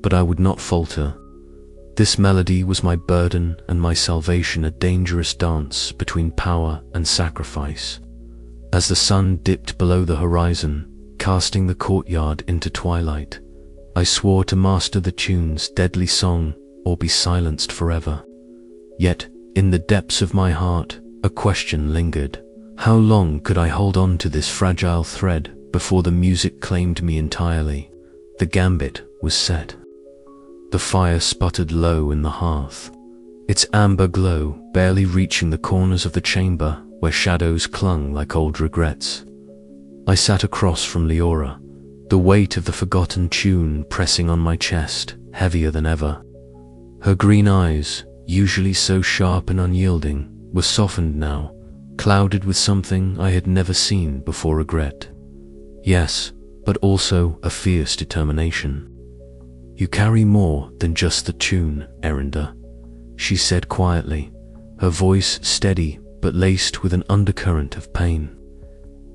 But I would not falter. This melody was my burden and my salvation, a dangerous dance between power and sacrifice. As the sun dipped below the horizon, casting the courtyard into twilight, I swore to master the tune's deadly song or be silenced forever. Yet, in the depths of my heart, a question lingered. How long could I hold on to this fragile thread before the music claimed me entirely? The gambit was set. The fire sputtered low in the hearth, its amber glow barely reaching the corners of the chamber where shadows clung like old regrets. I sat across from Leora, the weight of the forgotten tune pressing on my chest, heavier than ever. Her green eyes, usually so sharp and unyielding, were softened now, clouded with something I had never seen before: regret. Yes, but also a fierce determination. "You carry more than just the tune, Eryndor," she said quietly, her voice steady but laced with an undercurrent of pain.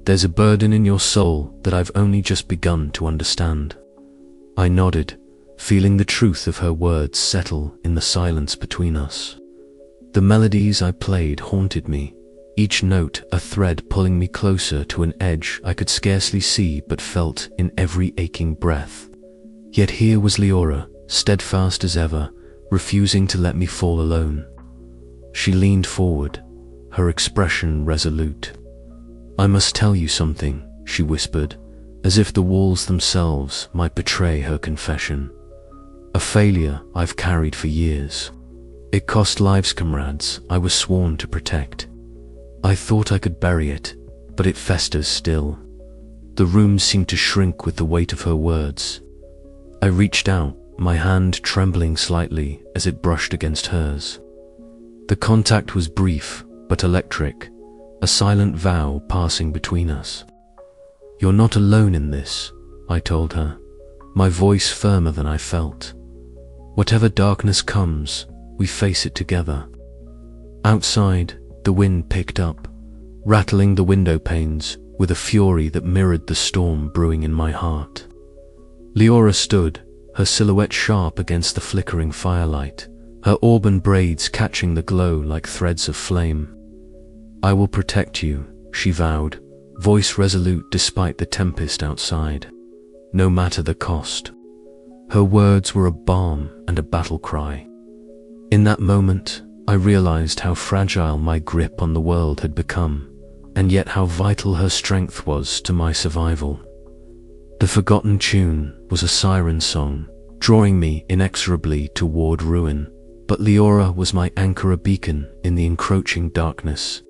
"There's a burden in your soul that I've only just begun to understand." I nodded, feeling the truth of her words settle in the silence between us. The melodies I played haunted me, each note a thread pulling me closer to an edge I could scarcely see but felt in every aching breath. Yet here was Leora, steadfast as ever, refusing to let me fall alone. She leaned forward, her expression resolute. "I must tell you something," she whispered, as if the walls themselves might betray her confession. "A failure I've carried for years. It cost lives, comrades I was sworn to protect. I thought I could bury it, but it festers still. The room seemed to shrink with the weight of her words. I reached out, my hand trembling slightly as it brushed against hers. The contact was brief, but electric, a silent vow passing between us. "You're not alone in this," I told her, my voice firmer than I felt. "Whatever darkness comes, we face it together." Outside, the wind picked up, rattling the window panes with a fury that mirrored the storm brewing in my heart. Leora stood, her silhouette sharp against the flickering firelight, her auburn braids catching the glow like threads of flame. "I will protect you," she vowed, voice resolute despite the tempest outside, no matter the cost. Her words were a balm and a battle cry. In that moment, I realized how fragile my grip on the world had become, and yet how vital her strength was to my survival. The forgotten tune was a siren song, drawing me inexorably toward ruin, but Leora was my anchor, a beacon in the encroaching darkness.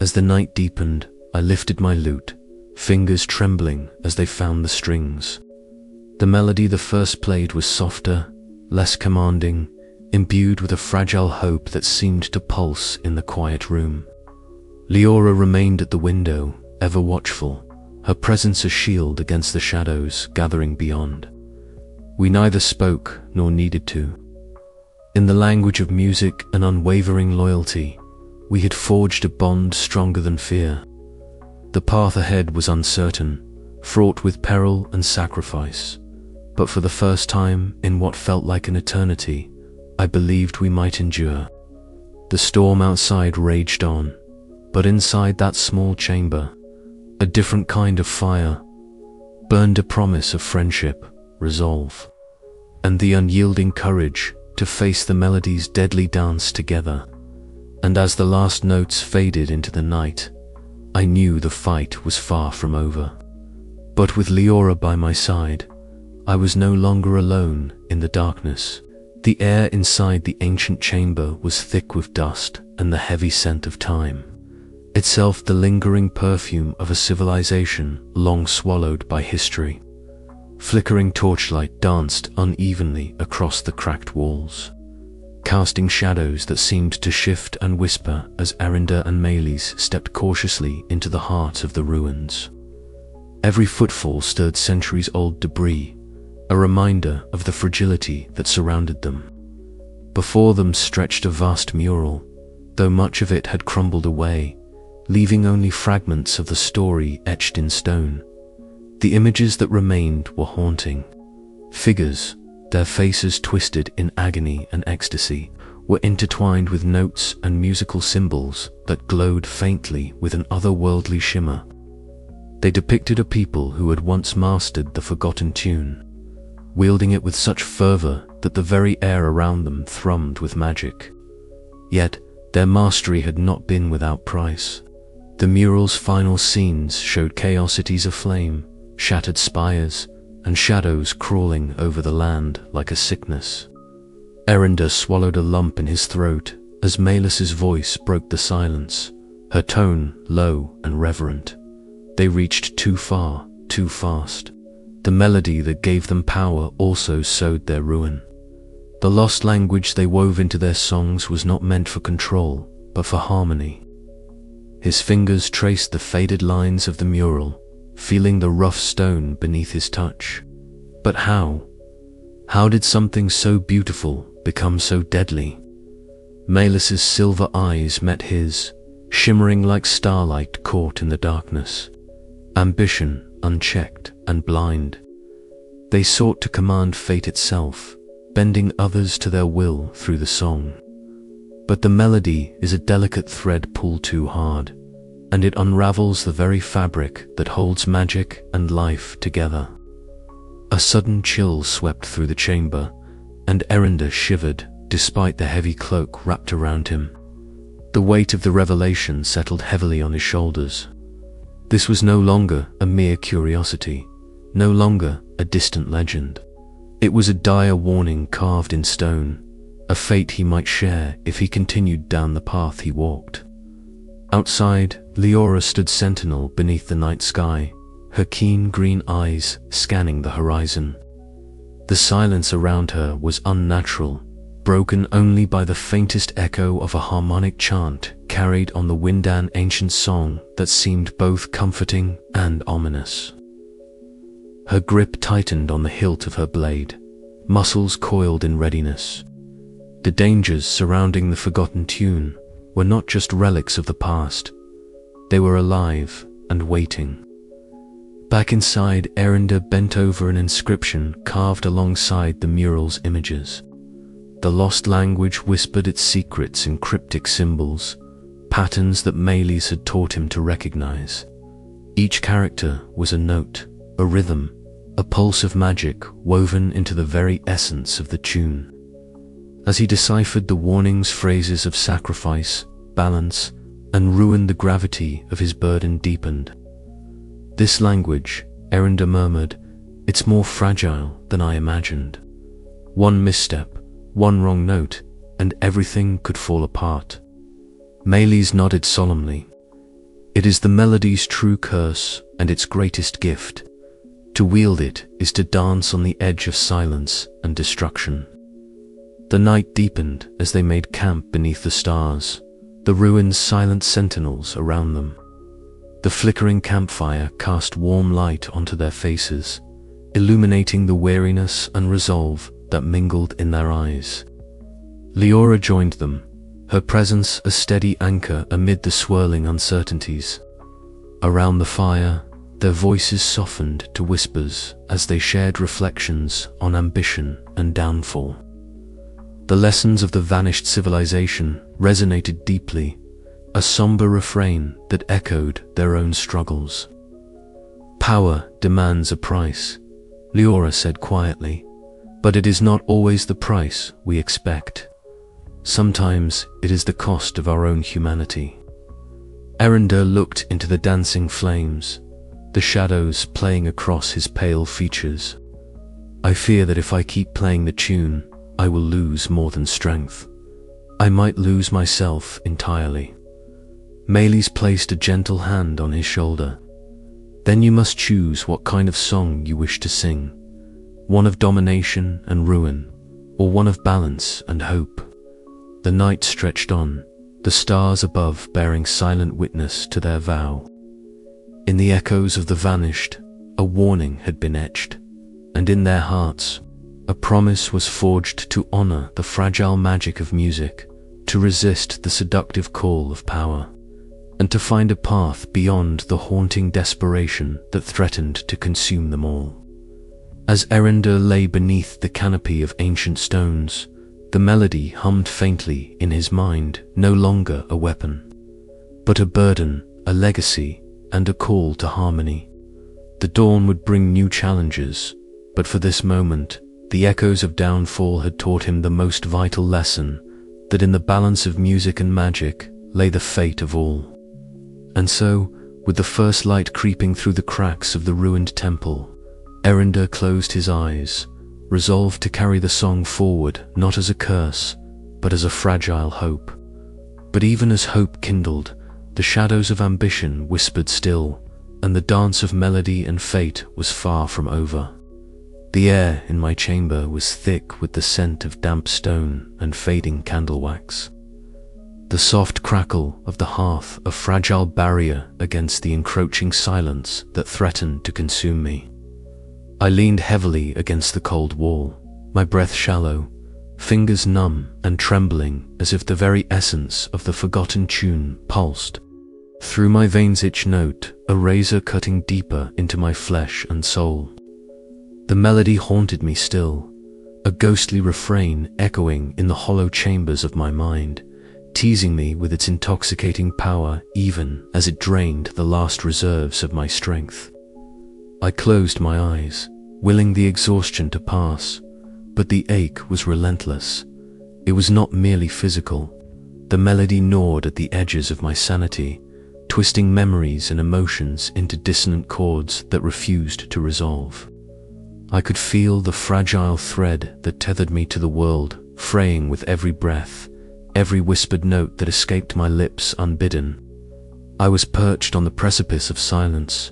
As the night deepened, I lifted my lute, fingers trembling as they found the strings. The melody the first played was softer, less commanding, imbued with a fragile hope that seemed to pulse in the quiet room. Leora remained at the window, ever watchful, her presence a shield against the shadows gathering beyond. We neither spoke nor needed to. In the language of music and unwavering loyalty, we had forged a bond stronger than fear. The path ahead was uncertain, fraught with peril and sacrifice, but for the first time in what felt like an eternity, I believed we might endure. The storm outside raged on, but inside that small chamber, a different kind of fire burned, a promise of friendship, resolve, and the unyielding courage to face the melody's deadly dance together. And as the last notes faded into the night, I knew the fight was far from over. But with Leora by my side, I was no longer alone in the darkness. The air inside the ancient chamber was thick with dust and the heavy scent of time, itself the lingering perfume of a civilization long swallowed by history. Flickering torchlight danced unevenly across the cracked walls, casting shadows that seemed to shift and whisper as Eryndor and Melis stepped cautiously into the heart of the ruins. Every footfall stirred centuries-old debris, a reminder of the fragility that surrounded them. Before them stretched a vast mural, though much of it had crumbled away, leaving only fragments of the story etched in stone. The images that remained were haunting. Figures, their faces twisted in agony and ecstasy, were intertwined with notes and musical symbols that glowed faintly with an otherworldly shimmer. They depicted a people who had once mastered the forgotten tune, wielding it with such fervor that the very air around them thrummed with magic. Yet, their mastery had not been without price. The mural's final scenes showed chaos cities aflame, shattered spires, and shadows crawling over the land like a sickness. Eryndor swallowed a lump in his throat as Melis's voice broke the silence, her tone low and reverent. They reached too far, too fast. The melody that gave them power also sowed their ruin. The lost language they wove into their songs was not meant for control, but for harmony. His fingers traced the faded lines of the mural, feeling the rough stone beneath his touch. But how? How did something so beautiful become so deadly? Melis's silver eyes met his, shimmering like starlight caught in the darkness. Ambition, unchecked and blind. They sought to command fate itself, bending others to their will through the song. But the melody is a delicate thread pulled too hard, and it unravels the very fabric that holds magic and life together. A sudden chill swept through the chamber, and Eryndor shivered despite the heavy cloak wrapped around him. The weight of the revelation settled heavily on his shoulders. This was no longer a mere curiosity, no longer a distant legend. It was a dire warning carved in stone, a fate he might share if he continued down the path he walked. Outside, Leora stood sentinel beneath the night sky, her keen green eyes scanning the horizon. The silence around her was unnatural, broken only by the faintest echo of a harmonic chant carried on the wind, an ancient song that seemed both comforting and ominous. Her grip tightened on the hilt of her blade, muscles coiled in readiness. The dangers surrounding the forgotten tune were not just relics of the past, they were alive and waiting. Back inside, Eryndor bent over an inscription carved alongside the mural's images. The lost language whispered its secrets in cryptic symbols, patterns that Melis had taught him to recognize. Each character was a note, a rhythm, a pulse of magic woven into the very essence of the tune. As he deciphered the warnings, phrases of sacrifice, balance, and ruin, the gravity of his burden deepened. "This language," Eryndor murmured, "it's more fragile than I imagined. One misstep, one wrong note, and everything could fall apart." Melis nodded solemnly. "It is the melody's true curse and its greatest gift. To wield it is to dance on the edge of silence and destruction." The night deepened as they made camp beneath the stars, the ruins silent sentinels around them. The flickering campfire cast warm light onto their faces, illuminating the weariness and resolve that mingled in their eyes. Leora joined them, her presence a steady anchor amid the swirling uncertainties. Around the fire, their voices softened to whispers as they shared reflections on ambition and downfall. The lessons of the vanished civilization resonated deeply, a somber refrain that echoed their own struggles. "Power demands a price," Leora said quietly, "but it is not always the price we expect. Sometimes it is the cost of our own humanity." Eryndor looked into the dancing flames, the shadows playing across his pale features. "I fear that if I keep playing the tune, I will lose more than strength. I might lose myself entirely." Melis placed a gentle hand on his shoulder. "Then you must choose what kind of song you wish to sing. One of domination and ruin, or one of balance and hope." The night stretched on, the stars above bearing silent witness to their vow. In the echoes of the vanished, a warning had been etched, and in their hearts, a promise was forged to honor the fragile magic of music, to resist the seductive call of power, and to find a path beyond the haunting desperation that threatened to consume them all. As Eryndor lay beneath the canopy of ancient stones, the melody hummed faintly in his mind, no longer a weapon, but a burden, a legacy, and a call to harmony. The dawn would bring new challenges, but for this moment, the echoes of downfall had taught him the most vital lesson, that in the balance of music and magic lay the fate of all. And so, with the first light creeping through the cracks of the ruined temple, Eryndor closed his eyes, resolved to carry the song forward not as a curse, but as a fragile hope. But even as hope kindled, the shadows of ambition whispered still, and the dance of melody and fate was far from over. The air in my chamber was thick with the scent of damp stone and fading candle wax. The soft crackle of the hearth a fragile barrier against the encroaching silence that threatened to consume me. I leaned heavily against the cold wall, my breath shallow, fingers numb and trembling as if the very essence of the forgotten tune pulsed. Through my veins each note, a razor cutting deeper into my flesh and soul. The melody haunted me still, a ghostly refrain echoing in the hollow chambers of my mind, teasing me with its intoxicating power even as it drained the last reserves of my strength. I closed my eyes, willing the exhaustion to pass, but the ache was relentless. It was not merely physical. The melody gnawed at the edges of my sanity, twisting memories and emotions into dissonant chords that refused to resolve. I could feel the fragile thread that tethered me to the world, fraying with every breath, every whispered note that escaped my lips unbidden. I was perched on the precipice of silence,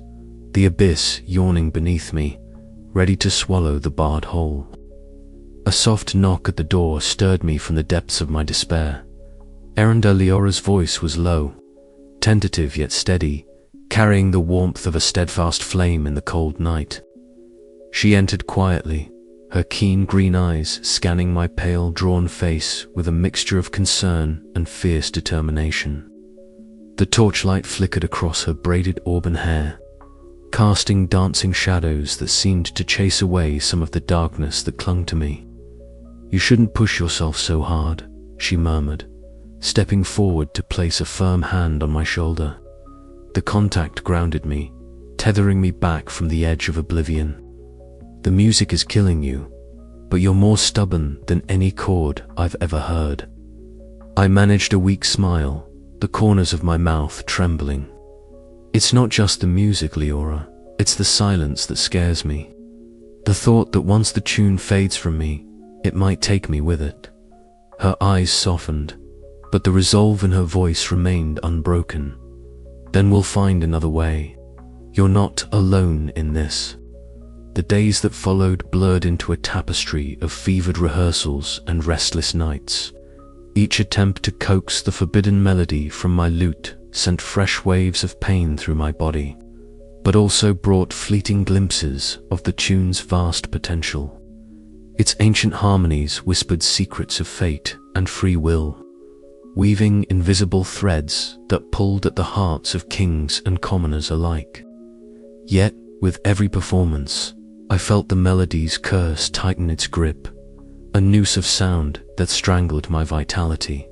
the abyss yawning beneath me, ready to swallow the barred hole. A soft knock at the door stirred me from the depths of my despair. Eryndor's voice was low, tentative yet steady, carrying the warmth of a steadfast flame in the cold night. She entered quietly, her keen green eyes scanning my pale, drawn face with a mixture of concern and fierce determination. The torchlight flickered across her braided auburn hair, casting dancing shadows that seemed to chase away some of the darkness that clung to me. "You shouldn't push yourself so hard," she murmured, stepping forward to place a firm hand on my shoulder. The contact grounded me, tethering me back from the edge of oblivion. "The music is killing you, but you're more stubborn than any chord I've ever heard." I managed a weak smile, the corners of my mouth trembling. "It's not just the music, Leora. It's the silence that scares me. The thought that once the tune fades from me, it might take me with it." Her eyes softened, but the resolve in her voice remained unbroken. "Then we'll find another way. You're not alone in this." The days that followed blurred into a tapestry of fevered rehearsals and restless nights. Each attempt to coax the forbidden melody from my lute sent fresh waves of pain through my body, but also brought fleeting glimpses of the tune's vast potential. Its ancient harmonies whispered secrets of fate and free will, weaving invisible threads that pulled at the hearts of kings and commoners alike. Yet, with every performance, I felt the melody's curse tighten its grip, a noose of sound that strangled my vitality.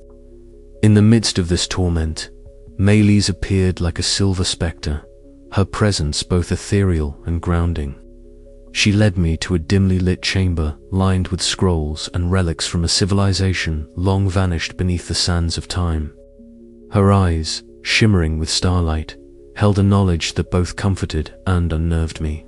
In the midst of this torment, Melis appeared like a silver spectre, her presence both ethereal and grounding. She led me to a dimly lit chamber lined with scrolls and relics from a civilization long vanished beneath the sands of time. Her eyes, shimmering with starlight, held a knowledge that both comforted and unnerved me.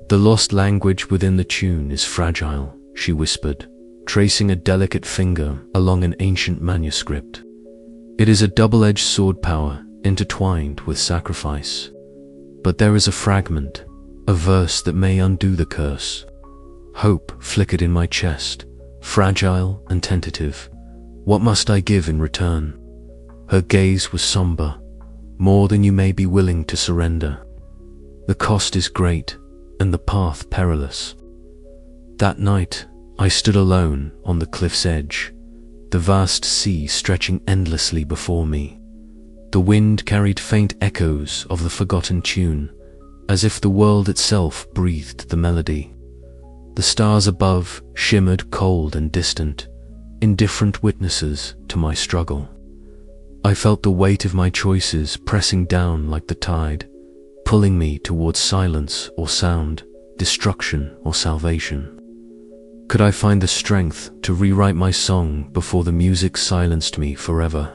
"The lost language within the tune is fragile," she whispered, tracing a delicate finger along an ancient manuscript. "It is a double-edged sword, power intertwined with sacrifice. But there is a fragment, a verse that may undo the curse." Hope flickered in my chest, fragile and tentative. "What must I give in return?" Her gaze was somber. "More than you may be willing to surrender. The cost is great, and the path perilous." That night, I stood alone on the cliff's edge, the vast sea stretching endlessly before me. The wind carried faint echoes of the forgotten tune, as if the world itself breathed the melody. The stars above shimmered cold and distant, indifferent witnesses to my struggle. I felt the weight of my choices pressing down like the tide, pulling me towards silence or sound, destruction or salvation. Could I find the strength to rewrite my song before the music silenced me forever?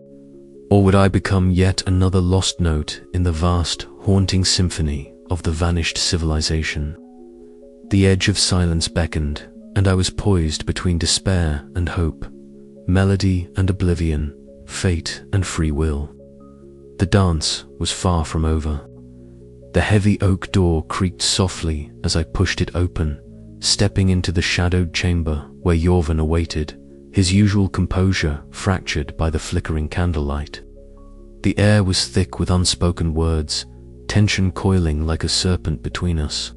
Or would I become yet another lost note in the vast, haunting symphony of the vanished civilization? The edge of silence beckoned, and I was poised between despair and hope, melody and oblivion, fate and free will. The dance was far from over. The heavy oak door creaked softly as I pushed it open, stepping into the shadowed chamber where Yorvan awaited, his usual composure fractured by the flickering candlelight. The air was thick with unspoken words, tension coiling like a serpent between us.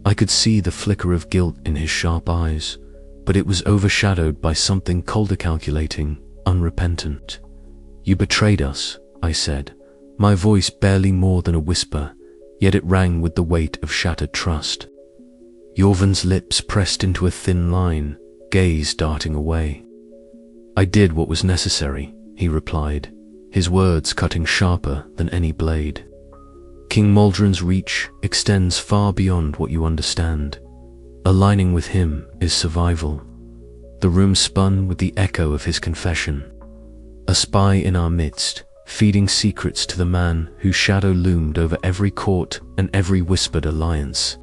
I could see the flicker of guilt in his sharp eyes, but it was overshadowed by something colder, calculating, unrepentant. "You betrayed us," I said, my voice barely more than a whisper, yet it rang with the weight of shattered trust. Yorvan's lips pressed into a thin line, gaze darting away. "I did what was necessary," he replied, his words cutting sharper than any blade. "King Maldron's reach extends far beyond what you understand. Aligning with him is survival." The room spun with the echo of his confession. A spy in our midst, feeding secrets to the man whose shadow loomed over every court and every whispered alliance.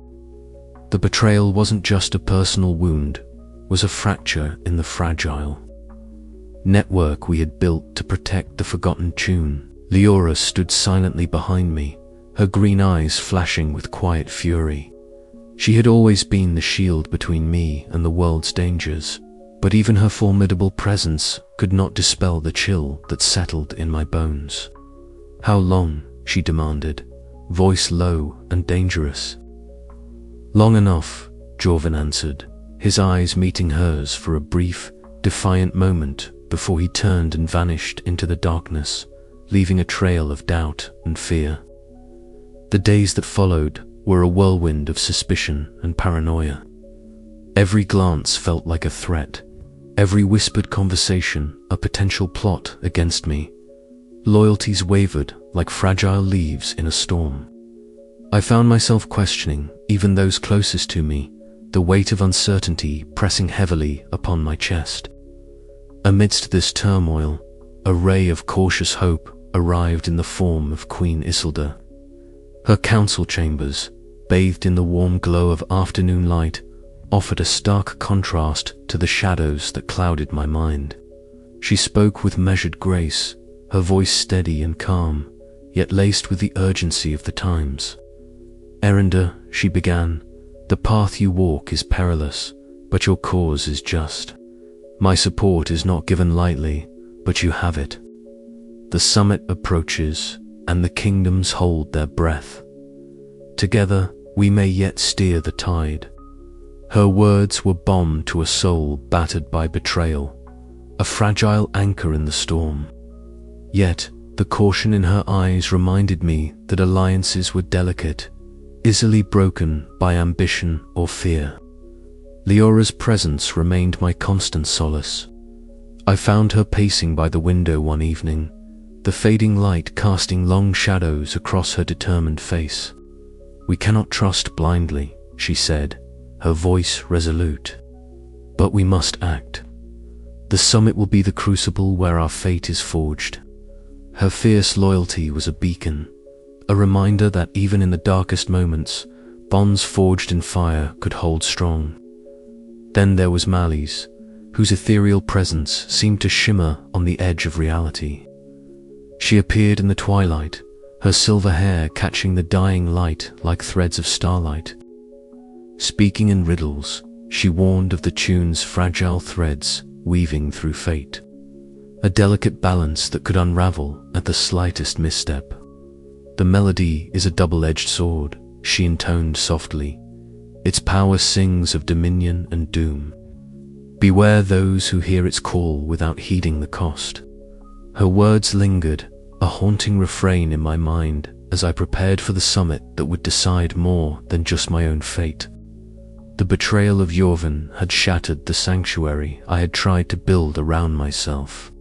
The betrayal wasn't just a personal wound, was a fracture in the fragile network we had built to protect the forgotten tune. Leora stood silently behind me, her green eyes flashing with quiet fury. She had always been the shield between me and the world's dangers, but even her formidable presence could not dispel the chill that settled in my bones. "How long?" she demanded, voice low and dangerous. "Long enough," Jorvin answered, his eyes meeting hers for a brief, defiant moment before he turned and vanished into the darkness, leaving a trail of doubt and fear. The days that followed were a whirlwind of suspicion and paranoia. Every glance felt like a threat, every whispered conversation a potential plot against me. Loyalties wavered like fragile leaves in a storm. I found myself questioning even those closest to me, the weight of uncertainty pressing heavily upon my chest. Amidst this turmoil, a ray of cautious hope arrived in the form of Queen Isildur. Her council chambers, bathed in the warm glow of afternoon light, offered a stark contrast to the shadows that clouded my mind. She spoke with measured grace, her voice steady and calm, yet laced with the urgency of the times. "Eryndor," she began, "the path you walk is perilous, but your cause is just. My support is not given lightly, but you have it. The summit approaches, and the kingdoms hold their breath. Together, we may yet steer the tide." Her words were balm to a soul battered by betrayal, a fragile anchor in the storm. Yet, the caution in her eyes reminded me that alliances were delicate, easily broken by ambition or fear. Leora's presence remained my constant solace. I found her pacing by the window one evening, the fading light casting long shadows across her determined face. "We cannot trust blindly," she said, her voice resolute. "But we must act. The summit will be the crucible where our fate is forged." Her fierce loyalty was a beacon, a reminder that even in the darkest moments, bonds forged in fire could hold strong. Then there was Mali's, whose ethereal presence seemed to shimmer on the edge of reality. She appeared in the twilight, her silver hair catching the dying light like threads of starlight. Speaking in riddles, she warned of the tune's fragile threads weaving through fate, a delicate balance that could unravel at the slightest misstep. "The melody is a double-edged sword," she intoned softly. "Its power sings of dominion and doom. Beware those who hear its call without heeding the cost." Her words lingered, a haunting refrain in my mind as I prepared for the summit that would decide more than just my own fate. The betrayal of Jorvin had shattered the sanctuary I had tried to build around myself,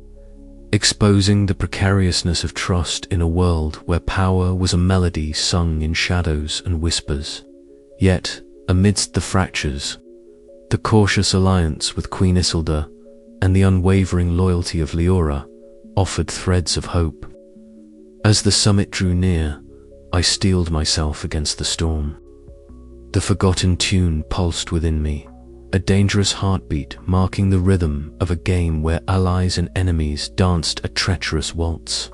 exposing the precariousness of trust in a world where power was a melody sung in shadows and whispers. Yet, amidst the fractures, the cautious alliance with Queen Isildur and the unwavering loyalty of Leora offered threads of hope. As the summit drew near, I steeled myself against the storm. The forgotten tune pulsed within me, a dangerous heartbeat marking the rhythm of a game where allies and enemies danced a treacherous waltz.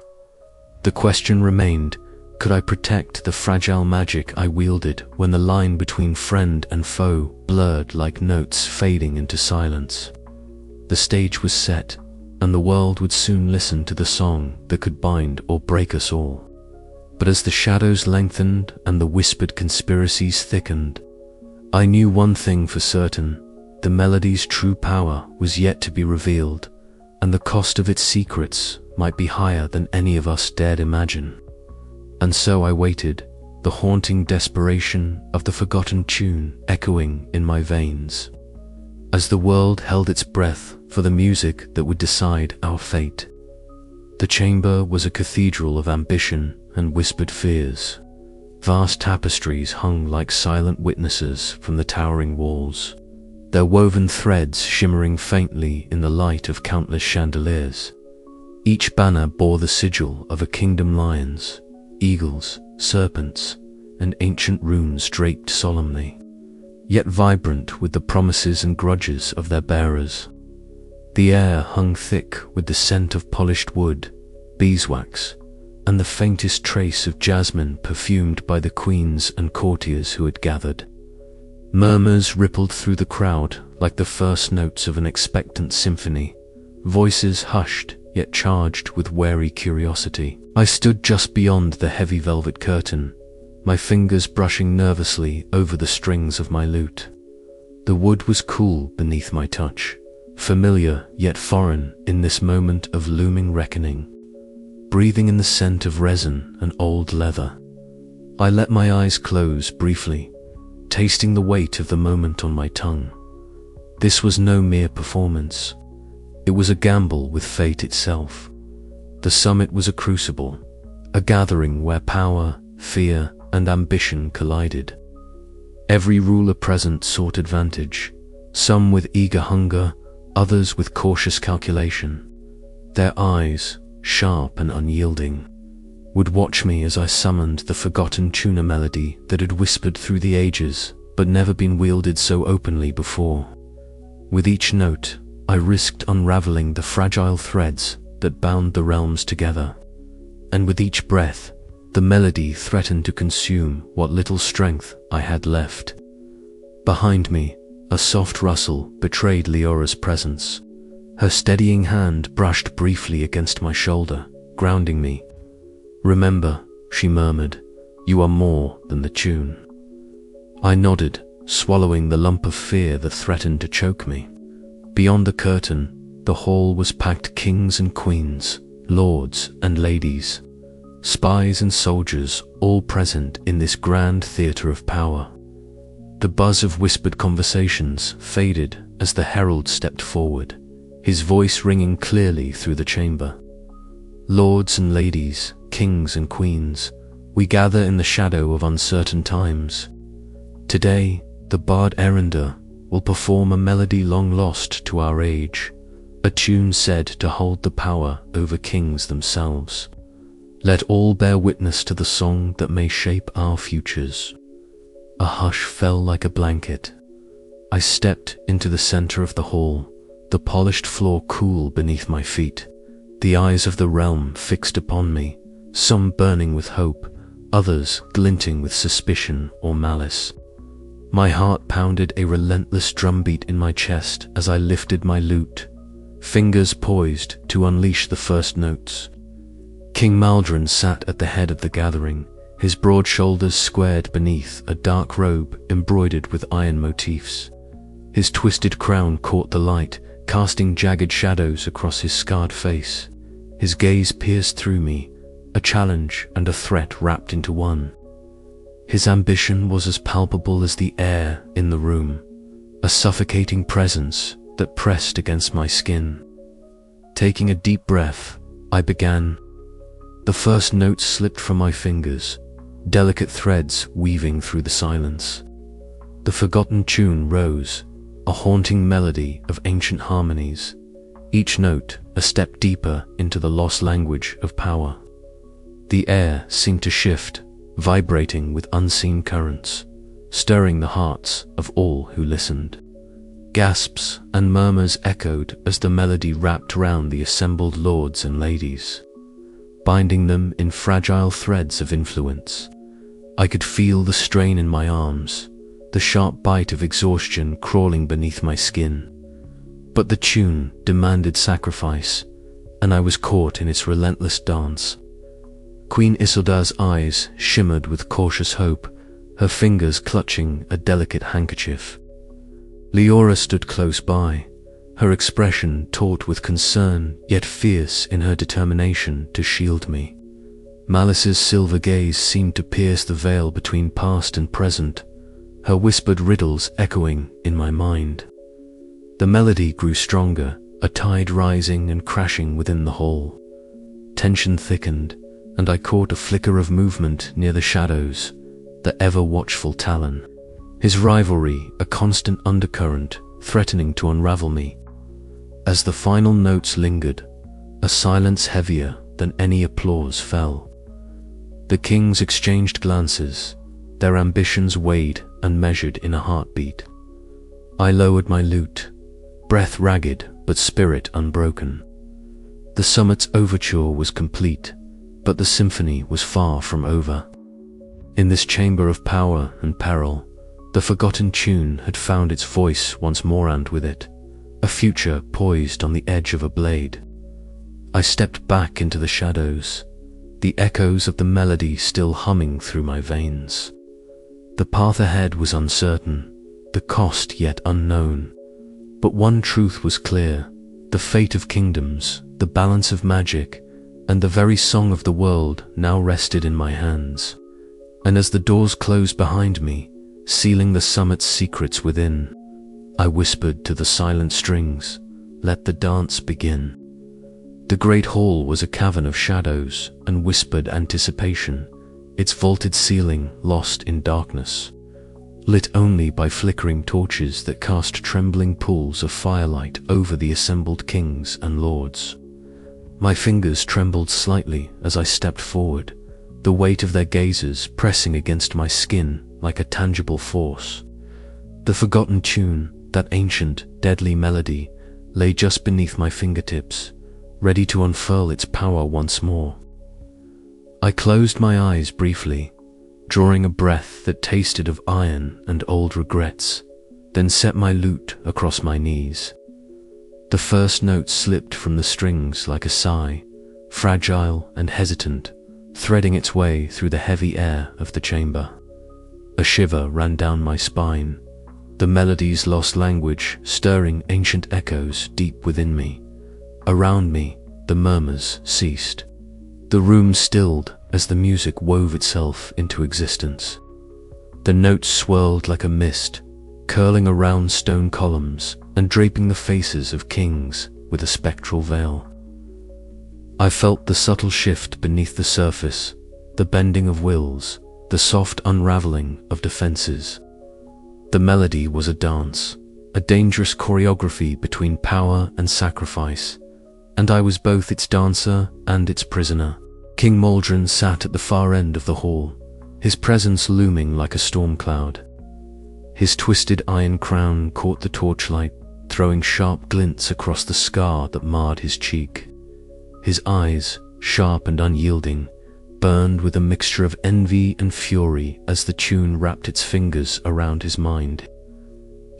The question remained, could I protect the fragile magic I wielded when the line between friend and foe blurred like notes fading into silence? The stage was set, and the world would soon listen to the song that could bind or break us all. But as the shadows lengthened and the whispered conspiracies thickened, I knew one thing for certain: the melody's true power was yet to be revealed, and the cost of its secrets might be higher than any of us dared imagine. And so I waited, the haunting desperation of the forgotten tune echoing in my veins, as the world held its breath for the music that would decide our fate. The chamber was a cathedral of ambition and whispered fears. Vast tapestries hung like silent witnesses from the towering walls, their woven threads shimmering faintly in the light of countless chandeliers. Each banner bore the sigil of a kingdom: lions, eagles, serpents, and ancient runes draped solemnly, yet vibrant with the promises and grudges of their bearers. The air hung thick with the scent of polished wood, beeswax, and the faintest trace of jasmine perfumed by the queens and courtiers who had gathered. Murmurs rippled through the crowd like the first notes of an expectant symphony, voices hushed yet charged with wary curiosity. I stood just beyond the heavy velvet curtain, my fingers brushing nervously over the strings of my lute. The wood was cool beneath my touch, familiar yet foreign in this moment of looming reckoning. Breathing in the scent of resin and old leather, I let my eyes close briefly, tasting the weight of the moment on my tongue. This was no mere performance. It was a gamble with fate itself. The summit was a crucible, a gathering where power, fear, and ambition collided. Every ruler present sought advantage, some with eager hunger, others with cautious calculation. Their eyes, sharp and unyielding, would watch me as I summoned the forgotten tuna melody that had whispered through the ages but never been wielded so openly before. With each note, I risked unraveling the fragile threads that bound the realms together, and with each breath, the melody threatened to consume what little strength I had left. Behind me, a soft rustle betrayed Leora's presence. Her steadying hand brushed briefly against my shoulder, grounding me. "Remember," she murmured, "you are more than the tune." I nodded, swallowing the lump of fear that threatened to choke me. Beyond the curtain, the hall was packed kings and queens, lords and ladies, spies and soldiers, all present in this grand theater of power. The buzz of whispered conversations faded as the herald stepped forward, his voice ringing clearly through the chamber. "Lords and ladies, kings and queens, we gather in the shadow of uncertain times. Today, the bard Eryndor will perform a melody long lost to our age, a tune said to hold the power over kings themselves. Let all bear witness to the song that may shape our futures." A hush fell like a blanket. I stepped into the center of the hall, the polished floor cool beneath my feet, the eyes of the realm fixed upon me, some burning with hope, others glinting with suspicion or malice. My heart pounded a relentless drumbeat in my chest as I lifted my lute, fingers poised to unleash the first notes. King Maldron sat at the head of the gathering, his broad shoulders squared beneath a dark robe embroidered with iron motifs. His twisted crown caught the light, casting jagged shadows across his scarred face. His gaze pierced through me, a challenge and a threat wrapped into one. His ambition was as palpable as the air in the room, a suffocating presence that pressed against my skin. Taking a deep breath, I began. The first notes slipped from my fingers, delicate threads weaving through the silence. The forgotten tune rose, a haunting melody of ancient harmonies, each note a step deeper into the lost language of power. The air seemed to shift, vibrating with unseen currents, stirring the hearts of all who listened. Gasps and murmurs echoed as the melody wrapped round the assembled lords and ladies, binding them in fragile threads of influence. I could feel the strain in my arms, the sharp bite of exhaustion crawling beneath my skin. But the tune demanded sacrifice, and I was caught in its relentless dance. Queen Isildur's eyes shimmered with cautious hope, her fingers clutching a delicate handkerchief. Leora stood close by, her expression taut with concern yet fierce in her determination to shield me. Malice's silver gaze seemed to pierce the veil between past and present, her whispered riddles echoing in my mind. The melody grew stronger, a tide rising and crashing within the hall. Tension thickened, and I caught a flicker of movement near the shadows, the ever-watchful Talon. His rivalry, a constant undercurrent, threatening to unravel me. As the final notes lingered, a silence heavier than any applause fell. The kings exchanged glances, their ambitions weighed and measured in a heartbeat. I lowered my lute, breath ragged but spirit unbroken. The summit's overture was complete, But the symphony was far from over. In this chamber of power and peril, the forgotten tune had found its voice once more, and with it, a future poised on the edge of a blade. I stepped back into the shadows, the echoes of the melody still humming through my veins. The path ahead was uncertain, the cost yet unknown. But one truth was clear: the fate of kingdoms, the balance of magic, and the very song of the world now rested in my hands. And as the doors closed behind me, sealing the summit's secrets within, I whispered to the silent strings, "Let the dance begin." The great hall was a cavern of shadows and whispered anticipation, its vaulted ceiling lost in darkness, lit only by flickering torches that cast trembling pools of firelight over the assembled kings and lords. My fingers trembled slightly as I stepped forward, the weight of their gazes pressing against my skin like a tangible force. The forgotten tune, that ancient, deadly melody, lay just beneath my fingertips, ready to unfurl its power once more. I closed my eyes briefly, drawing a breath that tasted of iron and old regrets, then set my lute across my knees. The first note slipped from the strings like a sigh, fragile and hesitant, threading its way through the heavy air of the chamber. A shiver ran down my spine, the melody's lost language stirring ancient echoes deep within me. Around me, the murmurs ceased. The room stilled as the music wove itself into existence. The notes swirled like a mist, curling around stone columns and draping the faces of kings with a spectral veil. I felt the subtle shift beneath the surface, the bending of wills, the soft unraveling of defenses. The melody was a dance, a dangerous choreography between power and sacrifice, and I was both its dancer and its prisoner. King Maldron sat at the far end of the hall, his presence looming like a storm cloud. His twisted iron crown caught the torchlight, throwing sharp glints across the scar that marred his cheek. His eyes, sharp and unyielding, burned with a mixture of envy and fury as the tune wrapped its fingers around his mind.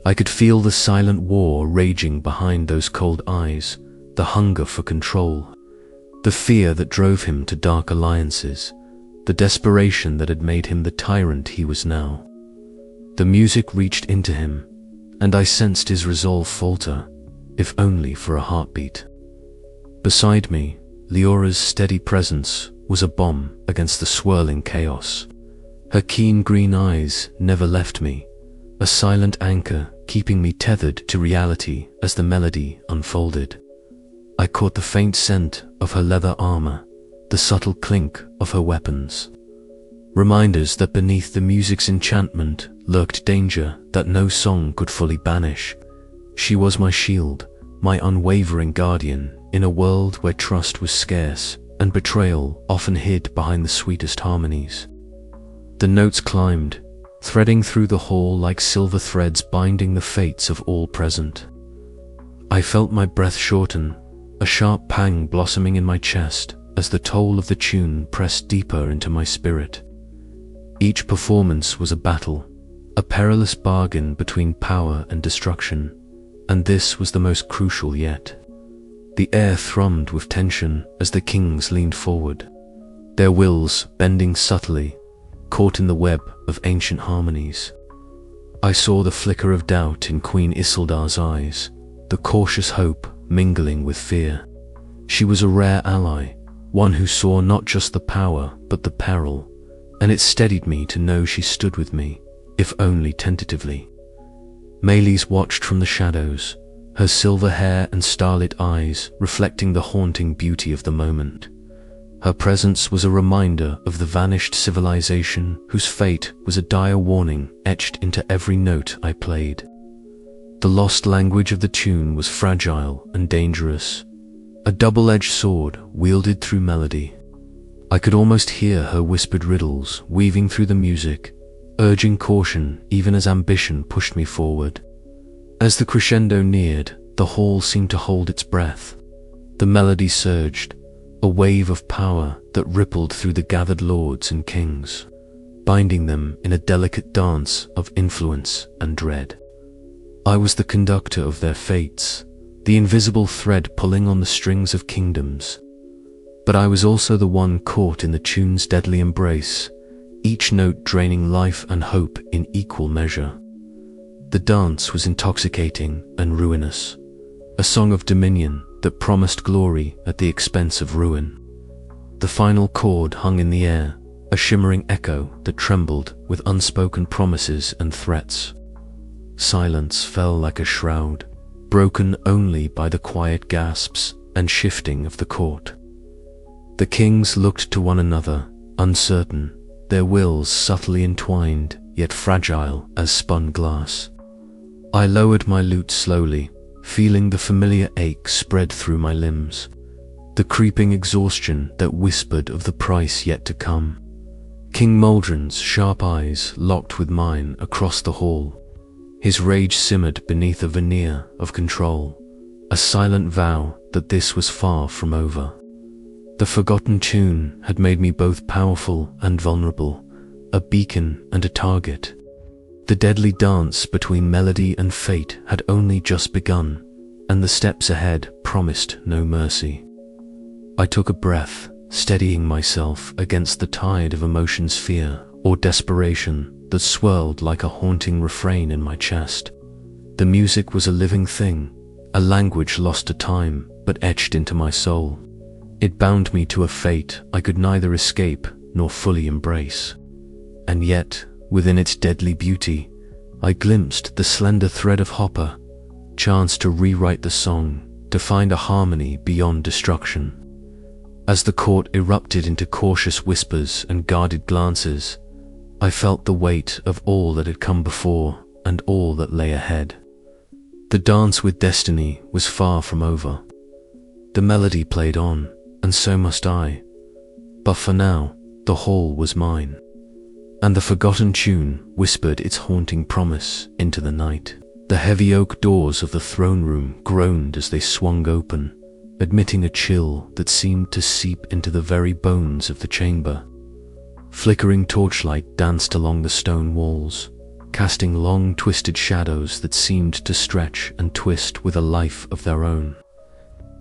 I could feel the silent war raging behind those cold eyes, the hunger for control, the fear that drove him to dark alliances, the desperation that had made him the tyrant he was now. The music reached into him, and I sensed his resolve falter, if only for a heartbeat. Beside me, Leora's steady presence was a bomb against the swirling chaos. Her keen green eyes never left me, a silent anchor keeping me tethered to reality as the melody unfolded. I caught the faint scent of her leather armor, the subtle clink of her weapons. Reminders that beneath the music's enchantment lurked danger that no song could fully banish. She was my shield, my unwavering guardian in a world where trust was scarce and betrayal often hid behind the sweetest harmonies. The notes climbed, threading through the hall like silver threads binding the fates of all present. I felt my breath shorten, a sharp pang blossoming in my chest as the toll of the tune pressed deeper into my spirit. Each performance was a battle, a perilous bargain between power and destruction, and this was the most crucial yet. The air thrummed with tension as the kings leaned forward, their wills bending subtly, caught in the web of ancient harmonies. I saw the flicker of doubt in Queen Issildar's eyes, the cautious hope mingling with fear. She was a rare ally, one who saw not just the power but the peril, and it steadied me to know she stood with me, if only tentatively. Meleys watched from the shadows, her silver hair and starlit eyes reflecting the haunting beauty of the moment. Her presence was a reminder of the vanished civilization whose fate was a dire warning etched into every note I played. The lost language of the tune was fragile and dangerous, a double-edged sword wielded through melody. I could almost hear her whispered riddles weaving through the music, urging caution even as ambition pushed me forward. As the crescendo neared, the hall seemed to hold its breath. The melody surged, a wave of power that rippled through the gathered lords and kings, binding them in a delicate dance of influence and dread. I was the conductor of their fates, the invisible thread pulling on the strings of kingdoms. But I was also the one caught in the tune's deadly embrace, each note draining life and hope in equal measure. The dance was intoxicating and ruinous, a song of dominion that promised glory at the expense of ruin. The final chord hung in the air, a shimmering echo that trembled with unspoken promises and threats. Silence fell like a shroud, broken only by the quiet gasps and shifting of the court. The kings looked to one another, uncertain, their wills subtly entwined, yet fragile as spun glass. I lowered my lute slowly, feeling the familiar ache spread through my limbs, the creeping exhaustion that whispered of the price yet to come. King Maldron's sharp eyes locked with mine across the hall. His rage simmered beneath a veneer of control, a silent vow that this was far from over. The forgotten tune had made me both powerful and vulnerable, a beacon and a target. The deadly dance between melody and fate had only just begun, and the steps ahead promised no mercy. I took a breath, steadying myself against the tide of emotion's fear or desperation that swirled like a haunting refrain in my chest. The music was a living thing, a language lost to time but etched into my soul. It bound me to a fate I could neither escape nor fully embrace. And yet, within its deadly beauty, I glimpsed the slender thread of Hopper, chance to rewrite the song, to find a harmony beyond destruction. As the court erupted into cautious whispers and guarded glances, I felt the weight of all that had come before and all that lay ahead. The dance with destiny was far from over. The melody played on, and so must I. But for now, the hall was mine, and the forgotten tune whispered its haunting promise into the night. The heavy oak doors of the throne room groaned as they swung open, admitting a chill that seemed to seep into the very bones of the chamber. Flickering torchlight danced along the stone walls, casting long twisted shadows that seemed to stretch and twist with a life of their own.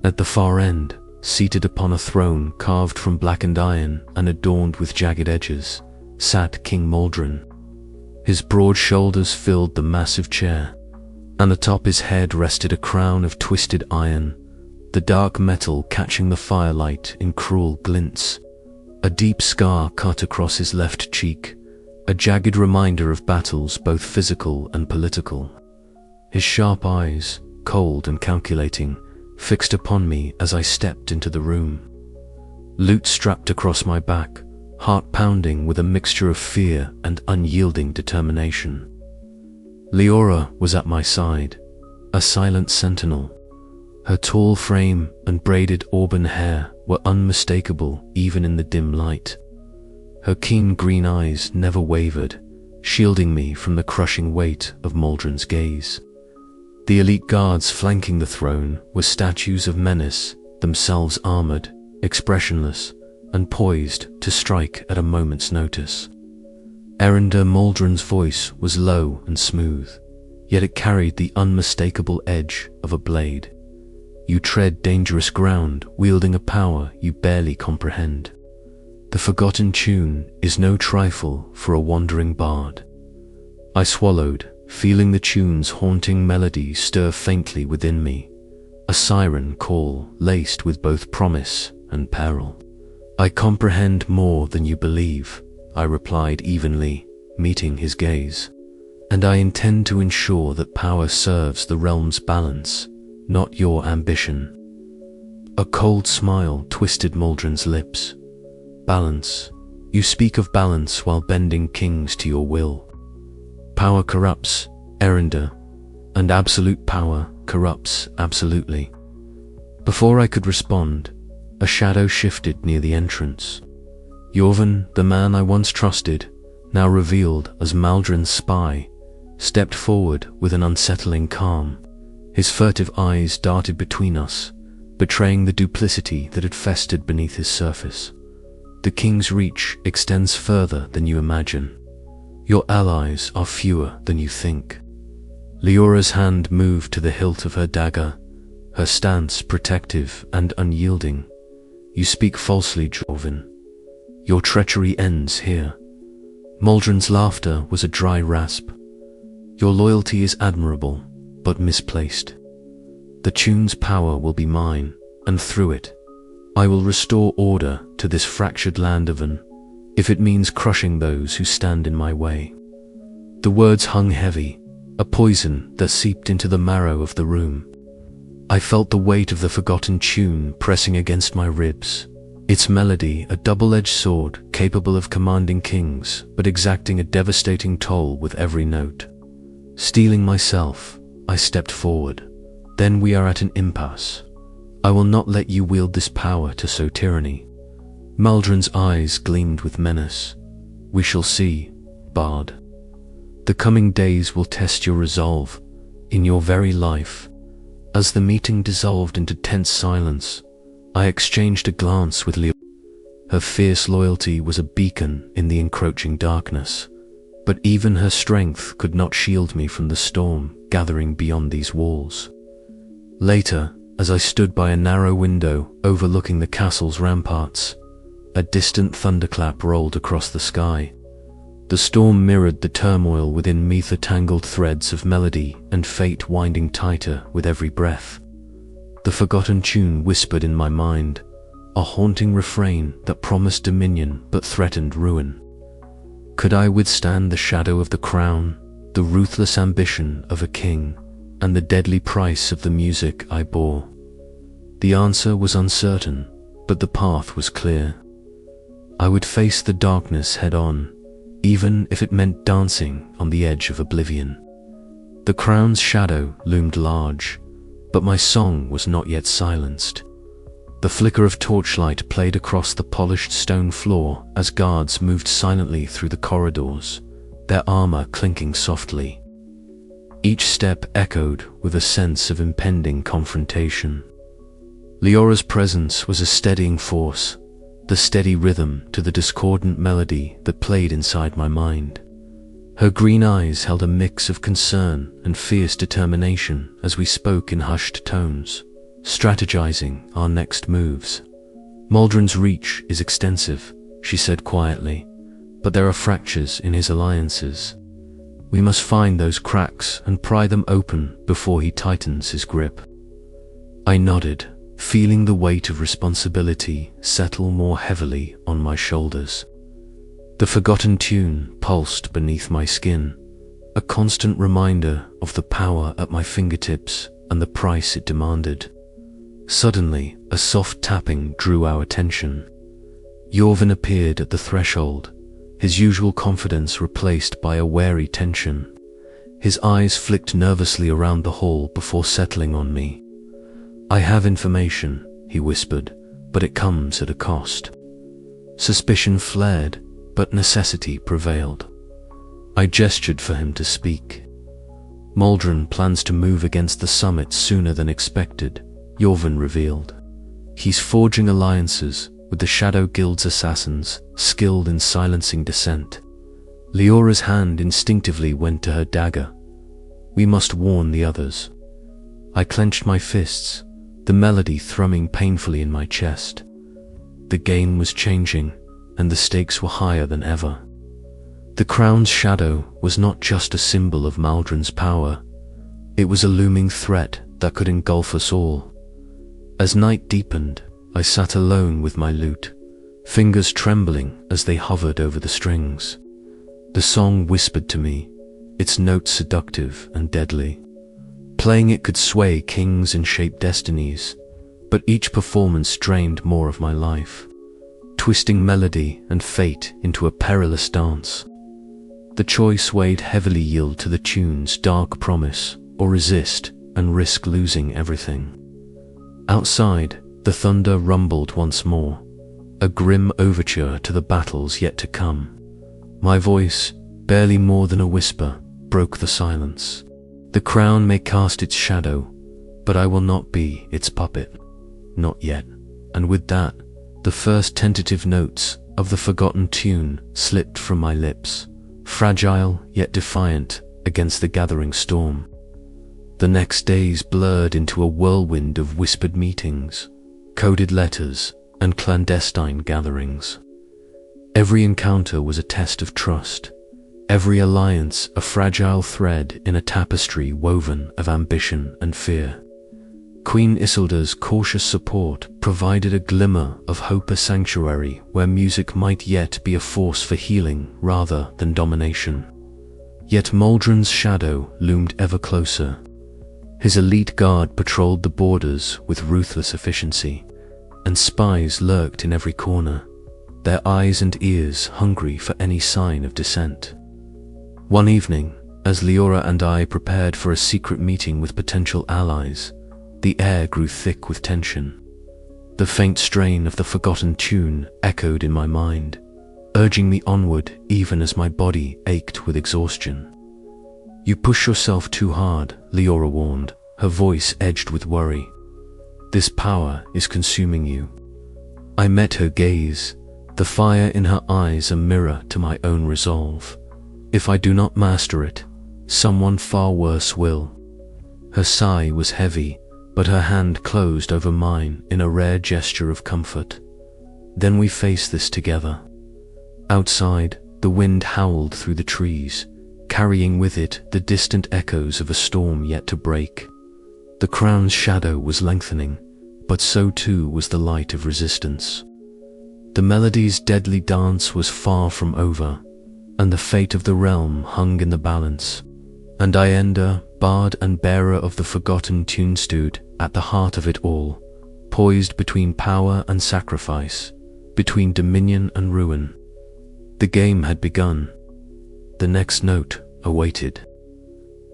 At the far end, seated upon a throne carved from blackened iron and adorned with jagged edges, sat King Maldron. His broad shoulders filled the massive chair, and atop his head rested a crown of twisted iron, the dark metal catching the firelight in cruel glints. A deep scar cut across his left cheek, a jagged reminder of battles both physical and political. His sharp eyes, cold and calculating, fixed upon me as I stepped into the room. Lute strapped across my back, heart pounding with a mixture of fear and unyielding determination. Leora was at my side, a silent sentinel. Her tall frame and braided auburn hair were unmistakable even in the dim light. Her keen green eyes never wavered, shielding me from the crushing weight of Maldron's gaze. The elite guards flanking the throne were statues of menace, themselves armored, expressionless, and poised to strike at a moment's notice. Eryndor Maldron's voice was low and smooth, yet it carried the unmistakable edge of a blade. You tread dangerous ground, wielding a power you barely comprehend. The forgotten tune is no trifle for a wandering bard. I swallowed, feeling the tune's haunting melody stir faintly within me, a siren call laced with both promise and peril. I comprehend more than you believe, I replied evenly, meeting his gaze. And I intend to ensure that power serves the realm's balance, not your ambition. A cold smile twisted Maldron's lips. Balance. You speak of balance while bending kings to your will. Power corrupts, Eryndor, and absolute power corrupts absolutely. Before I could respond, a shadow shifted near the entrance. Yorvan, the man I once trusted, now revealed as Maldron's spy, stepped forward with an unsettling calm. His furtive eyes darted between us, betraying the duplicity that had festered beneath his surface. The king's reach extends further than you imagine. Your allies are fewer than you think. Leora's hand moved to the hilt of her dagger, her stance protective and unyielding. You speak falsely, Jorvin. Your treachery ends here. Maldron's laughter was a dry rasp. Your loyalty is admirable, but misplaced. The tune's power will be mine, and through it, I will restore order to this fractured land of an, if it means crushing those who stand in my way. The words hung heavy, a poison that seeped into the marrow of the room. I felt the weight of the forgotten tune pressing against my ribs, its melody a double-edged sword capable of commanding kings, but exacting a devastating toll with every note. Steeling myself, I stepped forward. Then we are at an impasse. I will not let you wield this power to sow tyranny. Maldron's eyes gleamed with menace. We shall see, Bard. The coming days will test your resolve, in your very life. As the meeting dissolved into tense silence, I exchanged a glance with Leora. Her fierce loyalty was a beacon in the encroaching darkness, but even her strength could not shield me from the storm gathering beyond these walls. Later, as I stood by a narrow window overlooking the castle's ramparts, a distant thunderclap rolled across the sky. The storm mirrored the turmoil within me, the tangled threads of melody and fate winding tighter with every breath. The forgotten tune whispered in my mind, a haunting refrain that promised dominion but threatened ruin. Could I withstand the shadow of the crown, the ruthless ambition of a king, and the deadly price of the music I bore? The answer was uncertain, but the path was clear. I would face the darkness head-on, even if it meant dancing on the edge of oblivion. The crown's shadow loomed large, but my song was not yet silenced. The flicker of torchlight played across the polished stone floor as guards moved silently through the corridors, their armor clinking softly. Each step echoed with a sense of impending confrontation. Leora's presence was a steadying force, the steady rhythm to the discordant melody that played inside my mind. Her green eyes held a mix of concern and fierce determination as we spoke in hushed tones, strategizing our next moves. Maldron's reach is extensive, she said quietly, but there are fractures in his alliances. We must find those cracks and pry them open before he tightens his grip. I nodded, feeling the weight of responsibility settle more heavily on my shoulders. The forgotten tune pulsed beneath my skin, a constant reminder of the power at my fingertips and the price it demanded. Suddenly, a soft tapping drew our attention. Jorvin appeared at the threshold, his usual confidence replaced by a wary tension. His eyes flicked nervously around the hall before settling on me. I have information, he whispered, but it comes at a cost. Suspicion flared, but necessity prevailed. I gestured for him to speak. Maldron plans to move against the summit sooner than expected, Jorvin revealed. He's forging alliances with the Shadow Guild's assassins, skilled in silencing dissent. Leora's hand instinctively went to her dagger. We must warn the others. I clenched my fists, the melody thrumming painfully in my chest. The game was changing, and the stakes were higher than ever. The crown's shadow was not just a symbol of Maldron's power. It was a looming threat that could engulf us all. As night deepened, I sat alone with my lute, fingers trembling as they hovered over the strings. The song whispered to me, its notes seductive and deadly. Playing it could sway kings and shape destinies, but each performance drained more of my life, twisting melody and fate into a perilous dance. The choice weighed heavily: yield to the tune's dark promise, or resist and risk losing everything. Outside, the thunder rumbled once more, a grim overture to the battles yet to come. My voice, barely more than a whisper, broke the silence. The crown may cast its shadow, but I will not be its puppet. not yet. And with that, the first tentative notes of the forgotten tune slipped from my lips, fragile yet defiant against the gathering storm. The next days blurred into a whirlwind of whispered meetings, coded letters, and clandestine gatherings. Every encounter was a test of trust, every alliance a fragile thread in a tapestry woven of ambition and fear. Queen Isildur's cautious support provided a glimmer of hope, a sanctuary where music might yet be a force for healing rather than domination. Yet Maldron's shadow loomed ever closer. His elite guard patrolled the borders with ruthless efficiency, and spies lurked in every corner, their eyes and ears hungry for any sign of dissent. One evening, as Leora and I prepared for a secret meeting with potential allies, the air grew thick with tension. The faint strain of the forgotten tune echoed in my mind, urging me onward even as my body ached with exhaustion. "You push yourself too hard," Leora warned, her voice edged with worry. "This power is consuming you." I met her gaze, the fire in her eyes a mirror to my own resolve. If I do not master it, someone far worse will. Her sigh was heavy, but her hand closed over mine in a rare gesture of comfort. "Then we face this together." Outside, the wind howled through the trees, carrying with it the distant echoes of a storm yet to break. The crown's shadow was lengthening, but so too was the light of resistance. The melody's deadly dance was far from over, and the fate of the realm hung in the balance. And Eryndor, bard and bearer of the forgotten tune, stood at the heart of it all, poised between power and sacrifice, between dominion and ruin. The game had begun. The next note awaited.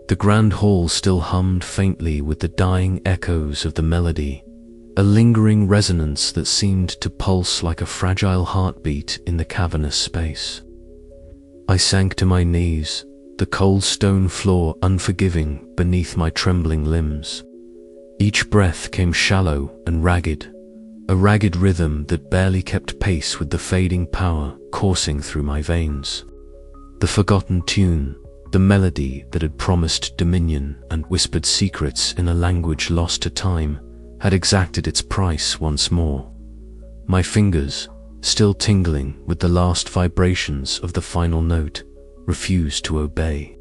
The grand hall still hummed faintly with the dying echoes of the melody, a lingering resonance that seemed to pulse like a fragile heartbeat in the cavernous space. I sank to my knees, the cold stone floor unforgiving beneath my trembling limbs. Each breath came shallow and ragged, a ragged rhythm that barely kept pace with the fading power coursing through my veins. The forgotten tune, the melody that had promised dominion and whispered secrets in a language lost to time, had exacted its price once more. My fingers, still tingling with the last vibrations of the final note, refused to obey.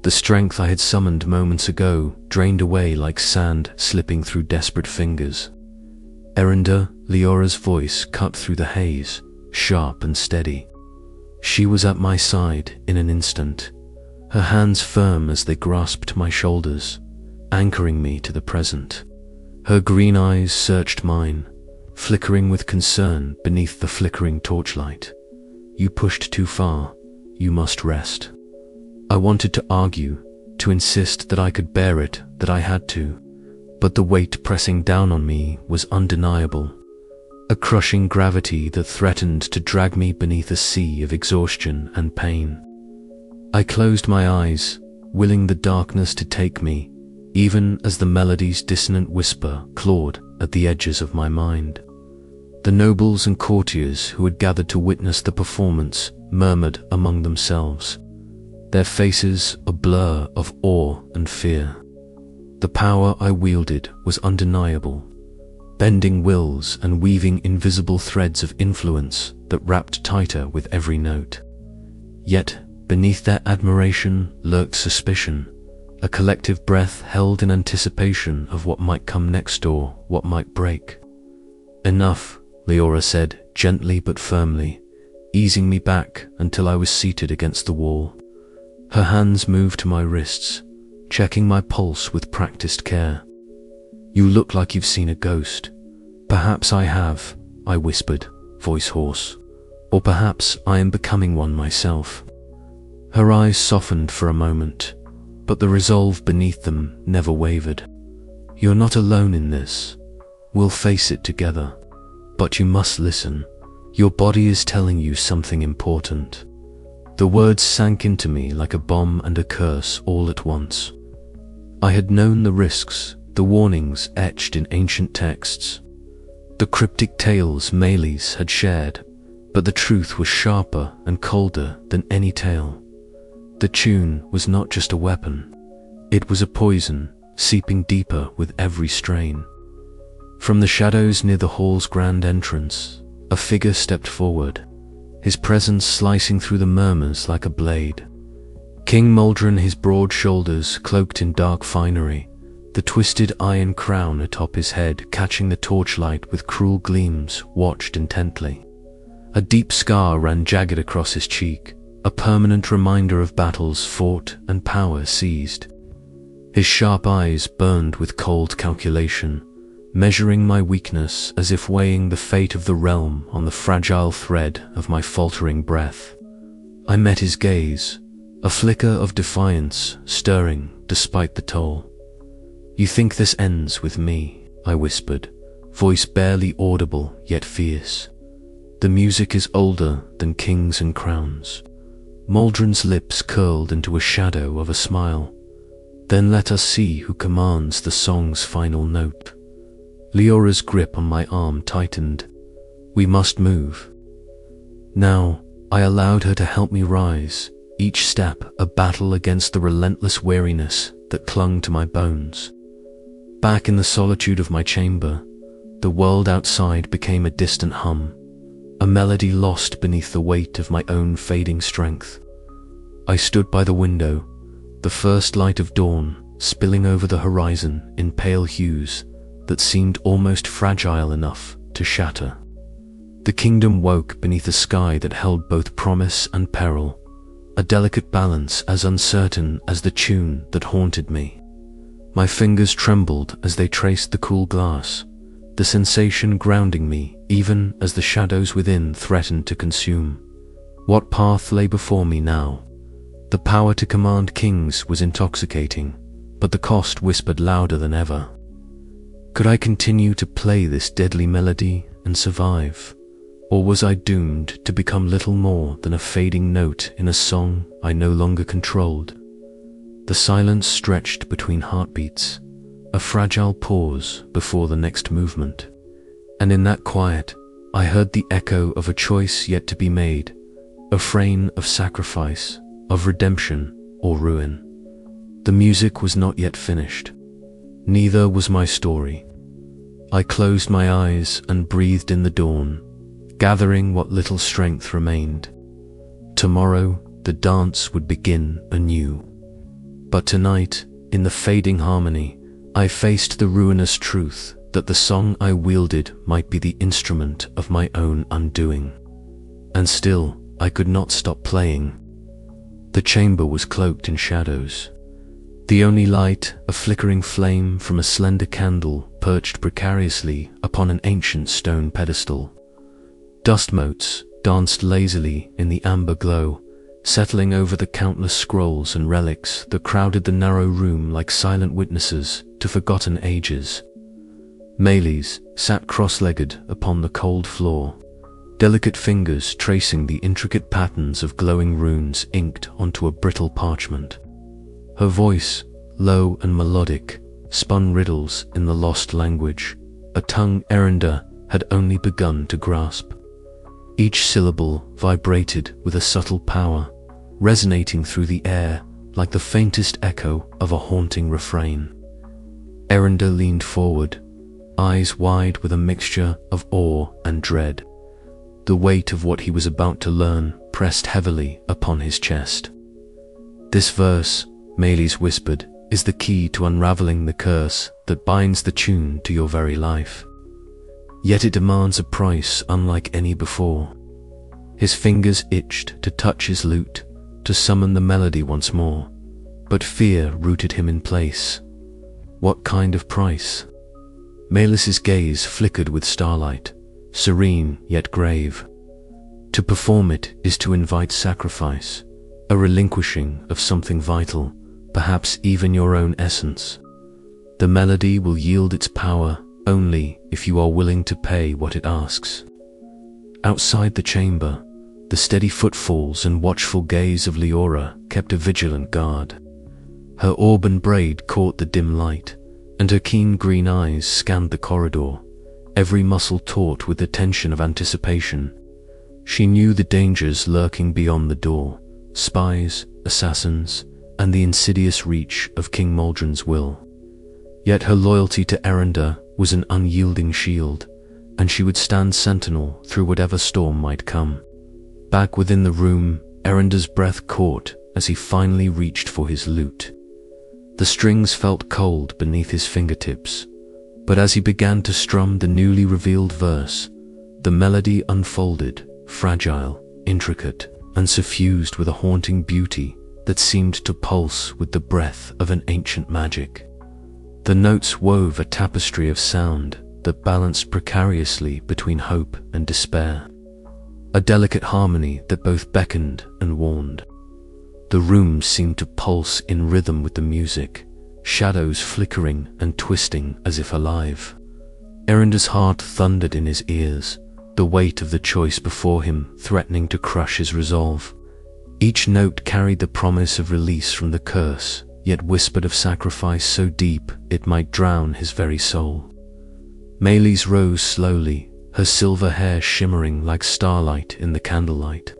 The strength I had summoned moments ago drained away like sand slipping through desperate fingers. "Eryndor," Leora's voice cut through the haze, sharp and steady. She was at my side in an instant, her hands firm as they grasped my shoulders, anchoring me to the present. Her green eyes searched mine, flickering with concern beneath the flickering torchlight. "You pushed too far. You must rest." I wanted to argue, to insist that I could bear it, that I had to, but the weight pressing down on me was undeniable, a crushing gravity that threatened to drag me beneath a sea of exhaustion and pain. I closed my eyes, willing the darkness to take me, even as the melody's dissonant whisper clawed at the edges of my mind. The nobles and courtiers who had gathered to witness the performance murmured among themselves, their faces a blur of awe and fear. The power I wielded was undeniable, bending wills and weaving invisible threads of influence that wrapped tighter with every note. Yet, beneath their admiration lurked suspicion, a collective breath held in anticipation of what might come next or what might break. "Enough," Leora said, gently but firmly, easing me back until I was seated against the wall. Her hands moved to my wrists, checking my pulse with practiced care. "You look like you've seen a ghost." "Perhaps I have," I whispered, voice hoarse. "Or perhaps I am becoming one myself." Her eyes softened for a moment, but the resolve beneath them never wavered. "You're not alone in this. We'll face it together. But you must listen. Your body is telling you something important." The words sank into me like a bomb and a curse all at once. I had known the risks, the warnings etched in ancient texts, The cryptic tales Meles had shared, but the truth was sharper and colder than any tale. The tune was not just a weapon. It was a poison, seeping deeper with every strain. From the shadows near the hall's grand entrance, a figure stepped forward, his presence slicing through the murmurs like a blade. King Muldren, his broad shoulders cloaked in dark finery, the twisted iron crown atop his head catching the torchlight with cruel gleams, watched intently. A deep scar ran jagged across his cheek, a permanent reminder of battles fought and power seized. His sharp eyes burned with cold calculation, measuring my weakness as if weighing the fate of the realm on the fragile thread of my faltering breath. I met his gaze, a flicker of defiance stirring despite the toll. "You think this ends with me?" I whispered, voice barely audible yet fierce. "The music is older than kings and crowns." Muldren's lips curled into a shadow of a smile. "Then let us see who commands the song's final note." Leora's grip on my arm tightened. "We must move." Now, I allowed her to help me rise, each step a battle against the relentless weariness that clung to my bones. Back in the solitude of my chamber, the world outside became a distant hum, a melody lost beneath the weight of my own fading strength. I stood by the window, the first light of dawn spilling over the horizon in pale hues that seemed almost fragile enough to shatter. The kingdom woke beneath a sky that held both promise and peril, a delicate balance as uncertain as the tune that haunted me. My fingers trembled as they traced the cool glass, the sensation grounding me even as the shadows within threatened to consume. What path lay before me now? The power to command kings was intoxicating, but the cost whispered louder than ever. Could I continue to play this deadly melody and survive? Or was I doomed to become little more than a fading note in a song I no longer controlled? The silence stretched between heartbeats, a fragile pause before the next movement. And in that quiet, I heard the echo of a choice yet to be made, a refrain of sacrifice, of redemption or ruin. The music was not yet finished. Neither was my story. I closed my eyes and breathed in the dawn, gathering what little strength remained. Tomorrow, the dance would begin anew. But tonight, in the fading harmony, I faced the ruinous truth that the song I wielded might be the instrument of my own undoing. And still, I could not stop playing. The chamber was cloaked in shadows. The only light, a flickering flame from a slender candle perched precariously upon an ancient stone pedestal. Dust motes danced lazily in the amber glow, settling over the countless scrolls and relics that crowded the narrow room like silent witnesses to forgotten ages. Meles sat cross-legged upon the cold floor, delicate fingers tracing the intricate patterns of glowing runes inked onto a brittle parchment. Her voice, low and melodic, spun riddles in the lost language, a tongue Eryndor had only begun to grasp. Each syllable vibrated with a subtle power, resonating through the air like the faintest echo of a haunting refrain. Eryndor leaned forward, eyes wide with a mixture of awe and dread. The weight of what he was about to learn pressed heavily upon his chest. "This verse," Meles whispered, "is the key to unraveling the curse that binds the tune to your very life. Yet it demands a price unlike any before." His fingers itched to touch his lute, to summon the melody once more, but fear rooted him in place. What kind of price? Meles's gaze flickered with starlight, serene yet grave. To perform it is to invite sacrifice, a relinquishing of something vital, perhaps even your own essence. The melody will yield its power only if you are willing to pay what it asks. Outside the chamber, the steady footfalls and watchful gaze of Leora kept a vigilant guard. Her auburn braid caught the dim light, and her keen green eyes scanned the corridor, every muscle taut with the tension of anticipation. She knew the dangers lurking beyond the door, spies, assassins, and the insidious reach of King Maldron's will. Yet her loyalty to Eryndor was an unyielding shield, and she would stand sentinel through whatever storm might come. Back within the room, Eryndor's breath caught as he finally reached for his lute. The strings felt cold beneath his fingertips, but as he began to strum the newly revealed verse, the melody unfolded, fragile, intricate, and suffused with a haunting beauty that seemed to pulse with the breath of an ancient magic. The notes wove a tapestry of sound that balanced precariously between hope and despair, a delicate harmony that both beckoned and warned. The room seemed to pulse in rhythm with the music, shadows flickering and twisting as if alive. Eryndor's heart thundered in his ears, the weight of the choice before him threatening to crush his resolve. Each note carried the promise of release from the curse, yet whispered of sacrifice so deep it might drown his very soul. Melis rose slowly, her silver hair shimmering like starlight in the candlelight.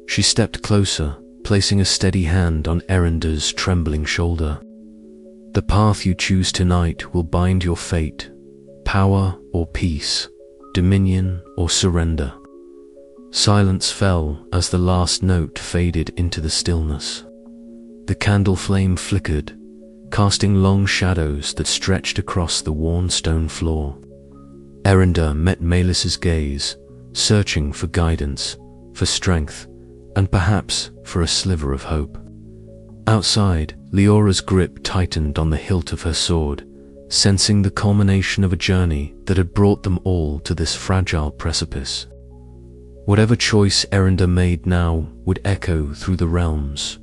She stepped closer, placing a steady hand on Eryndor's trembling shoulder. "The path you choose tonight will bind your fate, power or peace, dominion or surrender." Silence fell as the last note faded into the stillness. The candle flame flickered, casting long shadows that stretched across the worn stone floor. Eryndor met Melis's gaze, searching for guidance, for strength, and perhaps for a sliver of hope. Outside, Leora's grip tightened on the hilt of her sword, sensing the culmination of a journey that had brought them all to this fragile precipice. Whatever choice Eryndor made now would echo through the realms,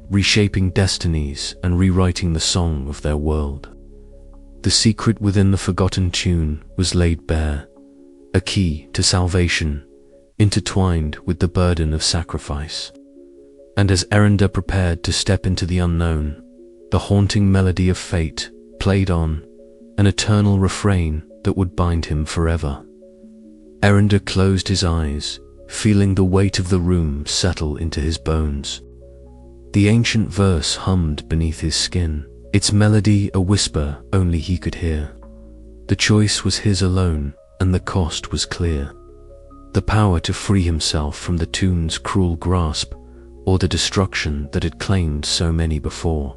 reshaping destinies and rewriting the song of their world. The secret within the forgotten tune was laid bare, a key to salvation, intertwined with the burden of sacrifice. And as Eryndor prepared to step into the unknown, the haunting melody of fate played on, an eternal refrain that would bind him forever. Eryndor closed his eyes, feeling the weight of the room settle into his bones. The ancient verse hummed beneath his skin, its melody a whisper only he could hear. The choice was his alone, and the cost was clear. The power to free himself from the tune's cruel grasp, or the destruction that had claimed so many before.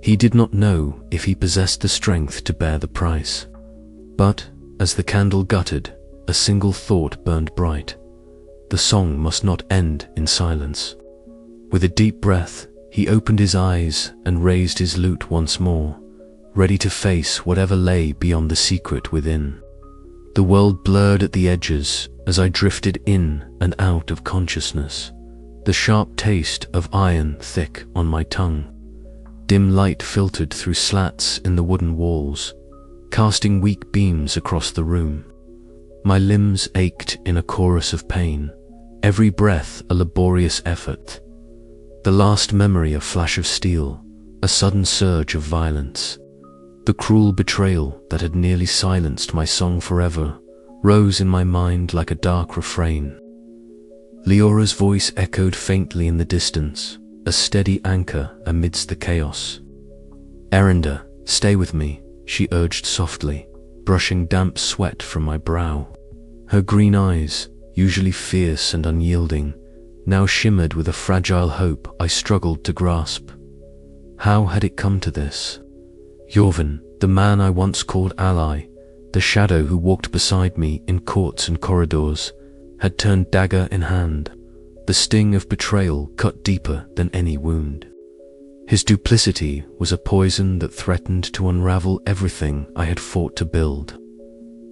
He did not know if he possessed the strength to bear the price. But, as the candle guttered, a single thought burned bright. The song must not end in silence. With a deep breath, he opened his eyes and raised his lute once more, ready to face whatever lay beyond the secret within. The world blurred at the edges as I drifted in and out of consciousness, the sharp taste of iron thick on my tongue. Dim light filtered through slats in the wooden walls, casting weak beams across the room. My limbs ached in a chorus of pain, every breath a laborious effort. The last memory a flash of steel, a sudden surge of violence. The cruel betrayal that had nearly silenced my song forever rose in my mind like a dark refrain. Leora's voice echoed faintly in the distance, a steady anchor amidst the chaos. "Eryndor, stay with me," she urged softly, brushing damp sweat from my brow. Her green eyes, usually fierce and unyielding, now shimmered with a fragile hope I struggled to grasp. How had it come to this? Yorvin, the man I once called ally, the shadow who walked beside me in courts and corridors, had turned dagger in hand. The sting of betrayal cut deeper than any wound. His duplicity was a poison that threatened to unravel everything I had fought to build.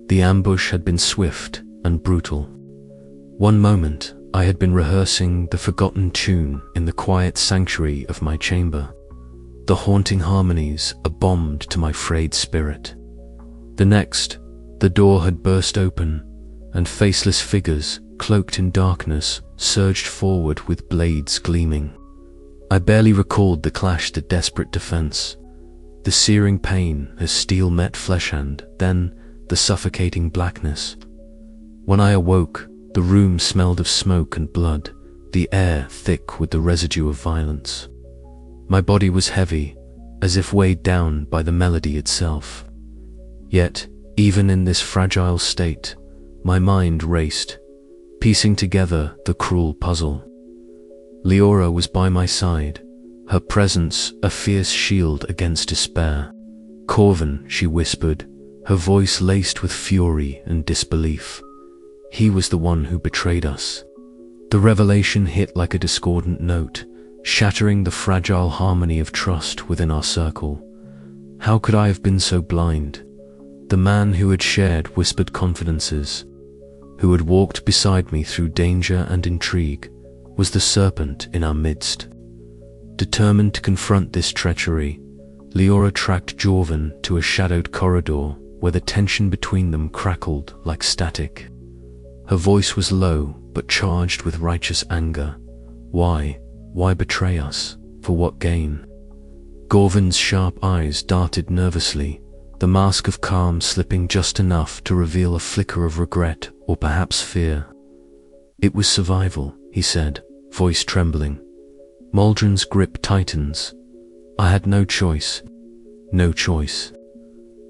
The ambush had been swift and brutal. One moment, I had been rehearsing the forgotten tune in the quiet sanctuary of my chamber, the haunting harmonies a balm to my frayed spirit. The next, the door had burst open, and faceless figures, cloaked in darkness, surged forward with blades gleaming. I barely recalled the clash to desperate defense, the searing pain as steel met flesh hand, then, the suffocating blackness. When I awoke, the room smelled of smoke and blood, the air thick with the residue of violence. My body was heavy, as if weighed down by the melody itself. Yet, even in this fragile state, my mind raced, piecing together the cruel puzzle. Leora was by my side, her presence a fierce shield against despair. "Corvin," she whispered, her voice laced with fury and disbelief. "He was the one who betrayed us." The revelation hit like a discordant note, shattering the fragile harmony of trust within our circle. How could I have been so blind? The man who had shared whispered confidences, who had walked beside me through danger and intrigue, was the serpent in our midst. Determined to confront this treachery, Leora tracked Jorvin to a shadowed corridor where the tension between them crackled like static. Her voice was low, but charged with righteous anger. Why? Why betray us? For what gain? Corvin's sharp eyes darted nervously, the mask of calm slipping just enough to reveal a flicker of regret or perhaps fear. "It was survival," he said, voice trembling. Maldron's grip tightens. "I had no choice. No choice."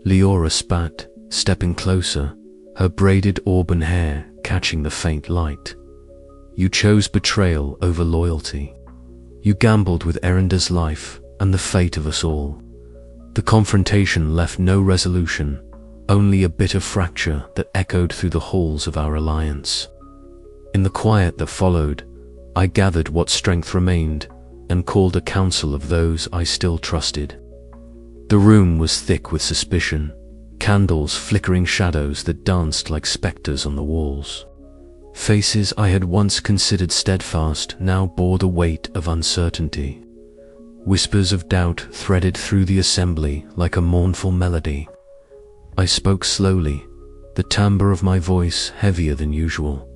Leora spat, stepping closer, her braided auburn hair catching the faint light. "You chose betrayal over loyalty. You gambled with Eryndor's life and the fate of us all." The confrontation left no resolution, only a bitter fracture that echoed through the halls of our alliance. In the quiet that followed, I gathered what strength remained and called a council of those I still trusted. The room was thick with suspicion, candles flickering shadows that danced like specters on the walls. Faces I had once considered steadfast now bore the weight of uncertainty. Whispers of doubt threaded through the assembly like a mournful melody. I spoke slowly, the timbre of my voice heavier than usual.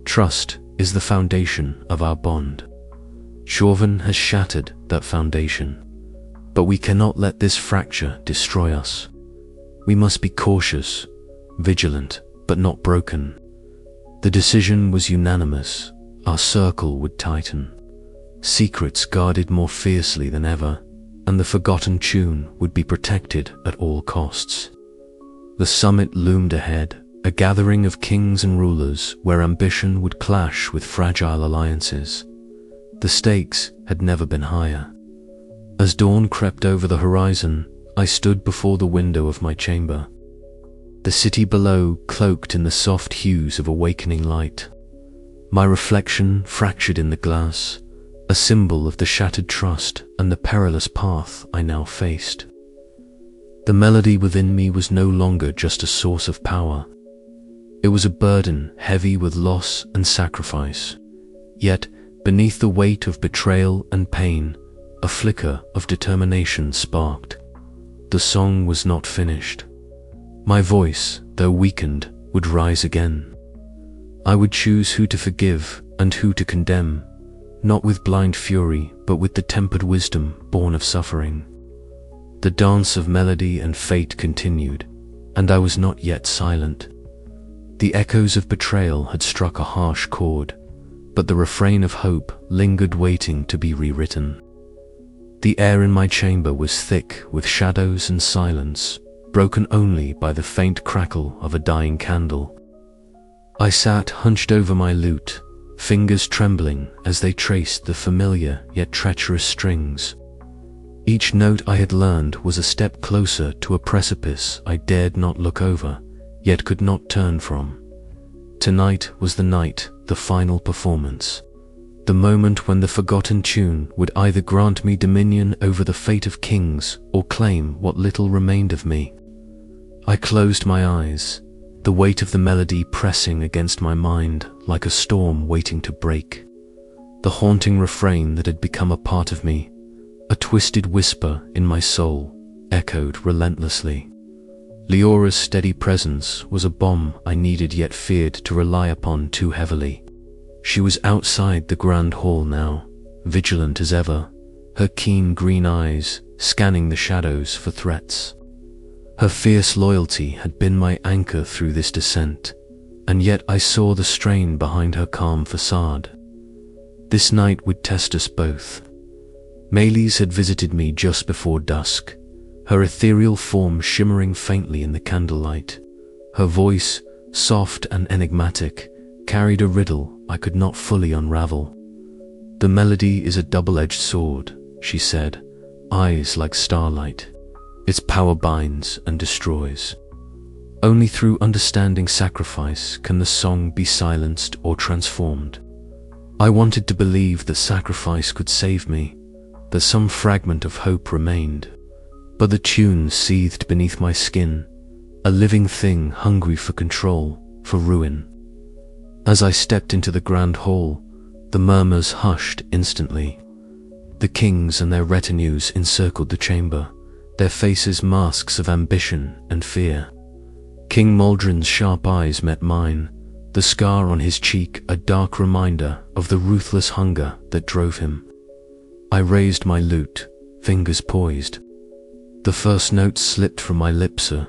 "Trust is the foundation of our bond. Jorvin has shattered that foundation, but we cannot let this fracture destroy us. We must be cautious, vigilant, but not broken." The decision was unanimous. Our circle would tighten. Secrets guarded more fiercely than ever, and the forgotten tune would be protected at all costs. The summit loomed ahead, a gathering of kings and rulers where ambition would clash with fragile alliances. The stakes had never been higher. As dawn crept over the horizon, I stood before the window of my chamber. The city below cloaked in the soft hues of awakening light. My reflection fractured in the glass, a symbol of the shattered trust and the perilous path I now faced. The melody within me was no longer just a source of power. It was a burden heavy with loss and sacrifice. Yet, beneath the weight of betrayal and pain, a flicker of determination sparked. The song was not finished. My voice, though weakened, would rise again. I would choose who to forgive and who to condemn, not with blind fury, but with the tempered wisdom born of suffering. The dance of melody and fate continued, and I was not yet silent. The echoes of betrayal had struck a harsh chord, but the refrain of hope lingered waiting to be rewritten. The air in my chamber was thick with shadows and silence, broken only by the faint crackle of a dying candle. I sat hunched over my lute, fingers trembling as they traced the familiar yet treacherous strings. Each note I had learned was a step closer to a precipice I dared not look over, yet could not turn from. Tonight was the night, the final performance. The moment when the forgotten tune would either grant me dominion over the fate of kings or claim what little remained of me. I closed my eyes, the weight of the melody pressing against my mind like a storm waiting to break. The haunting refrain that had become a part of me, a twisted whisper in my soul, echoed relentlessly. Leora's steady presence was a bomb I needed yet feared to rely upon too heavily. She was outside the grand hall now, vigilant as ever, her keen green eyes scanning the shadows for threats. Her fierce loyalty had been my anchor through this descent, and yet I saw the strain behind her calm facade. This night would test us both. Melis had visited me just before dusk, her ethereal form shimmering faintly in the candlelight. Her voice, soft and enigmatic, carried a riddle I could not fully unravel. "The melody is a double-edged sword," she said, eyes like starlight. "Its power binds and destroys. Only through understanding sacrifice can the song be silenced or transformed." I wanted to believe that sacrifice could save me, that some fragment of hope remained. But the tune seethed beneath my skin, a living thing hungry for control, for ruin. As I stepped into the grand hall, the murmurs hushed instantly. The kings and their retinues encircled the chamber, their faces masks of ambition and fear. King Maldron's sharp eyes met mine, the scar on his cheek a dark reminder of the ruthless hunger that drove him. I raised my lute, fingers poised. The first note slipped from my lips, a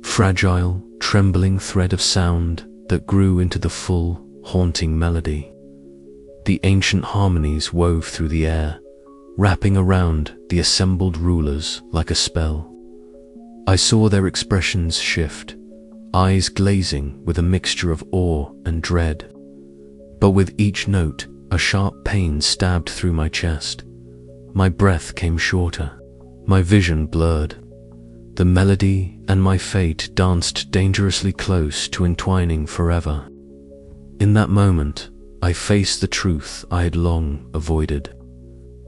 fragile, trembling thread of sound that grew into the full, haunting melody. The ancient harmonies wove through the air, wrapping around the assembled rulers like a spell. I saw their expressions shift, eyes glazing with a mixture of awe and dread. But with each note, a sharp pain stabbed through my chest. My breath came shorter, my vision blurred. The melody and my fate danced dangerously close to entwining forever. In that moment, I faced the truth I had long avoided.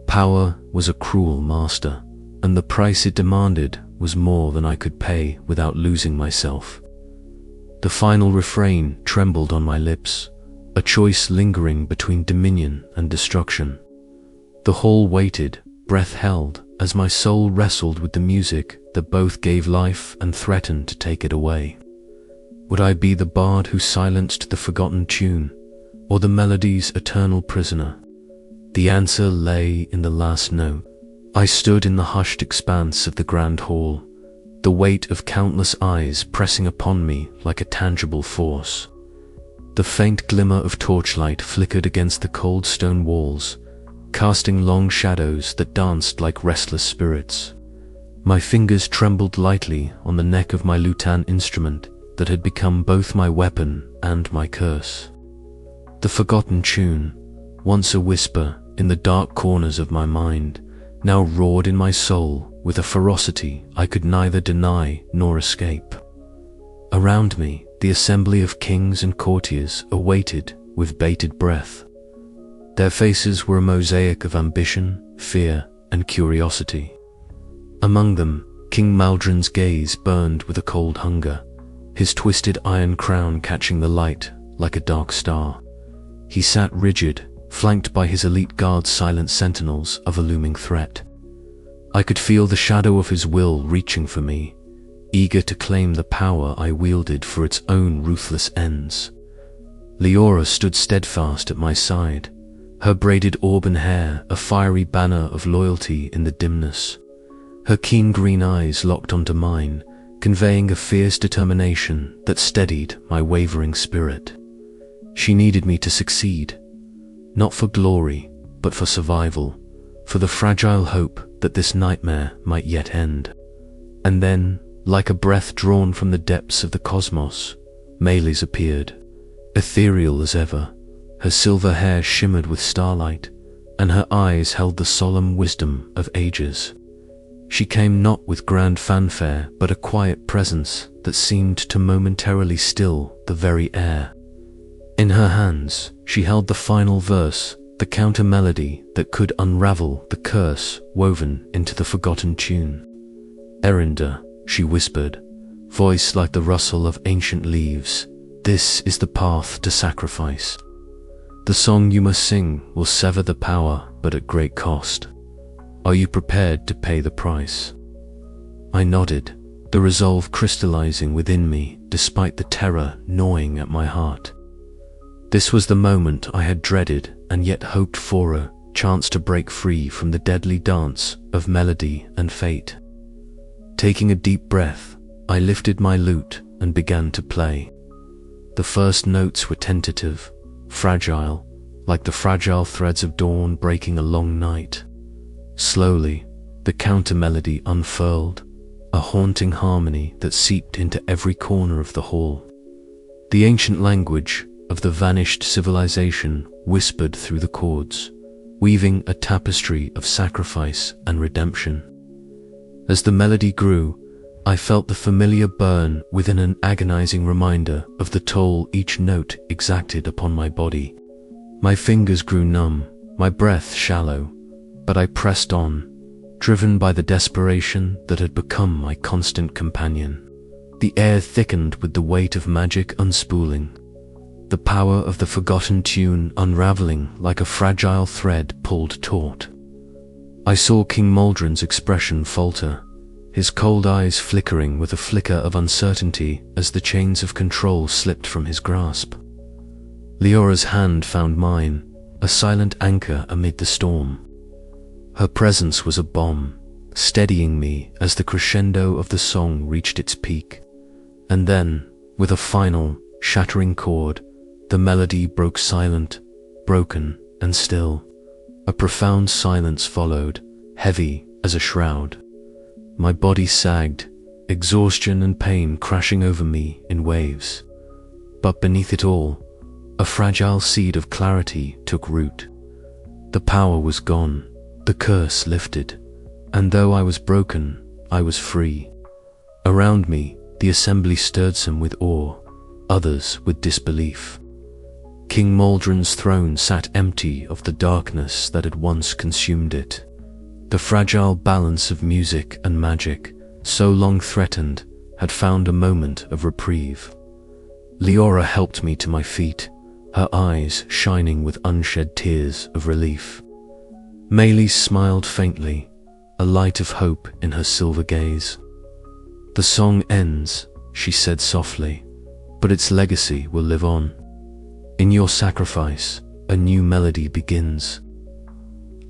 Power was a cruel master, and the price it demanded was more than I could pay without losing myself. The final refrain trembled on my lips, a choice lingering between dominion and destruction. The hall waited, breath held, as my soul wrestled with the music that both gave life and threatened to take it away. Would I be the bard who silenced the forgotten tune, or the melody's eternal prisoner? The answer lay in the last note. I stood in the hushed expanse of the grand hall, the weight of countless eyes pressing upon me like a tangible force. The faint glimmer of torchlight flickered against the cold stone walls, casting long shadows that danced like restless spirits. My fingers trembled lightly on the neck of my lutan instrument that had become both my weapon and my curse. The forgotten tune, once a whisper in the dark corners of my mind, now roared in my soul with a ferocity I could neither deny nor escape. Around me, the assembly of kings and courtiers awaited with bated breath. Their faces were a mosaic of ambition, fear, and curiosity. Among them, King Maldron's gaze burned with a cold hunger, his twisted iron crown catching the light like a dark star. He sat rigid, flanked by his elite guard's silent sentinels of a looming threat. I could feel the shadow of his will reaching for me, eager to claim the power I wielded for its own ruthless ends. Leora stood steadfast at my side, her braided auburn hair a fiery banner of loyalty in the dimness. Her keen green eyes locked onto mine, conveying a fierce determination that steadied my wavering spirit. She needed me to succeed, not for glory, but for survival, for the fragile hope that this nightmare might yet end. And then, like a breath drawn from the depths of the cosmos, Melis appeared, ethereal as ever. Her silver hair shimmered with starlight, and her eyes held the solemn wisdom of ages. She came not with grand fanfare, but a quiet presence that seemed to momentarily still the very air. In her hands, she held the final verse, the counter melody that could unravel the curse woven into the forgotten tune. "Eryndor," she whispered, voice like the rustle of ancient leaves, "this is the path to sacrifice. The song you must sing will sever the power, but at great cost. Are you prepared to pay the price?" I nodded, the resolve crystallizing within me despite the terror gnawing at my heart. This was the moment I had dreaded and yet hoped for, a chance to break free from the deadly dance of melody and fate. Taking a deep breath, I lifted my lute and began to play. The first notes were tentative, fragile, like the fragile threads of dawn breaking a long night. Slowly, the counter-melody unfurled, a haunting harmony that seeped into every corner of the hall. The ancient language of the vanished civilization whispered through the chords, weaving a tapestry of sacrifice and redemption. As the melody grew, I felt the familiar burn within, an agonizing reminder of the toll each note exacted upon my body. My fingers grew numb, my breath shallow, but I pressed on, driven by the desperation that had become my constant companion. The air thickened with the weight of magic unspooling, the power of the forgotten tune unraveling like a fragile thread pulled taut. I saw King Maldron's expression falter, his cold eyes flickering with a flicker of uncertainty as the chains of control slipped from his grasp. Leora's hand found mine, a silent anchor amid the storm. Her presence was a bomb, steadying me as the crescendo of the song reached its peak. And then, with a final, shattering chord, the melody broke silent, broken, and still. A profound silence followed, heavy as a shroud. My body sagged, exhaustion and pain crashing over me in waves. But beneath it all, a fragile seed of clarity took root. The power was gone, the curse lifted, and though I was broken, I was free. Around me, the assembly stirred, some with awe, others with disbelief. King Maldron's throne sat empty of the darkness that had once consumed it. The fragile balance of music and magic, so long threatened, had found a moment of reprieve. Leora helped me to my feet, her eyes shining with unshed tears of relief. Melis smiled faintly, a light of hope in her silver gaze. "The song ends," she said softly, "but its legacy will live on. In your sacrifice, a new melody begins."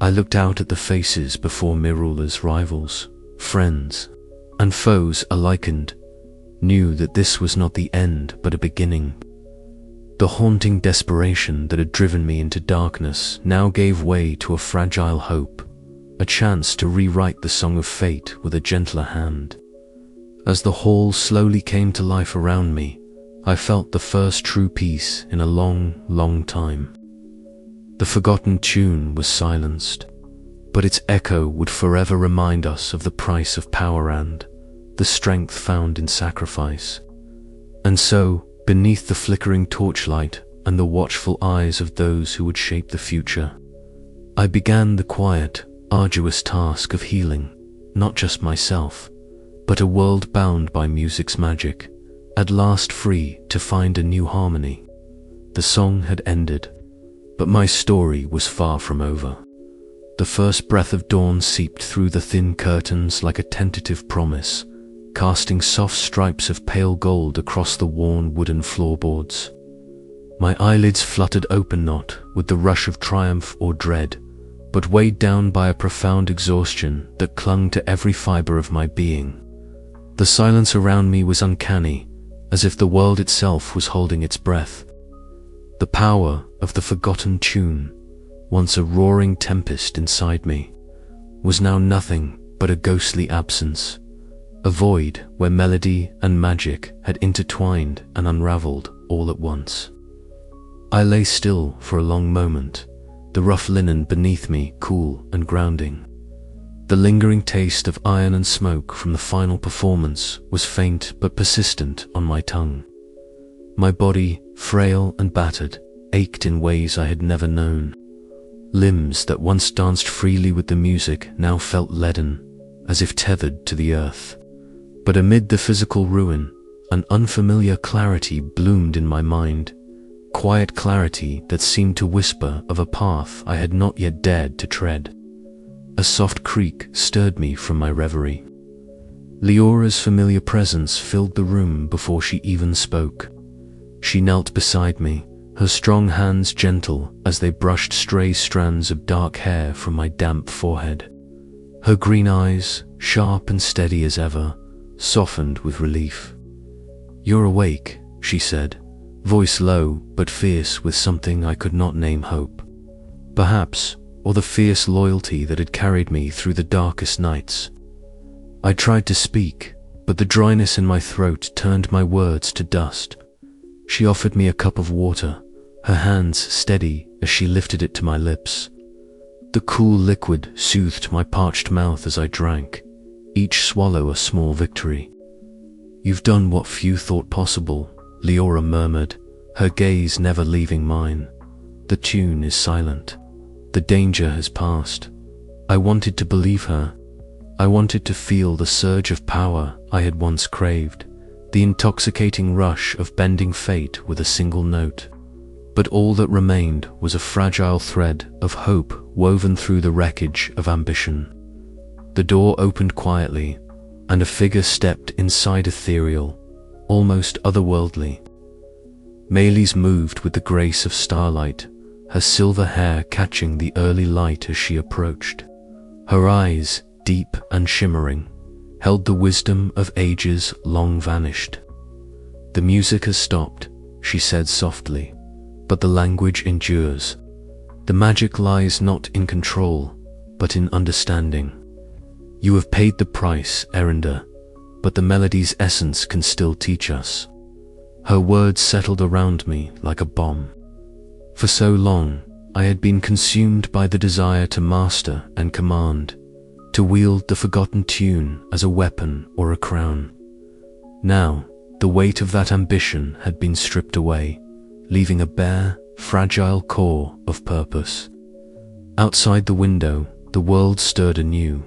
I looked out at the faces before Mirula's rivals, friends, and foes alike, and knew that this was not the end but a beginning. The haunting desperation that had driven me into darkness now gave way to a fragile hope, a chance to rewrite the song of fate with a gentler hand. As the hall slowly came to life around me, I felt the first true peace in a long, long time. The forgotten tune was silenced, but its echo would forever remind us of the price of power and the strength found in sacrifice. And so, beneath the flickering torchlight and the watchful eyes of those who would shape the future, I began the quiet, arduous task of healing, not just myself, but a world bound by music's magic, at last free to find a new harmony. The song had ended, but my story was far from over. The first breath of dawn seeped through the thin curtains like a tentative promise, casting soft stripes of pale gold across the worn wooden floorboards. My eyelids fluttered open, not with the rush of triumph or dread, but weighed down by a profound exhaustion that clung to every fiber of my being. The silence around me was uncanny, as if the world itself was holding its breath. The power of the forgotten tune, once a roaring tempest inside me, was now nothing but a ghostly absence, a void where melody and magic had intertwined and unraveled all at once. I lay still for a long moment, the rough linen beneath me cool and grounding. The lingering taste of iron and smoke from the final performance was faint but persistent on my tongue. My body, frail and battered, ached in ways I had never known. Limbs that once danced freely with the music now felt leaden, as if tethered to the earth. But amid the physical ruin, an unfamiliar clarity bloomed in my mind, quiet clarity that seemed to whisper of a path I had not yet dared to tread. A soft creak stirred me from my reverie. Leora's familiar presence filled the room before she even spoke. She knelt beside me, her strong hands gentle as they brushed stray strands of dark hair from my damp forehead. Her green eyes, sharp and steady as ever, softened with relief. "You're awake," she said, voice low but fierce with something I could not name hope. Perhaps, or the fierce loyalty that had carried me through the darkest nights. I tried to speak, but the dryness in my throat turned my words to dust. She offered me a cup of water, her hands steady as she lifted it to my lips. The cool liquid soothed my parched mouth as I drank, each swallow a small victory. "You've done what few thought possible," Leora murmured, her gaze never leaving mine. "The tune is silent. The danger has passed." I wanted to believe her. I wanted to feel the surge of power I had once craved, the intoxicating rush of bending fate with a single note. But all that remained was a fragile thread of hope woven through the wreckage of ambition. The door opened quietly, and a figure stepped inside, ethereal, almost otherworldly. Melis moved with the grace of starlight, her silver hair catching the early light as she approached. Her eyes, deep and shimmering, held the wisdom of ages long vanished. "The music has stopped," she said softly, "but the language endures. The magic lies not in control, but in understanding. You have paid the price, Eryndor, but the melody's essence can still teach us." Her words settled around me like a bomb. For so long, I had been consumed by the desire to master and command, to wield the forgotten tune as a weapon or a crown. Now, the weight of that ambition had been stripped away, leaving a bare, fragile core of purpose. Outside the window, the world stirred anew.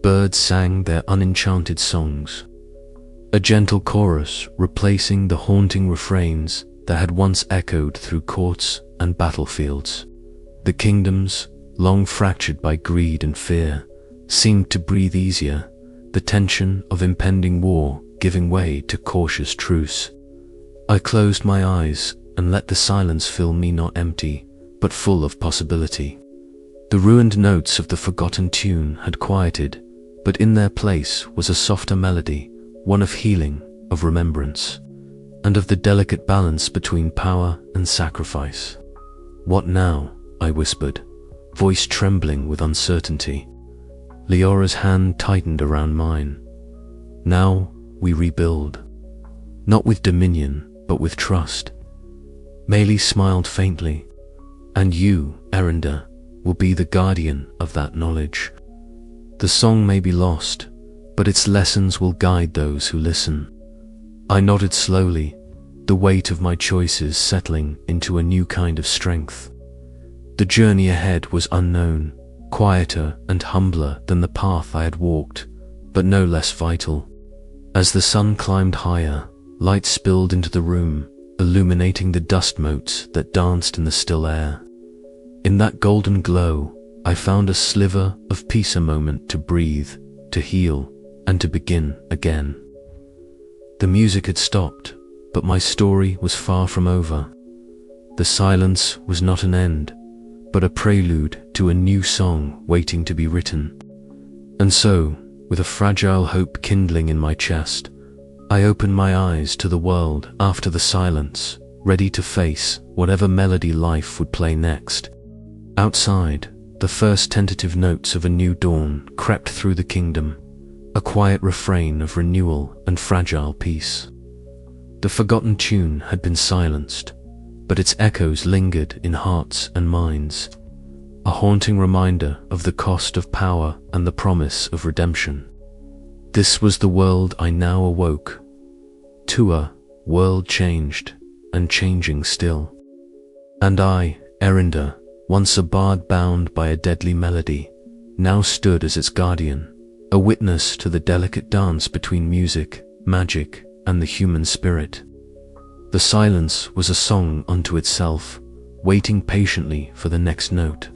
Birds sang their unenchanted songs, a gentle chorus replacing the haunting refrains that had once echoed through courts and battlefields. The kingdoms, long fractured by greed and fear, seemed to breathe easier, the tension of impending war giving way to cautious truce. I closed my eyes and let the silence fill me, not empty, but full of possibility. The ruined notes of the forgotten tune had quieted, but in their place was a softer melody, one of healing, of remembrance, and of the delicate balance between power and sacrifice. "What now?" I whispered, voice trembling with uncertainty. Leora's hand tightened around mine. "Now we rebuild. Not with dominion, but with trust." Melis smiled faintly. "And you, Eryndor, will be the guardian of that knowledge. The song may be lost, but its lessons will guide those who listen." I nodded slowly, the weight of my choices settling into a new kind of strength. The journey ahead was unknown, quieter and humbler than the path I had walked, but no less vital. As the sun climbed higher, light spilled into the room, illuminating the dust motes that danced in the still air. In that golden glow, I found a sliver of peace, a moment to breathe, to heal, and to begin again. The music had stopped, but my story was far from over. The silence was not an end, but a prelude to a new song waiting to be written. And so, with a fragile hope kindling in my chest, I opened my eyes to the world after the silence, ready to face whatever melody life would play next. Outside, the first tentative notes of a new dawn crept through the kingdom, a quiet refrain of renewal and fragile peace. The forgotten tune had been silenced, but its echoes lingered in hearts and minds, a haunting reminder of the cost of power and the promise of redemption. This was the world I now awoke to, a world changed and changing still. And I, Eryndor, once a bard bound by a deadly melody, now stood as its guardian, a witness to the delicate dance between music, magic, and the human spirit. The silence was a song unto itself, waiting patiently for the next note.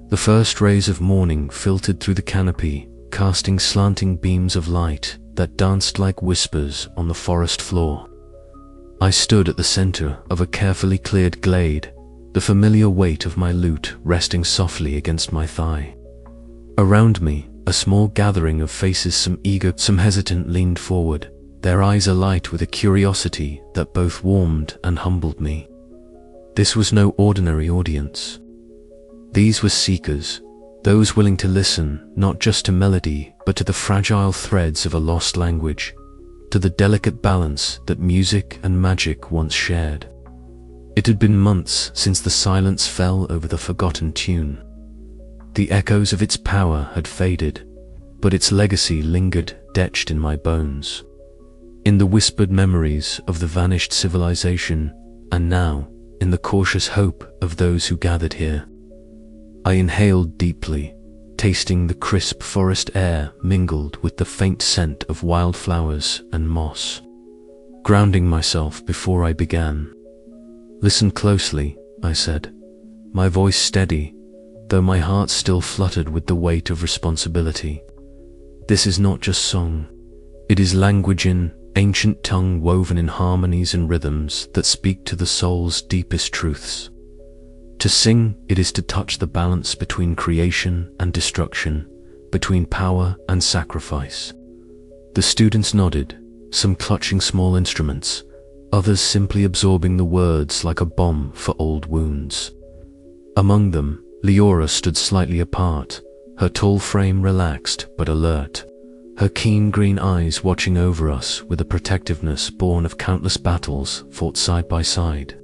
The first rays of morning filtered through the canopy, casting slanting beams of light that danced like whispers on the forest floor. I stood at the center of a carefully cleared glade, the familiar weight of my lute resting softly against my thigh. Around me, a small gathering of faces, some eager, some hesitant, leaned forward, their eyes alight with a curiosity that both warmed and humbled me. This was no ordinary audience. These were seekers, those willing to listen not just to melody, but to the fragile threads of a lost language, to the delicate balance that music and magic once shared. It had been months since the silence fell over the forgotten tune. The echoes of its power had faded, but its legacy lingered, etched in my bones, in the whispered memories of the vanished civilization, and now, in the cautious hope of those who gathered here. I inhaled deeply, tasting the crisp forest air mingled with the faint scent of wildflowers and moss. Grounding myself before I began. "Listen closely," I said, my voice steady, though my heart still fluttered with the weight of responsibility. "This is not just song. It is language, in ancient tongue woven in harmonies and rhythms that speak to the soul's deepest truths. To sing, it is to touch the balance between creation and destruction, between power and sacrifice." The students nodded, some clutching small instruments, others simply absorbing the words like a balm for old wounds. Among them, Leora stood slightly apart, her tall frame relaxed but alert, her keen green eyes watching over us with a protectiveness born of countless battles fought side by side.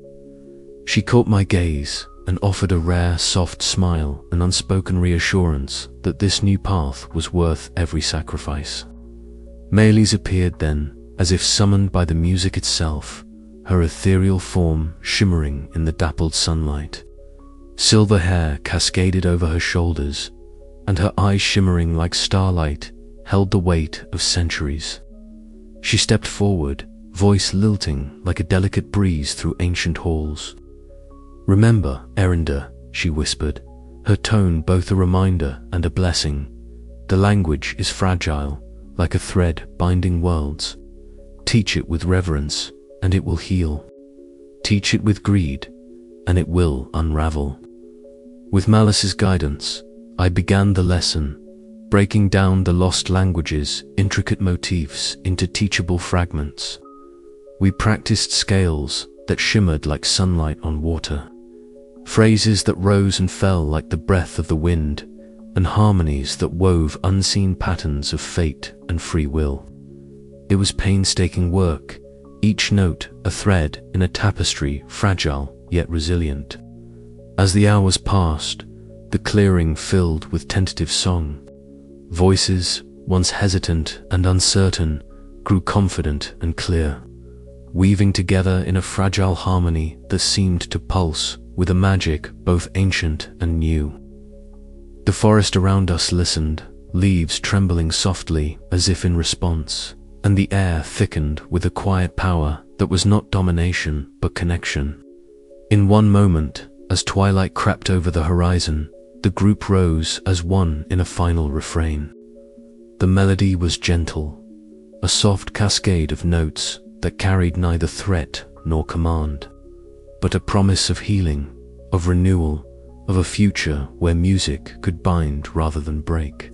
She caught my gaze and offered a rare, soft smile, an unspoken reassurance that this new path was worth every sacrifice. Melis appeared then, as if summoned by the music itself, her ethereal form shimmering in the dappled sunlight. Silver hair cascaded over her shoulders, and her eyes, shimmering like starlight, held the weight of centuries. She stepped forward, voice lilting like a delicate breeze through ancient halls. "Remember, Eryndor," she whispered, her tone both a reminder and a blessing. "The language is fragile, like a thread binding worlds. Teach it with reverence, and it will heal. Teach it with greed, and it will unravel." With Malice's guidance, I began the lesson, breaking down the lost language's intricate motifs into teachable fragments. We practiced scales that shimmered like sunlight on water, phrases that rose and fell like the breath of the wind, and harmonies that wove unseen patterns of fate and free will. It was painstaking work, each note a thread in a tapestry, fragile yet resilient. As the hours passed, the clearing filled with tentative song. Voices, once hesitant and uncertain, grew confident and clear, weaving together in a fragile harmony that seemed to pulse with a magic both ancient and new. The forest around us listened, leaves trembling softly as if in response, and the air thickened with a quiet power that was not domination but connection. In one moment, as twilight crept over the horizon, the group rose as one in a final refrain. The melody was gentle, a soft cascade of notes that carried neither threat nor command, but a promise of healing, of renewal, of a future where music could bind rather than break.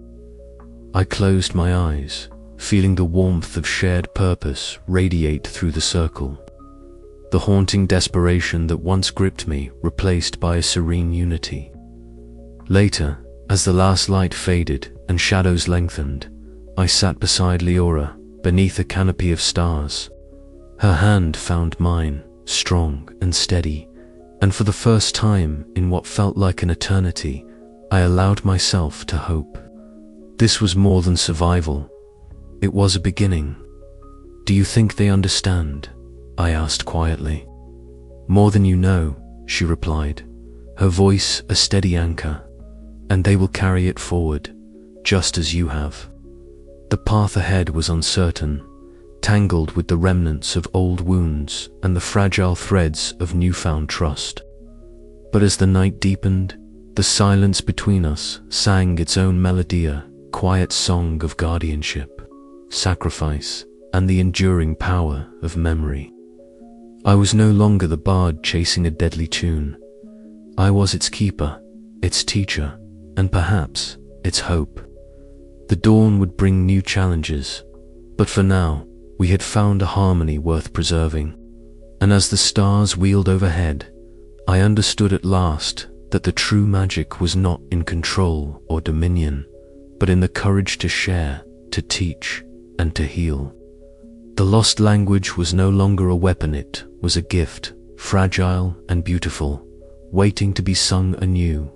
I closed my eyes, feeling the warmth of shared purpose radiate through the circle. The haunting desperation that once gripped me replaced by a serene unity. Later, as the last light faded and shadows lengthened, I sat beside Leora beneath a canopy of stars. Her hand found mine, strong and steady, and for the first time in what felt like an eternity, I allowed myself to hope. This was more than survival. It was a beginning. "Do you think they understand?" I asked quietly. "More than you know," she replied, her voice a steady anchor, "and they will carry it forward, just as you have." The path ahead was uncertain, tangled with the remnants of old wounds and the fragile threads of newfound trust. But as the night deepened, the silence between us sang its own melodia, quiet song of guardianship, sacrifice, and the enduring power of memory. I was no longer the bard chasing a deadly tune. I was its keeper, its teacher, and perhaps its hope. The dawn would bring new challenges, but for now, we had found a harmony worth preserving. And as the stars wheeled overhead, I understood at last that the true magic was not in control or dominion, but in the courage to share, to teach, and to heal. The lost language was no longer a weapon, it was a gift, fragile and beautiful, waiting to be sung anew.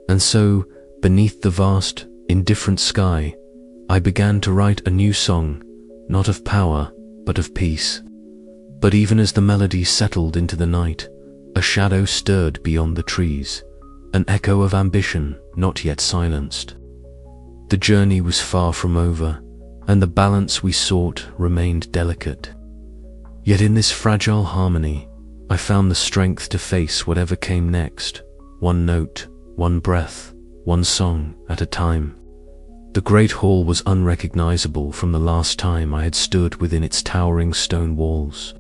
And so, beneath the vast, indifferent sky, I began to write a new song, not of power, but of peace. But even as the melody settled into the night, a shadow stirred beyond the trees, an echo of ambition not yet silenced. The journey was far from over, and the balance we sought remained delicate. Yet in this fragile harmony, I found the strength to face whatever came next, one note, one breath, one song at a time. The great hall was unrecognizable from the last time I had stood within its towering stone walls.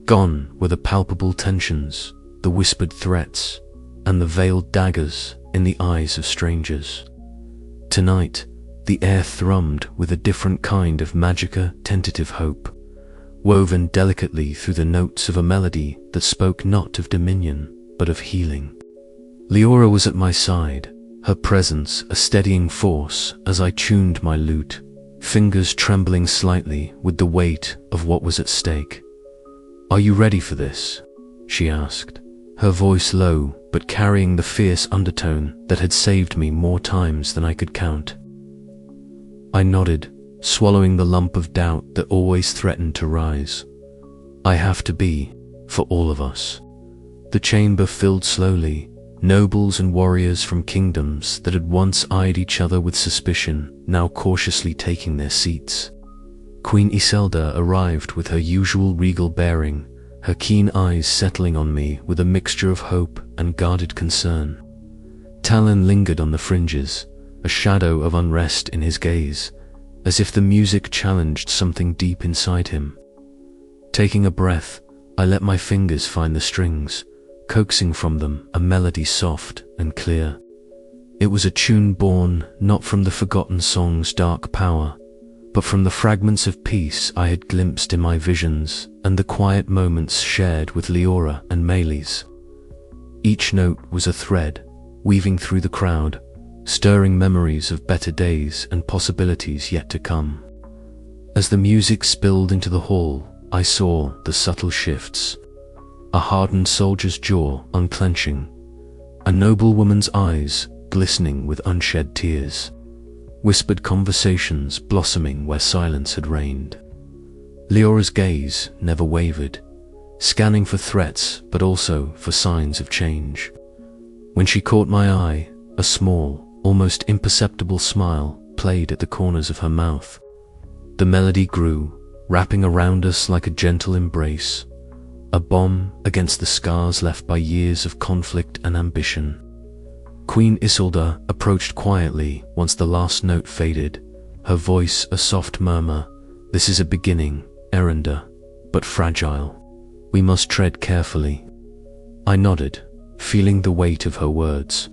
Gone were the palpable tensions, the whispered threats, and the veiled daggers in the eyes of strangers. Tonight, the air thrummed with a different kind of magica tentative hope, woven delicately through the notes of a melody that spoke not of dominion, but of healing. Leora was at my side, her presence a steadying force as I tuned my lute, fingers trembling slightly with the weight of what was at stake. "Are you ready for this?" she asked, her voice low but carrying the fierce undertone that had saved me more times than I could count. I nodded, swallowing the lump of doubt that always threatened to rise. I have to be, for all of us. The chamber filled slowly, nobles and warriors from kingdoms that had once eyed each other with suspicion, now cautiously taking their seats. Queen Iselda arrived with her usual regal bearing, her keen eyes settling on me with a mixture of hope and guarded concern. Talon lingered on the fringes, a shadow of unrest in his gaze, as if the music challenged something deep inside him. Taking a breath, I let my fingers find the strings, coaxing from them a melody soft and clear. It was a tune born not from the forgotten song's dark power, but from the fragments of peace I had glimpsed in my visions and the quiet moments shared with Leora and Melis. Each note was a thread, weaving through the crowd, stirring memories of better days and possibilities yet to come. As the music spilled into the hall, I saw the subtle shifts. A hardened soldier's jaw unclenching, a noble woman's eyes glistening with unshed tears, whispered conversations blossoming where silence had reigned. Leora's gaze never wavered, scanning for threats but also for signs of change. When she caught my eye, a small, almost imperceptible smile played at the corners of her mouth. The melody grew, wrapping around us like a gentle embrace, a balm against the scars left by years of conflict and ambition. Queen Isilda approached quietly once the last note faded, her voice a soft murmur. "This is a beginning, Eryndor, but fragile. We must tread carefully." I nodded, feeling the weight of her words.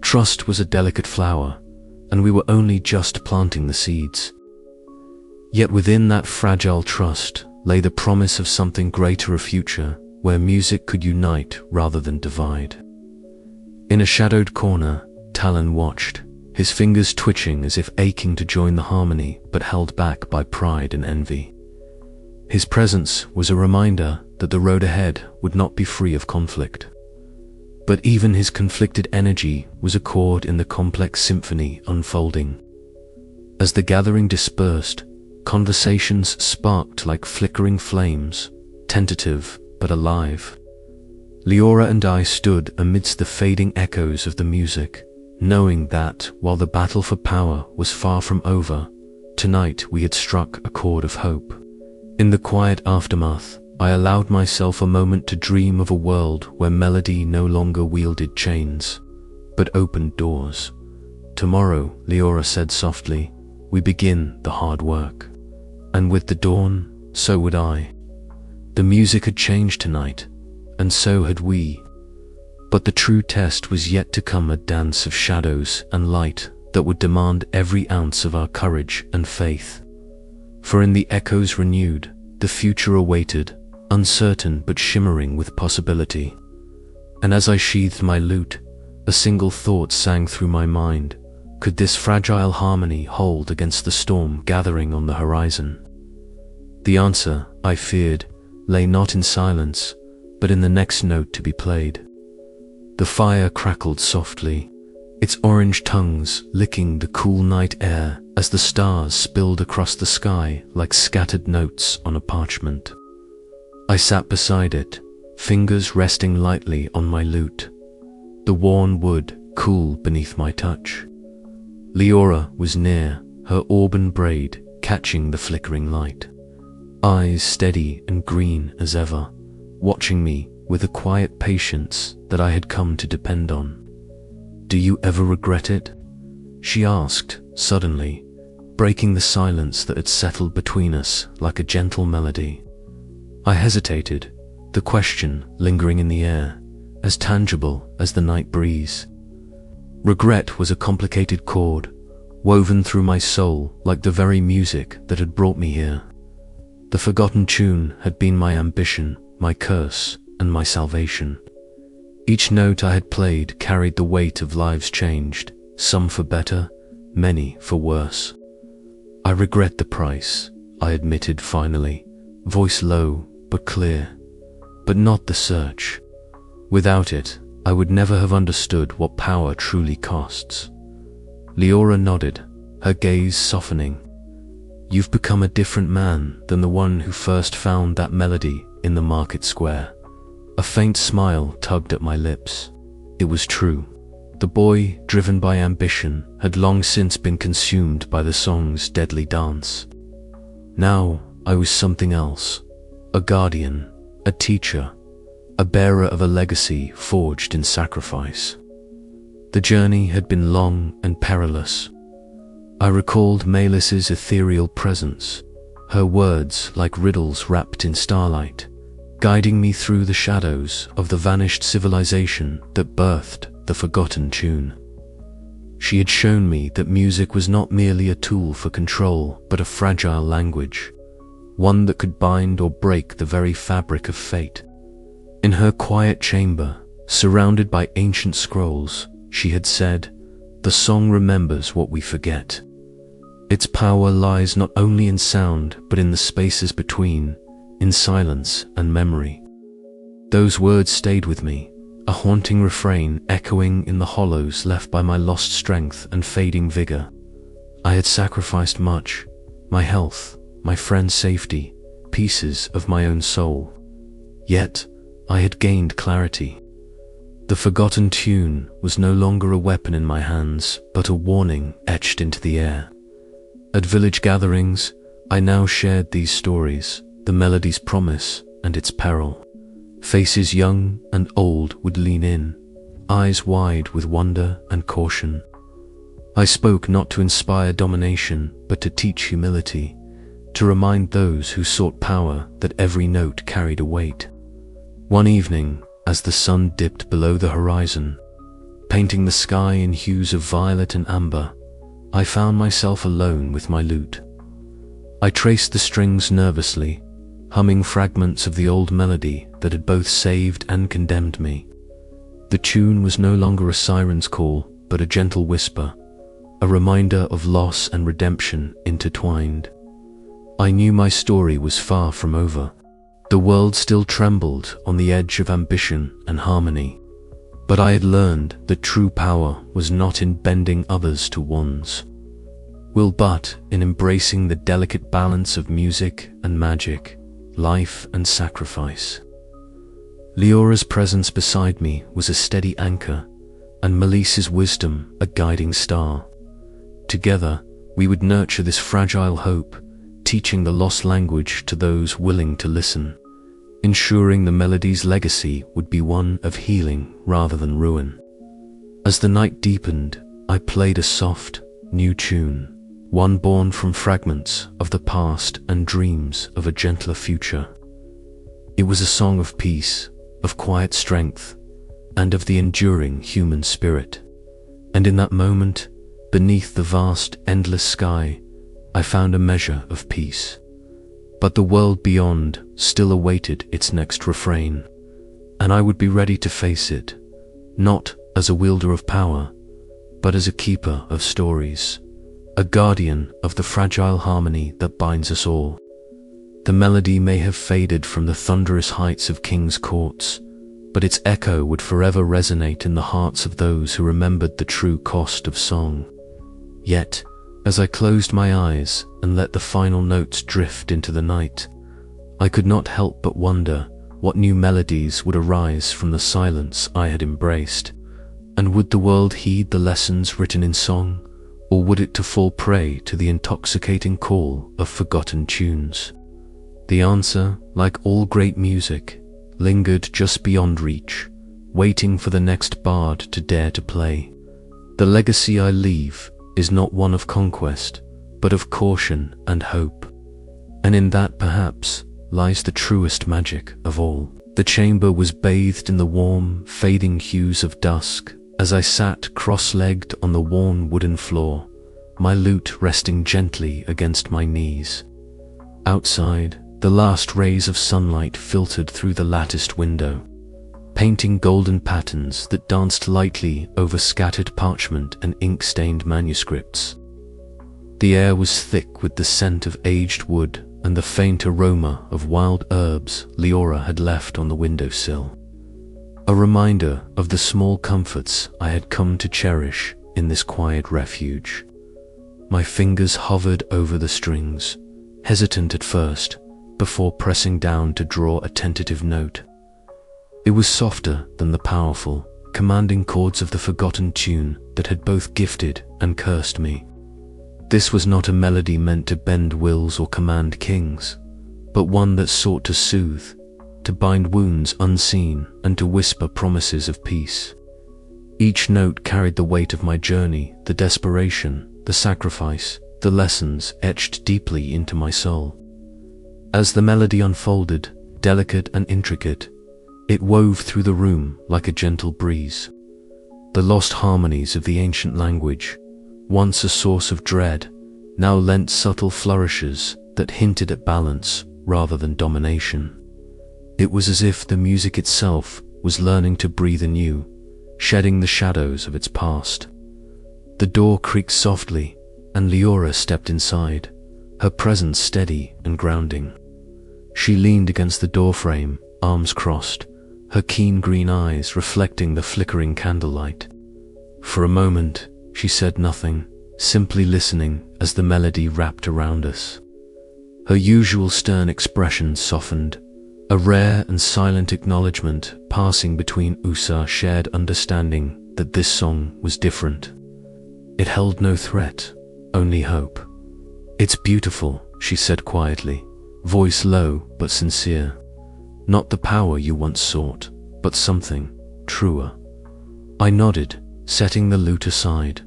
Trust was a delicate flower, and we were only just planting the seeds. Yet within that fragile trust lay the promise of something greater, a future where music could unite rather than divide. In a shadowed corner, Talon watched, his fingers twitching as if aching to join the harmony but held back by pride and envy. His presence was a reminder that the road ahead would not be free of conflict. But even his conflicted energy was a chord in the complex symphony unfolding. As the gathering dispersed, conversations sparked like flickering flames, tentative but alive. Leora and I stood amidst the fading echoes of the music, knowing that, while the battle for power was far from over, tonight we had struck a chord of hope. In the quiet aftermath, I allowed myself a moment to dream of a world where melody no longer wielded chains, but opened doors. "Tomorrow," Leora said softly, "we begin the hard work." And with the dawn, so would I. The music had changed tonight, and so had we. But the true test was yet to come, a dance of shadows and light that would demand every ounce of our courage and faith. For in the echoes renewed, the future awaited, uncertain but shimmering with possibility. And as I sheathed my lute, a single thought sang through my mind: could this fragile harmony hold against the storm gathering on the horizon? The answer, I feared, lay not in silence, but in the next note to be played. The fire crackled softly, its orange tongues licking the cool night air as the stars spilled across the sky like scattered notes on a parchment. I sat beside it, fingers resting lightly on my lute, the worn wood cool beneath my touch. Leora was near, her auburn braid catching the flickering light, eyes steady and green as ever, watching me with a quiet patience that I had come to depend on. "Do you ever regret it?" she asked, suddenly, breaking the silence that had settled between us like a gentle melody. I hesitated, the question lingering in the air, as tangible as the night breeze. Regret was a complicated chord, woven through my soul like the very music that had brought me here. The forgotten tune had been my ambition, my curse, and my salvation. Each note I had played carried the weight of lives changed, some for better, many for worse. "I regret the price," I admitted finally, voice low but clear, "but not the search. Without it, I would never have understood what power truly costs." Leora nodded, her gaze softening. "You've become a different man than the one who first found that melody in the market square." A faint smile tugged at my lips. It was true. The boy, driven by ambition, had long since been consumed by the song's deadly dance. Now I was something else, a guardian, a teacher, a bearer of a legacy forged in sacrifice. The journey had been long and perilous. I recalled Melis's ethereal presence, her words like riddles wrapped in starlight, guiding me through the shadows of the vanished civilization that birthed the forgotten tune. She had shown me that music was not merely a tool for control, but a fragile language, one that could bind or break the very fabric of fate. In her quiet chamber, surrounded by ancient scrolls, she had said, "The song remembers what we forget." Its power lies not only in sound, but in the spaces between, in silence and memory. Those words stayed with me, a haunting refrain echoing in the hollows left by my lost strength and fading vigor. I had sacrificed much, my health, my friend's safety, pieces of my own soul. Yet, I had gained clarity. The forgotten tune was no longer a weapon in my hands, but a warning etched into the air. At village gatherings, I now shared these stories, the melody's promise and its peril. Faces young and old would lean in, eyes wide with wonder and caution. I spoke not to inspire domination, but to teach humility, to remind those who sought power that every note carried a weight. One evening, as the sun dipped below the horizon, painting the sky in hues of violet and amber, I found myself alone with my lute. I traced the strings nervously, humming fragments of the old melody that had both saved and condemned me. The tune was no longer a siren's call, but a gentle whisper, a reminder of loss and redemption intertwined. I knew my story was far from over. The world still trembled on the edge of ambition and harmony, but I had learned that true power was not in bending others to one's will, but in embracing the delicate balance of music and magic, life and sacrifice. Leora's presence beside me was a steady anchor, and Melis's wisdom a guiding star. Together, we would nurture this fragile hope, teaching the lost language to those willing to listen, ensuring the melody's legacy would be one of healing rather than ruin. As the night deepened, I played a soft, new tune, one born from fragments of the past and dreams of a gentler future. It was a song of peace, of quiet strength, and of the enduring human spirit. And in that moment, beneath the vast, endless sky, I found a measure of peace. But the world beyond still awaited its next refrain, and I would be ready to face it, not as a wielder of power, but as a keeper of stories, a guardian of the fragile harmony that binds us all. The melody may have faded from the thunderous heights of kings' courts, but its echo would forever resonate in the hearts of those who remembered the true cost of song. Yet, as I closed my eyes and let the final notes drift into the night, I could not help but wonder what new melodies would arise from the silence I had embraced, and would the world heed the lessons written in song, or would it to fall prey to the intoxicating call of forgotten tunes? The answer, like all great music, lingered just beyond reach, waiting for the next bard to dare to play. The legacy I leave is not one of conquest, but of caution and hope. And in that, perhaps, lies the truest magic of all. The chamber was bathed in the warm, fading hues of dusk as I sat cross-legged on the worn wooden floor, my lute resting gently against my knees. Outside, the last rays of sunlight filtered through the latticed window, painting golden patterns that danced lightly over scattered parchment and ink-stained manuscripts. The air was thick with the scent of aged wood and the faint aroma of wild herbs Leora had left on the windowsill, a reminder of the small comforts I had come to cherish in this quiet refuge. My fingers hovered over the strings, hesitant at first, before pressing down to draw a tentative note. It was softer than the powerful, commanding chords of the forgotten tune that had both gifted and cursed me. This was not a melody meant to bend wills or command kings, but one that sought to soothe, to bind wounds unseen, and to whisper promises of peace. Each note carried the weight of my journey, the desperation, the sacrifice, the lessons etched deeply into my soul. As the melody unfolded, delicate and intricate, it wove through the room like a gentle breeze. The lost harmonies of the ancient language, once a source of dread, now lent subtle flourishes that hinted at balance rather than domination. It was as if the music itself was learning to breathe anew, shedding the shadows of its past. The door creaked softly, and Leora stepped inside, her presence steady and grounding. She leaned against the doorframe, arms crossed, her keen green eyes reflecting the flickering candlelight. For a moment, she said nothing, simply listening as the melody wrapped around us. Her usual stern expression softened, a rare and silent acknowledgement passing between our shared understanding that this song was different. It held no threat, only hope. "It's beautiful," she said quietly, voice low but sincere. "Not the power you once sought, but something truer." I nodded, setting the lute aside.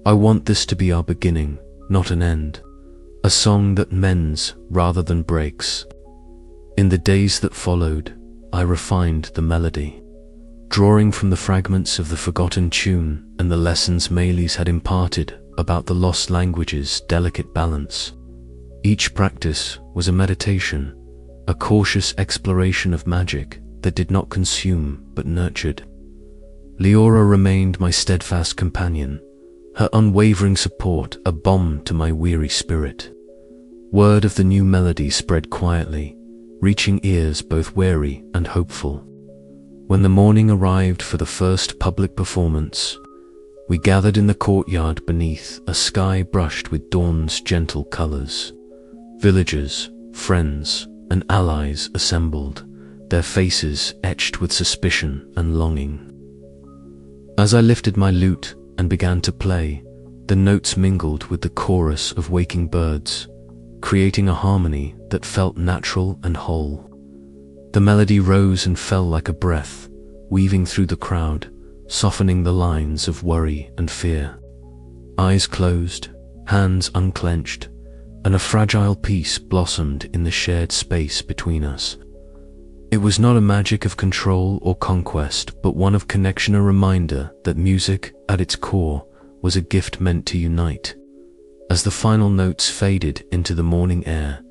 "I want this to be our beginning, not an end. A song that mends rather than breaks." In the days that followed, I refined the melody, drawing from the fragments of the forgotten tune and the lessons Melis had imparted about the lost language's delicate balance. Each practice was a meditation, a cautious exploration of magic that did not consume but nurtured. Leora remained my steadfast companion, her unwavering support a balm to my weary spirit. Word of the new melody spread quietly, reaching ears both wary and hopeful. When the morning arrived for the first public performance, we gathered in the courtyard beneath a sky brushed with dawn's gentle colors. Villagers, friends, and allies assembled, their faces etched with suspicion and longing. As I lifted my lute and began to play, the notes mingled with the chorus of waking birds, creating a harmony that felt natural and whole. The melody rose and fell like a breath, weaving through the crowd, softening the lines of worry and fear. Eyes closed, hands unclenched, and a fragile peace blossomed in the shared space between us. It was not a magic of control or conquest, but one of connection, a reminder that music, at its core, was a gift meant to unite. As the final notes faded into the morning air,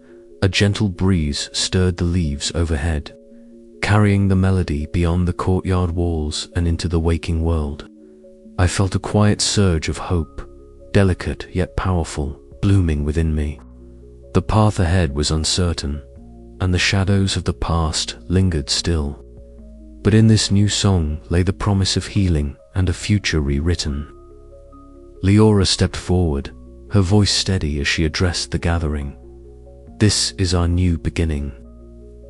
a gentle breeze stirred the leaves overhead, carrying the melody beyond the courtyard walls and into the waking world. I felt a quiet surge of hope, delicate yet powerful, blooming within me. The path ahead was uncertain, and the shadows of the past lingered still. But in this new song lay the promise of healing and a future rewritten. Leora stepped forward, her voice steady as she addressed the gathering. This is our new beginning.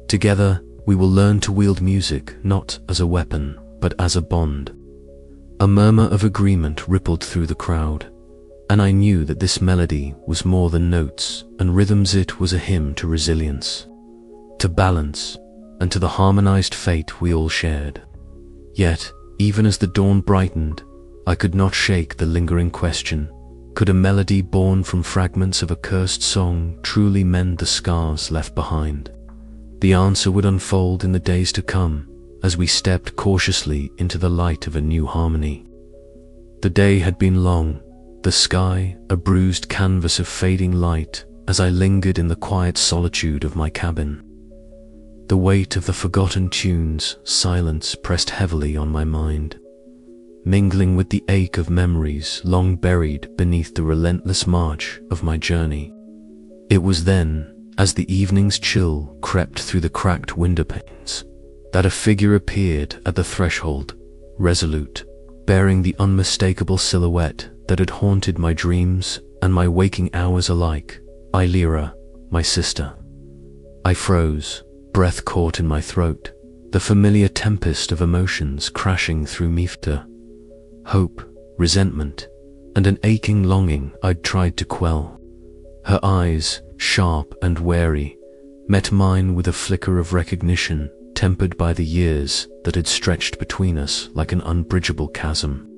Together, we will learn to wield music not as a weapon, but as a bond. A murmur of agreement rippled through the crowd, and I knew that this melody was more than notes and rhythms. It was a hymn to resilience, to balance, and to the harmonized fate we all shared. Yet, even as the dawn brightened, I could not shake the lingering question: could a melody born from fragments of a cursed song truly mend the scars left behind? The answer would unfold in the days to come, as we stepped cautiously into the light of a new harmony. The day had been long, the sky a bruised canvas of fading light as I lingered in the quiet solitude of my cabin. The weight of the forgotten tunes' silence pressed heavily on my mind, mingling with the ache of memories long buried beneath the relentless march of my journey. It was then, as the evening's chill crept through the cracked window panes, that a figure appeared at the threshold, resolute, bearing the unmistakable silhouette that had haunted my dreams and my waking hours alike: Eryndor, my sister. I froze, breath caught in my throat, the familiar tempest of emotions crashing through me. Hope, resentment, and an aching longing I'd tried to quell. Her eyes, sharp and wary, met mine with a flicker of recognition, tempered by the years that had stretched between us like an unbridgeable chasm.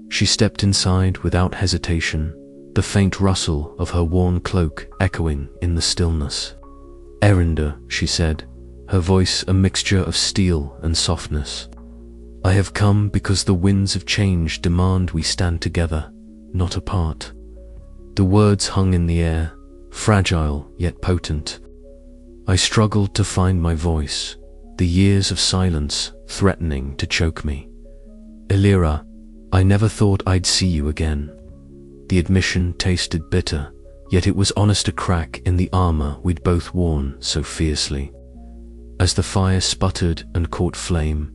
She stepped inside without hesitation, the faint rustle of her worn cloak echoing in the stillness. "Eryndor," she said, her voice a mixture of steel and softness. "I have come because the winds of change demand we stand together, not apart." The words hung in the air, fragile yet potent. I struggled to find my voice, the years of silence threatening to choke me. "Eryndor, I never thought I'd see you again." The admission tasted bitter, yet it was honest, a crack in the armor we'd both worn so fiercely. As the fire sputtered and caught flame,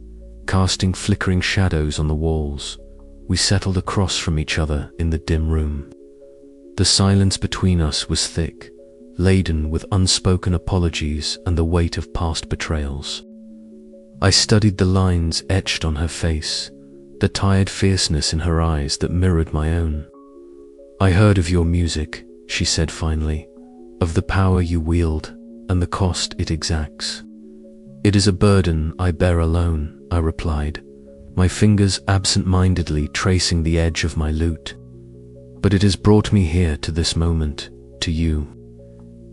casting flickering shadows on the walls, we settled across from each other in the dim room. The silence between us was thick, laden with unspoken apologies and the weight of past betrayals. I studied the lines etched on her face, the tired fierceness in her eyes that mirrored my own. "I heard of your music," she said finally, "of the power you wield and the cost it exacts." "It is a burden I bear alone," I replied, my fingers absent-mindedly tracing the edge of my lute. "But it has brought me here to this moment, to you."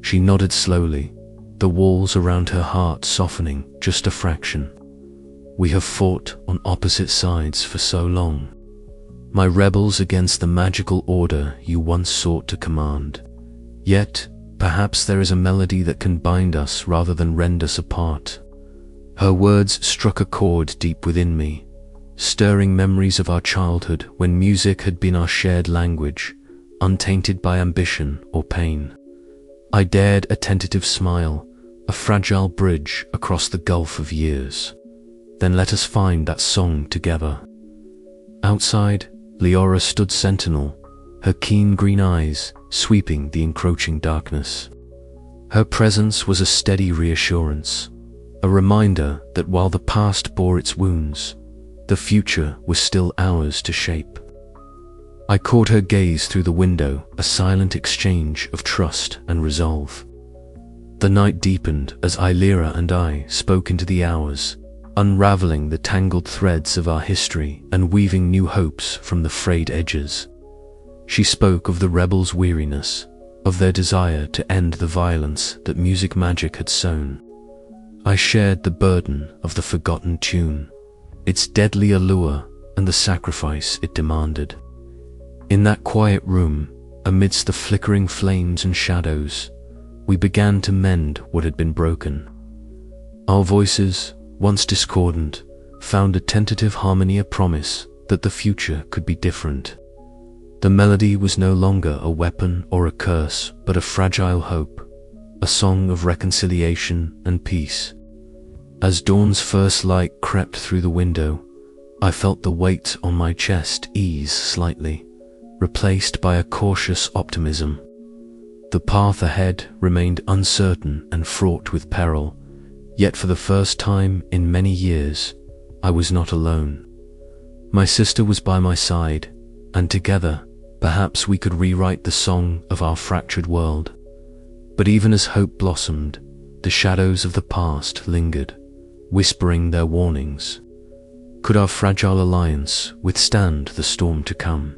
She nodded slowly, the walls around her heart softening just a fraction. "We have fought on opposite sides for so long. My rebels against the magical order you once sought to command. Yet, perhaps there is a melody that can bind us rather than rend us apart." Her words struck a chord deep within me, stirring memories of our childhood when music had been our shared language, untainted by ambition or pain. I dared a tentative smile, a fragile bridge across the gulf of years. "Then let us find that song together." Outside, Leora stood sentinel, her keen green eyes sweeping the encroaching darkness. Her presence was a steady reassurance, a reminder that while the past bore its wounds, the future was still ours to shape. I caught her gaze through the window, a silent exchange of trust and resolve. The night deepened as Eryndor and I spoke into the hours, unraveling the tangled threads of our history and weaving new hopes from the frayed edges. She spoke of the rebels' weariness, of their desire to end the violence that music magic had sown. I shared the burden of the forgotten tune, its deadly allure and the sacrifice it demanded. In that quiet room, amidst the flickering flames and shadows, we began to mend what had been broken. Our voices, once discordant, found a tentative harmony, a promise that the future could be different. The melody was no longer a weapon or a curse, but a fragile hope, a song of reconciliation and peace. As dawn's first light crept through the window, I felt the weight on my chest ease slightly, replaced by a cautious optimism. The path ahead remained uncertain and fraught with peril, yet for the first time in many years, I was not alone. My sister was by my side, and together, perhaps we could rewrite the song of our fractured world. But even as hope blossomed, the shadows of the past lingered, whispering their warnings. Could our fragile alliance withstand the storm to come?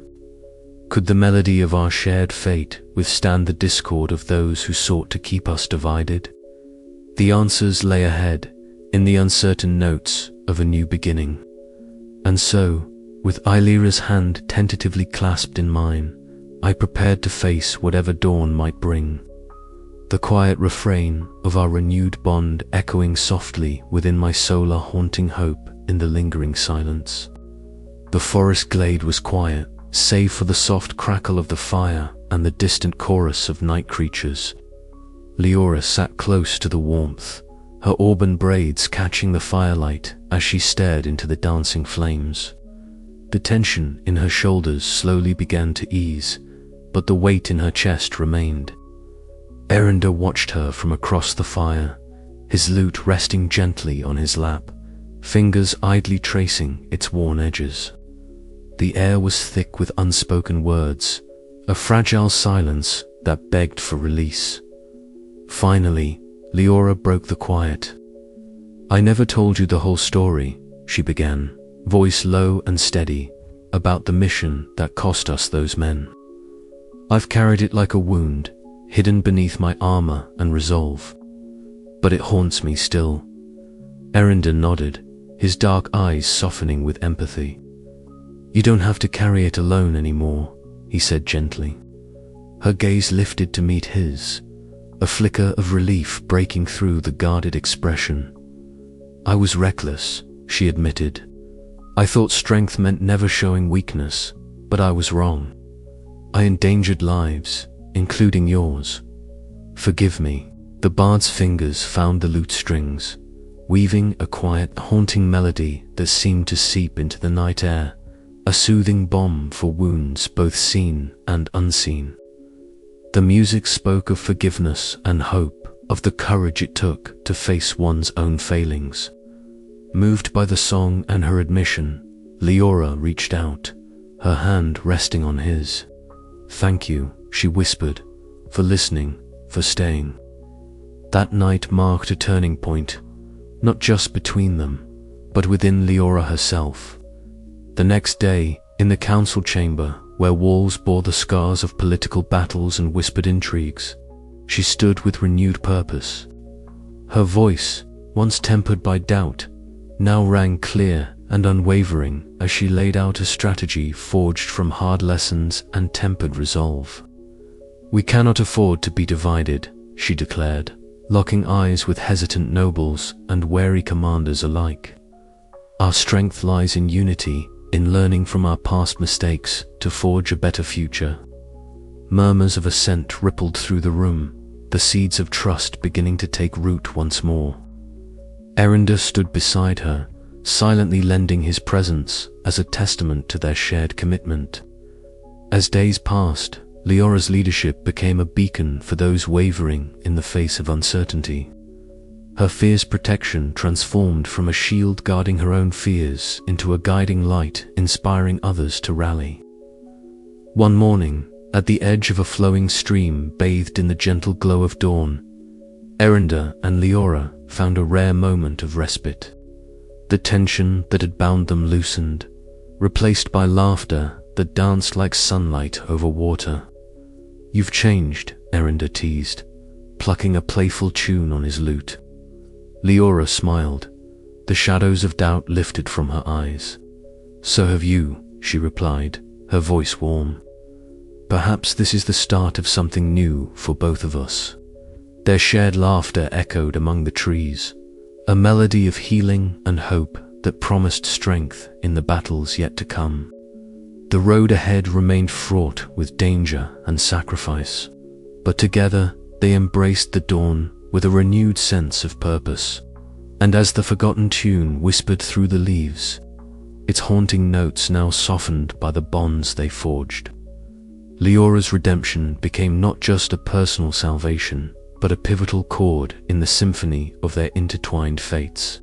Could the melody of our shared fate withstand the discord of those who sought to keep us divided? The answers lay ahead, in the uncertain notes of a new beginning. And so, with Illyria's hand tentatively clasped in mine, I prepared to face whatever dawn might bring. The quiet refrain of our renewed bond echoing softly within my soul, a haunting hope in the lingering silence. The forest glade was quiet, save for the soft crackle of the fire and the distant chorus of night creatures. Leora sat close to the warmth, her auburn braids catching the firelight as she stared into the dancing flames. The tension in her shoulders slowly began to ease, but the weight in her chest remained. Eryndor watched her from across the fire, his lute resting gently on his lap, fingers idly tracing its worn edges. The air was thick with unspoken words, a fragile silence that begged for release. Finally, Leora broke the quiet. "I never told you the whole story," she began, voice low and steady, "about the mission that cost us those men. I've carried it like a wound, hidden beneath my armor and resolve. But it haunts me still." Eryndor nodded, his dark eyes softening with empathy. "You don't have to carry it alone anymore," he said gently. Her gaze lifted to meet his, a flicker of relief breaking through the guarded expression. "I was reckless," she admitted. "I thought strength meant never showing weakness, but I was wrong. I endangered lives, including yours. Forgive me." The bard's fingers found the lute strings, weaving a quiet, haunting melody that seemed to seep into the night air, a soothing balm for wounds both seen and unseen. The music spoke of forgiveness and hope, of the courage it took to face one's own failings. Moved by the song and her admission, Leora reached out, her hand resting on his. "Thank you," she whispered, "for listening, for staying." That night marked a turning point, not just between them, but within Leora herself. The next day, in the council chamber, where walls bore the scars of political battles and whispered intrigues, she stood with renewed purpose. Her voice, once tempered by doubt, now rang clear and unwavering as she laid out a strategy forged from hard lessons and tempered resolve. "We cannot afford to be divided," she declared, locking eyes with hesitant nobles and wary commanders alike. "Our strength lies in unity, in learning from our past mistakes to forge a better future." Murmurs of assent rippled through the room, the seeds of trust beginning to take root once more. Eryndor stood beside her, silently lending his presence as a testament to their shared commitment. As days passed, Leora's leadership became a beacon for those wavering in the face of uncertainty. Her fierce protection transformed from a shield guarding her own fears into a guiding light inspiring others to rally. One morning, at the edge of a flowing stream bathed in the gentle glow of dawn, Eryndor and Leora found a rare moment of respite. The tension that had bound them loosened, replaced by laughter that danced like sunlight over water. "You've changed," Eryndor teased, plucking a playful tune on his lute. Leora smiled, the shadows of doubt lifted from her eyes. "So have you," she replied, her voice warm. Perhaps this is the start of something new for both of us. Their shared laughter echoed among the trees, a melody of healing and hope that promised strength in the battles yet to come. The road ahead remained fraught with danger and sacrifice, but together they embraced the dawn with a renewed sense of purpose. And as the forgotten tune whispered through the leaves, its haunting notes now softened by the bonds they forged, Leora's redemption became not just a personal salvation, but a pivotal chord in the symphony of their intertwined fates.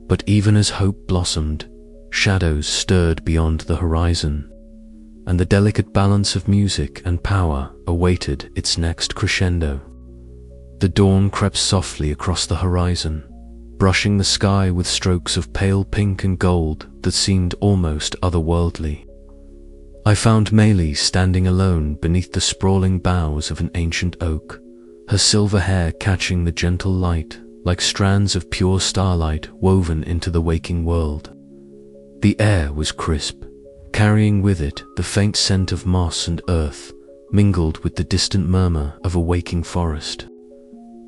But even as hope blossomed, shadows stirred beyond the horizon, and the delicate balance of music and power awaited its next crescendo. The dawn crept softly across the horizon, brushing the sky with strokes of pale pink and gold that seemed almost otherworldly. I found Meili standing alone beneath the sprawling boughs of an ancient oak, her silver hair catching the gentle light like strands of pure starlight woven into the waking world. The air was crisp, carrying with it the faint scent of moss and earth, mingled with the distant murmur of a waking forest.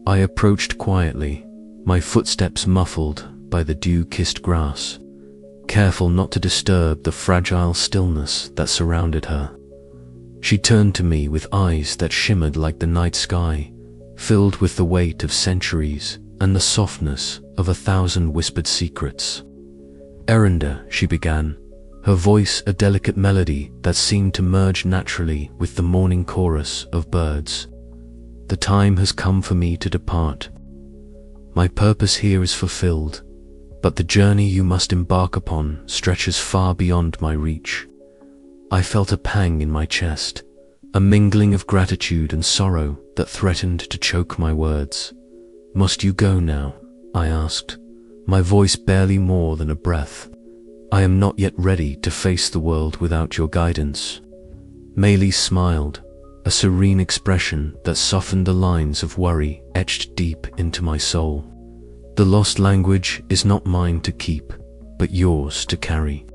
I approached quietly, my footsteps muffled by the dew-kissed grass, careful not to disturb the fragile stillness that surrounded her. She turned to me with eyes that shimmered like the night sky, filled with the weight of centuries and the softness of 1,000 whispered secrets. "Eryndor," she began, her voice a delicate melody that seemed to merge naturally with the morning chorus of birds. "The time has come for me to depart. My purpose here is fulfilled, but the journey you must embark upon stretches far beyond my reach." I felt a pang in my chest, a mingling of gratitude and sorrow that threatened to choke my words. "Must you go now?" I asked, my voice barely more than a breath. "I am not yet ready to face the world without your guidance." Meili smiled, a serene expression that softened the lines of worry etched deep into my soul. "The lost language is not mine to keep, but yours to carry.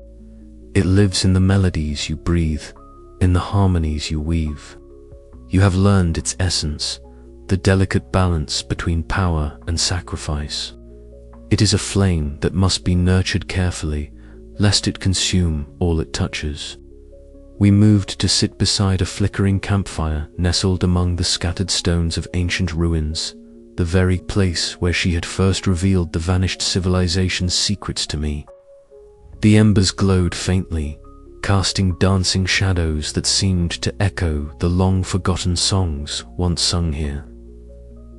It lives in the melodies you breathe, in the harmonies you weave. You have learned its essence, the delicate balance between power and sacrifice. It is a flame that must be nurtured carefully, lest it consume all it touches." We moved to sit beside a flickering campfire nestled among the scattered stones of ancient ruins, the very place where she had first revealed the vanished civilization's secrets to me. The embers glowed faintly, casting dancing shadows that seemed to echo the long-forgotten songs once sung here.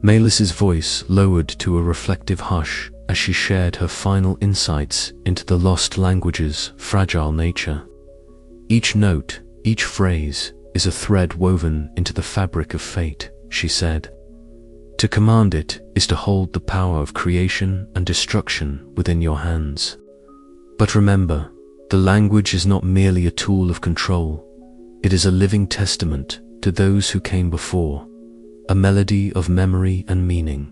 Melis's voice lowered to a reflective hush as she shared her final insights into the lost language's fragile nature. "Each note, each phrase, is a thread woven into the fabric of fate," she said. "To command it is to hold the power of creation and destruction within your hands. But remember, the language is not merely a tool of control. It is a living testament to those who came before, a melody of memory and meaning.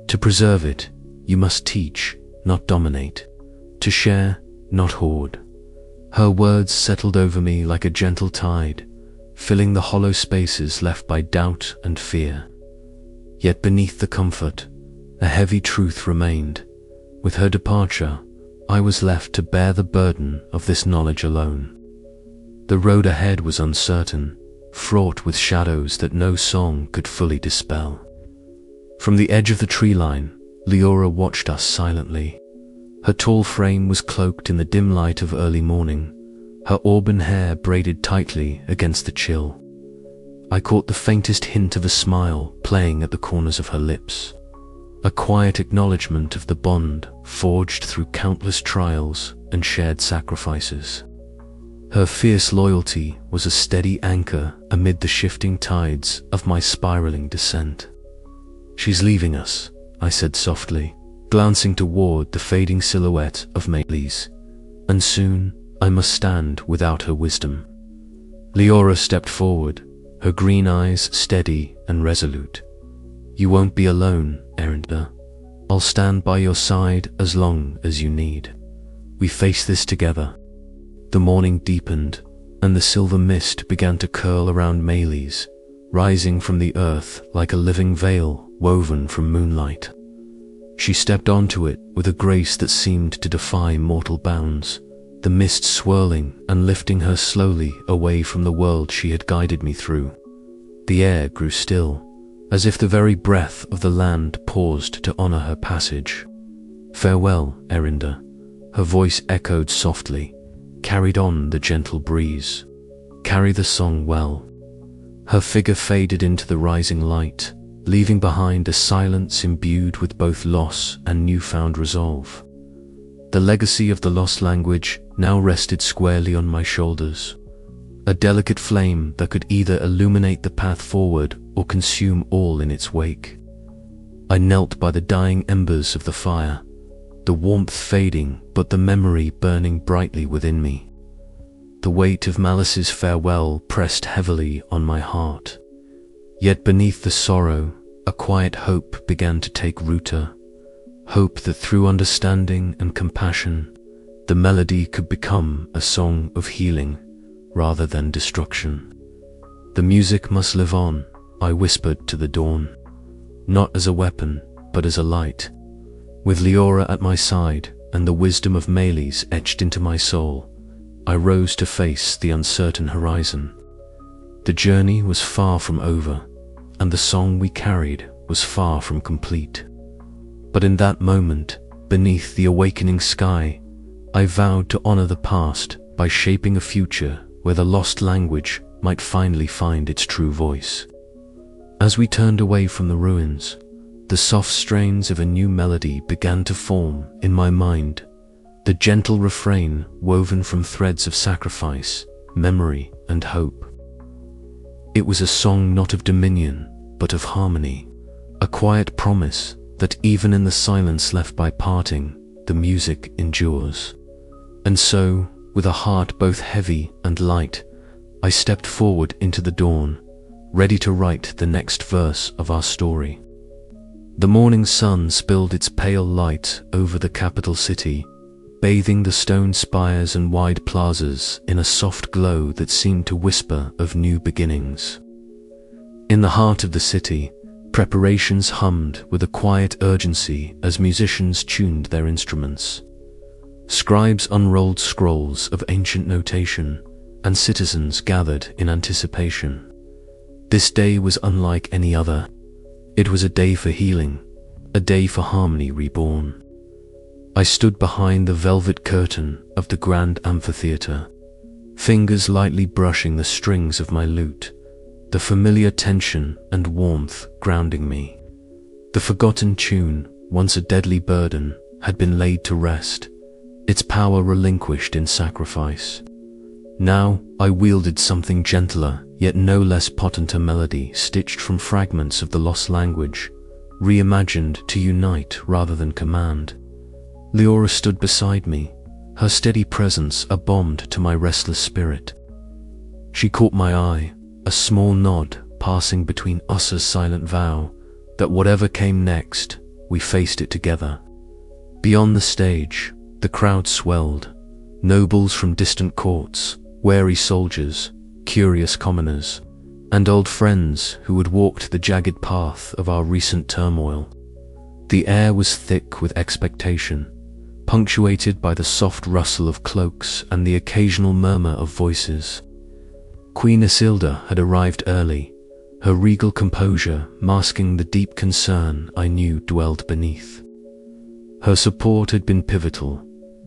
To preserve it, you must teach, not dominate. To share, not hoard." Her words settled over me like a gentle tide, filling the hollow spaces left by doubt and fear. Yet beneath the comfort, a heavy truth remained. With her departure, I was left to bear the burden of this knowledge alone. The road ahead was uncertain, fraught with shadows that no song could fully dispel. From the edge of the tree line, Leora watched us silently. Her tall frame was cloaked in the dim light of early morning, her auburn hair braided tightly against the chill. I caught the faintest hint of a smile playing at the corners of her lips, a quiet acknowledgement of the bond forged through countless trials and shared sacrifices. Her fierce loyalty was a steady anchor amid the shifting tides of my spiraling descent. "She's leaving us," I said softly, glancing toward the fading silhouette of Meili, "and soon I must stand without her wisdom." Leora stepped forward, her green eyes steady and resolute. "You won't be alone, Eryndor. I'll stand by your side as long as you need. We face this together." The morning deepened, and the silver mist began to curl around Meilles, rising from the earth like a living veil woven from moonlight. She stepped onto it with a grace that seemed to defy mortal bounds, the mist swirling and lifting her slowly away from the world she had guided me through. The air grew still, as if the very breath of the land paused to honor her passage. "Farewell, Eryndor," her voice echoed softly, carried on the gentle breeze. "Carry the song well." Her figure faded into the rising light, leaving behind a silence imbued with both loss and newfound resolve. The legacy of the lost language now rested squarely on my shoulders, a delicate flame that could either illuminate the path forward or consume all in its wake. I knelt by the dying embers of the fire, the warmth fading but the memory burning brightly within me. The weight of Malice's farewell pressed heavily on my heart, yet beneath the sorrow, a quiet hope began to take root. Hope that through understanding and compassion, the melody could become a song of healing rather than destruction. "The music must live on," I whispered to the dawn, not as a weapon, but as a light. With Leora at my side and the wisdom of Meilles etched into my soul, I rose to face the uncertain horizon. The journey was far from over, and the song we carried was far from complete. But in that moment, beneath the awakening sky, I vowed to honor the past by shaping a future where the lost language might finally find its true voice. As we turned away from the ruins, the soft strains of a new melody began to form in my mind, the gentle refrain woven from threads of sacrifice, memory, and hope. It was a song not of dominion, but of harmony, a quiet promise that even in the silence left by parting, the music endures. And so, with a heart both heavy and light, I stepped forward into the dawn, ready to write the next verse of our story. The morning sun spilled its pale light over the capital city, bathing the stone spires and wide plazas in a soft glow that seemed to whisper of new beginnings. In the heart of the city, preparations hummed with a quiet urgency as musicians tuned their instruments. Scribes unrolled scrolls of ancient notation, and citizens gathered in anticipation. This day was unlike any other. It was a day for healing, a day for harmony reborn. I stood behind the velvet curtain of the grand amphitheater, fingers lightly brushing the strings of my lute, the familiar tension and warmth grounding me. The forgotten tune, once a deadly burden, had been laid to rest, its power relinquished in sacrifice. Now I wielded something gentler, yet no less potent, a melody stitched from fragments of the lost language, reimagined to unite rather than command. Leora stood beside me, her steady presence a balm to my restless spirit. She caught my eye, a small nod passing between us, a silent vow that whatever came next, we faced it together. Beyond the stage, the crowd swelled, nobles from distant courts, wary soldiers, curious commoners, and old friends who had walked the jagged path of our recent turmoil. The air was thick with expectation, punctuated by the soft rustle of cloaks and the occasional murmur of voices. Queen Isilda had arrived early, her regal composure masking the deep concern I knew dwelled beneath. Her support had been pivotal,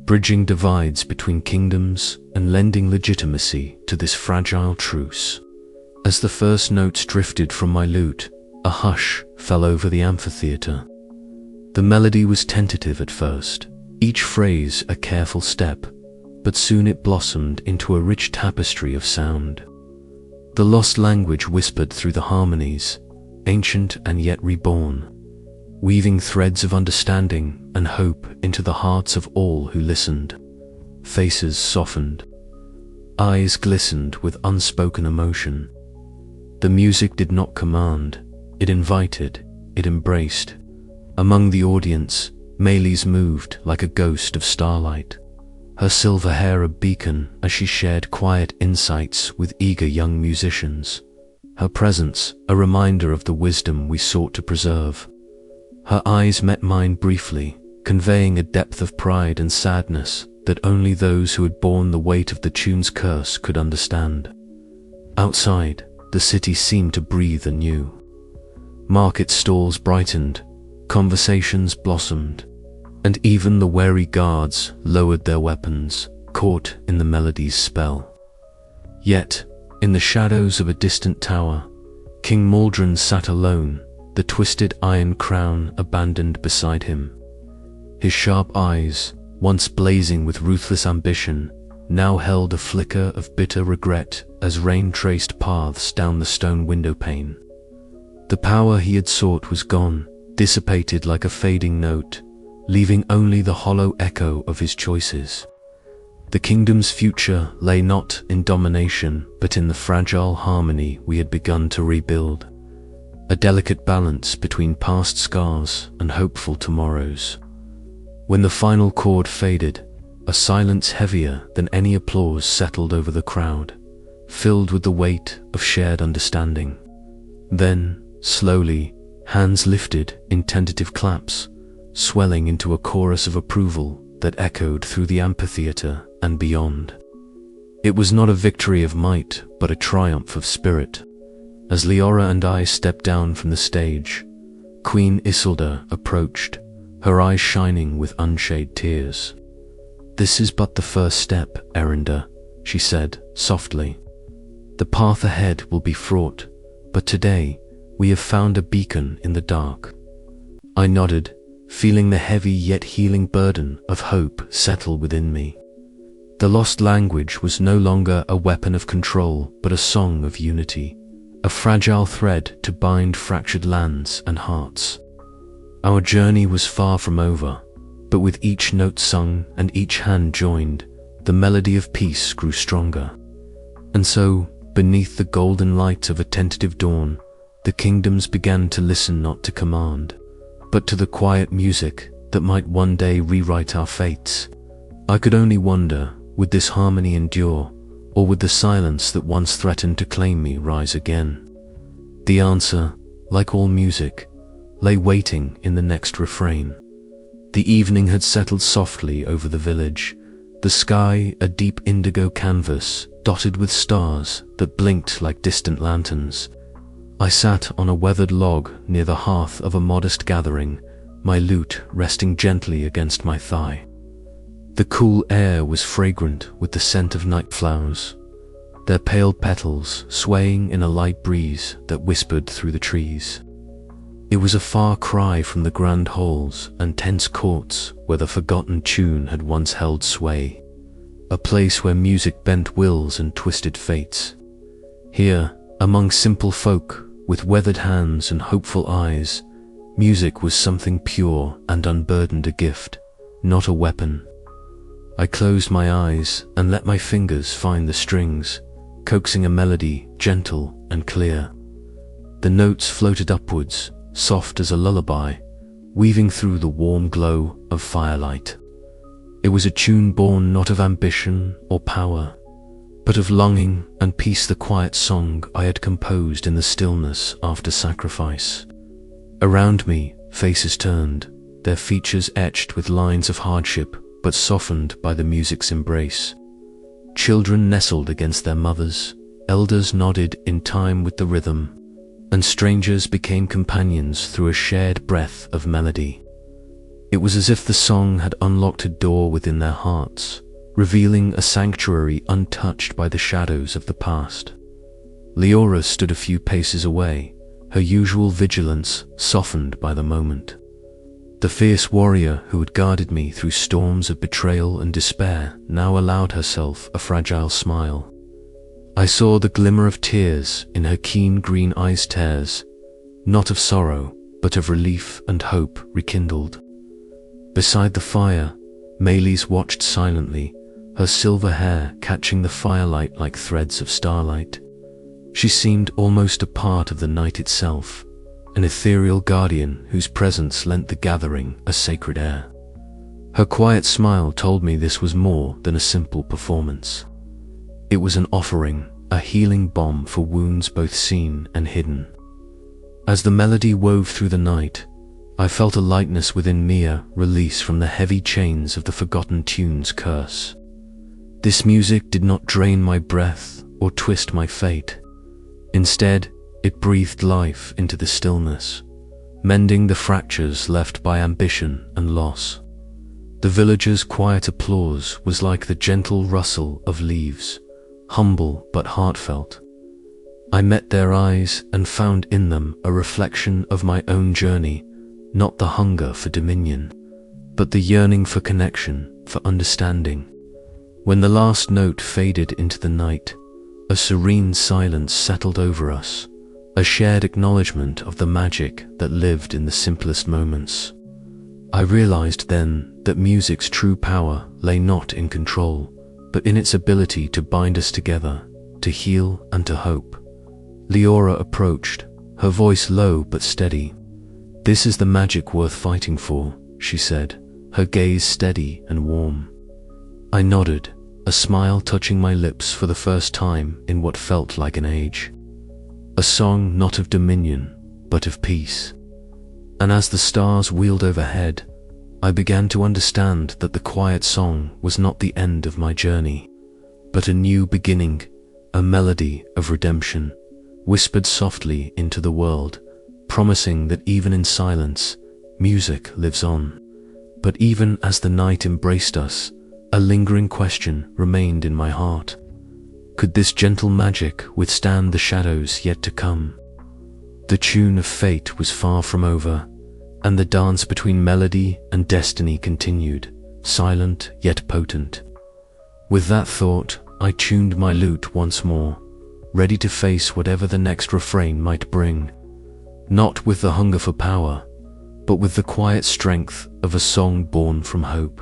bridging divides between kingdoms and lending legitimacy to this fragile truce. As the first notes drifted from my lute, a hush fell over the amphitheater. The melody was tentative at first, each phrase a careful step, but soon it blossomed into a rich tapestry of sound. The lost language whispered through the harmonies, ancient and yet reborn, weaving threads of understanding and hope into the hearts of all who listened. Faces softened, eyes glistened with unspoken emotion. The music did not command, it invited, it embraced. Among the audience, Meilles moved like a ghost of starlight, her silver hair a beacon as she shared quiet insights with eager young musicians, her presence a reminder of the wisdom we sought to preserve. Her eyes met mine briefly, conveying a depth of pride and sadness that only those who had borne the weight of the tune's curse could understand. Outside, the city seemed to breathe anew. Market stalls brightened, conversations blossomed, and even the wary guards lowered their weapons, caught in the melody's spell. Yet, in the shadows of a distant tower, King Maldron sat alone, the twisted iron crown abandoned beside him. His sharp eyes, once blazing with ruthless ambition, now held a flicker of bitter regret as rain traced paths down the stone windowpane. The power he had sought was gone, dissipated like a fading note, leaving only the hollow echo of his choices. The kingdom's future lay not in domination, but in the fragile harmony we had begun to rebuild, a delicate balance between past scars and hopeful tomorrows. When the final chord faded, a silence heavier than any applause settled over the crowd, filled with the weight of shared understanding. Then, slowly, hands lifted in tentative claps, swelling into a chorus of approval that echoed through the amphitheater and beyond. It was not a victory of might, but a triumph of spirit. As Leora and I stepped down from the stage, Queen Isilda approached, her eyes shining with unshed tears. "This is but the first step, Eryndor," she said softly. "The path ahead will be fraught, but today we have found a beacon in the dark." I nodded, feeling the heavy yet healing burden of hope settle within me. The lost language was no longer a weapon of control, but a song of unity, a fragile thread to bind fractured lands and hearts. Our journey was far from over, but with each note sung and each hand joined, the melody of peace grew stronger. And so, beneath the golden light of a tentative dawn, the kingdoms began to listen not to command, but to the quiet music that might one day rewrite our fates. I could only wonder, would this harmony endure, or would the silence that once threatened to claim me rise again? The answer, like all music, lay waiting in the next refrain. The evening had settled softly over the village, the sky a deep indigo canvas dotted with stars that blinked like distant lanterns. I sat on a weathered log near the hearth of a modest gathering, my lute resting gently against my thigh. The cool air was fragrant with the scent of night flowers, their pale petals swaying in a light breeze that whispered through the trees. It was a far cry from the grand halls and tense courts where the forgotten tune had once held sway, a place where music bent wills and twisted fates. Here, among simple folk, with weathered hands and hopeful eyes, music was something pure and unburdened, a gift, not a weapon. I closed my eyes and let my fingers find the strings, coaxing a melody gentle and clear. The notes floated upwards, soft as a lullaby, weaving through the warm glow of firelight. It was a tune born not of ambition or power, but of longing and peace, the quiet song I had composed in the stillness after sacrifice. Around me, faces turned, their features etched with lines of hardship, but softened by the music's embrace. Children nestled against their mothers, elders nodded in time with the rhythm, and strangers became companions through a shared breath of melody. It was as if the song had unlocked a door within their hearts, revealing a sanctuary untouched by the shadows of the past. Leora stood a few paces away, her usual vigilance softened by the moment. The fierce warrior who had guarded me through storms of betrayal and despair now allowed herself a fragile smile. I saw the glimmer of tears in her keen green eyes, tears, not of sorrow, but of relief and hope rekindled. Beside the fire, Maylis watched silently, her silver hair catching the firelight like threads of starlight. She seemed almost a part of the night itself, an ethereal guardian whose presence lent the gathering a sacred air. Her quiet smile told me this was more than a simple performance. It was an offering, a healing balm for wounds both seen and hidden. As the melody wove through the night, I felt a lightness within me, a release from the heavy chains of the forgotten tune's curse. This music did not drain my breath or twist my fate. Instead, it breathed life into the stillness, mending the fractures left by ambition and loss. The villagers' quiet applause was like the gentle rustle of leaves, humble but heartfelt. I met their eyes and found in them a reflection of my own journey, not the hunger for dominion, but the yearning for connection, for understanding. When the last note faded into the night, a serene silence settled over us, a shared acknowledgement of the magic that lived in the simplest moments. I realized then that music's true power lay not in control, but in its ability to bind us together, to heal and to hope. Leora approached, her voice low but steady. "This is the magic worth fighting for," she said, her gaze steady and warm. I nodded, a smile touching my lips for the first time in what felt like an age. A song not of dominion, but of peace. And as the stars wheeled overhead, I began to understand that the quiet song was not the end of my journey, but a new beginning, a melody of redemption, whispered softly into the world, promising that even in silence, music lives on. But even as the night embraced us, a lingering question remained in my heart. Could this gentle magic withstand the shadows yet to come? The tune of fate was far from over, and the dance between melody and destiny continued, silent yet potent. With that thought, I tuned my lute once more, ready to face whatever the next refrain might bring, not with the hunger for power, but with the quiet strength of a song born from hope.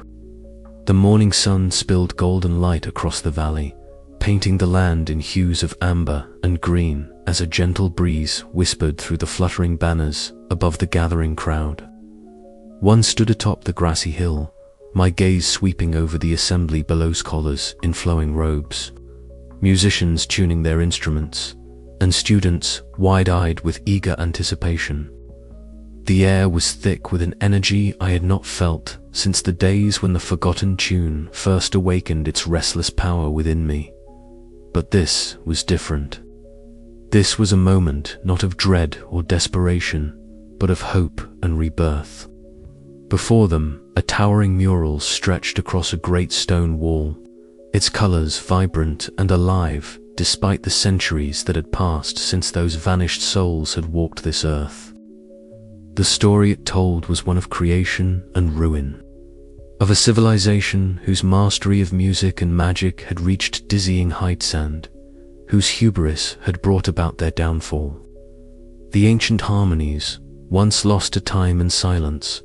The morning sun spilled golden light across the valley, painting the land in hues of amber and green as a gentle breeze whispered through the fluttering banners above the gathering crowd. One stood atop the grassy hill, my gaze sweeping over the assembly below scholars in flowing robes, musicians tuning their instruments, and students wide-eyed with eager anticipation. The air was thick with an energy I had not felt since the days when the forgotten tune first awakened its restless power within me. But this was different. This was a moment not of dread or desperation, but of hope and rebirth. Before them, a towering mural stretched across a great stone wall, its colors vibrant and alive despite the centuries that had passed since those vanished souls had walked this earth. The story it told was one of creation and ruin, of a civilization whose mastery of music and magic had reached dizzying heights and whose hubris had brought about their downfall. The ancient harmonies, once lost to time and silence,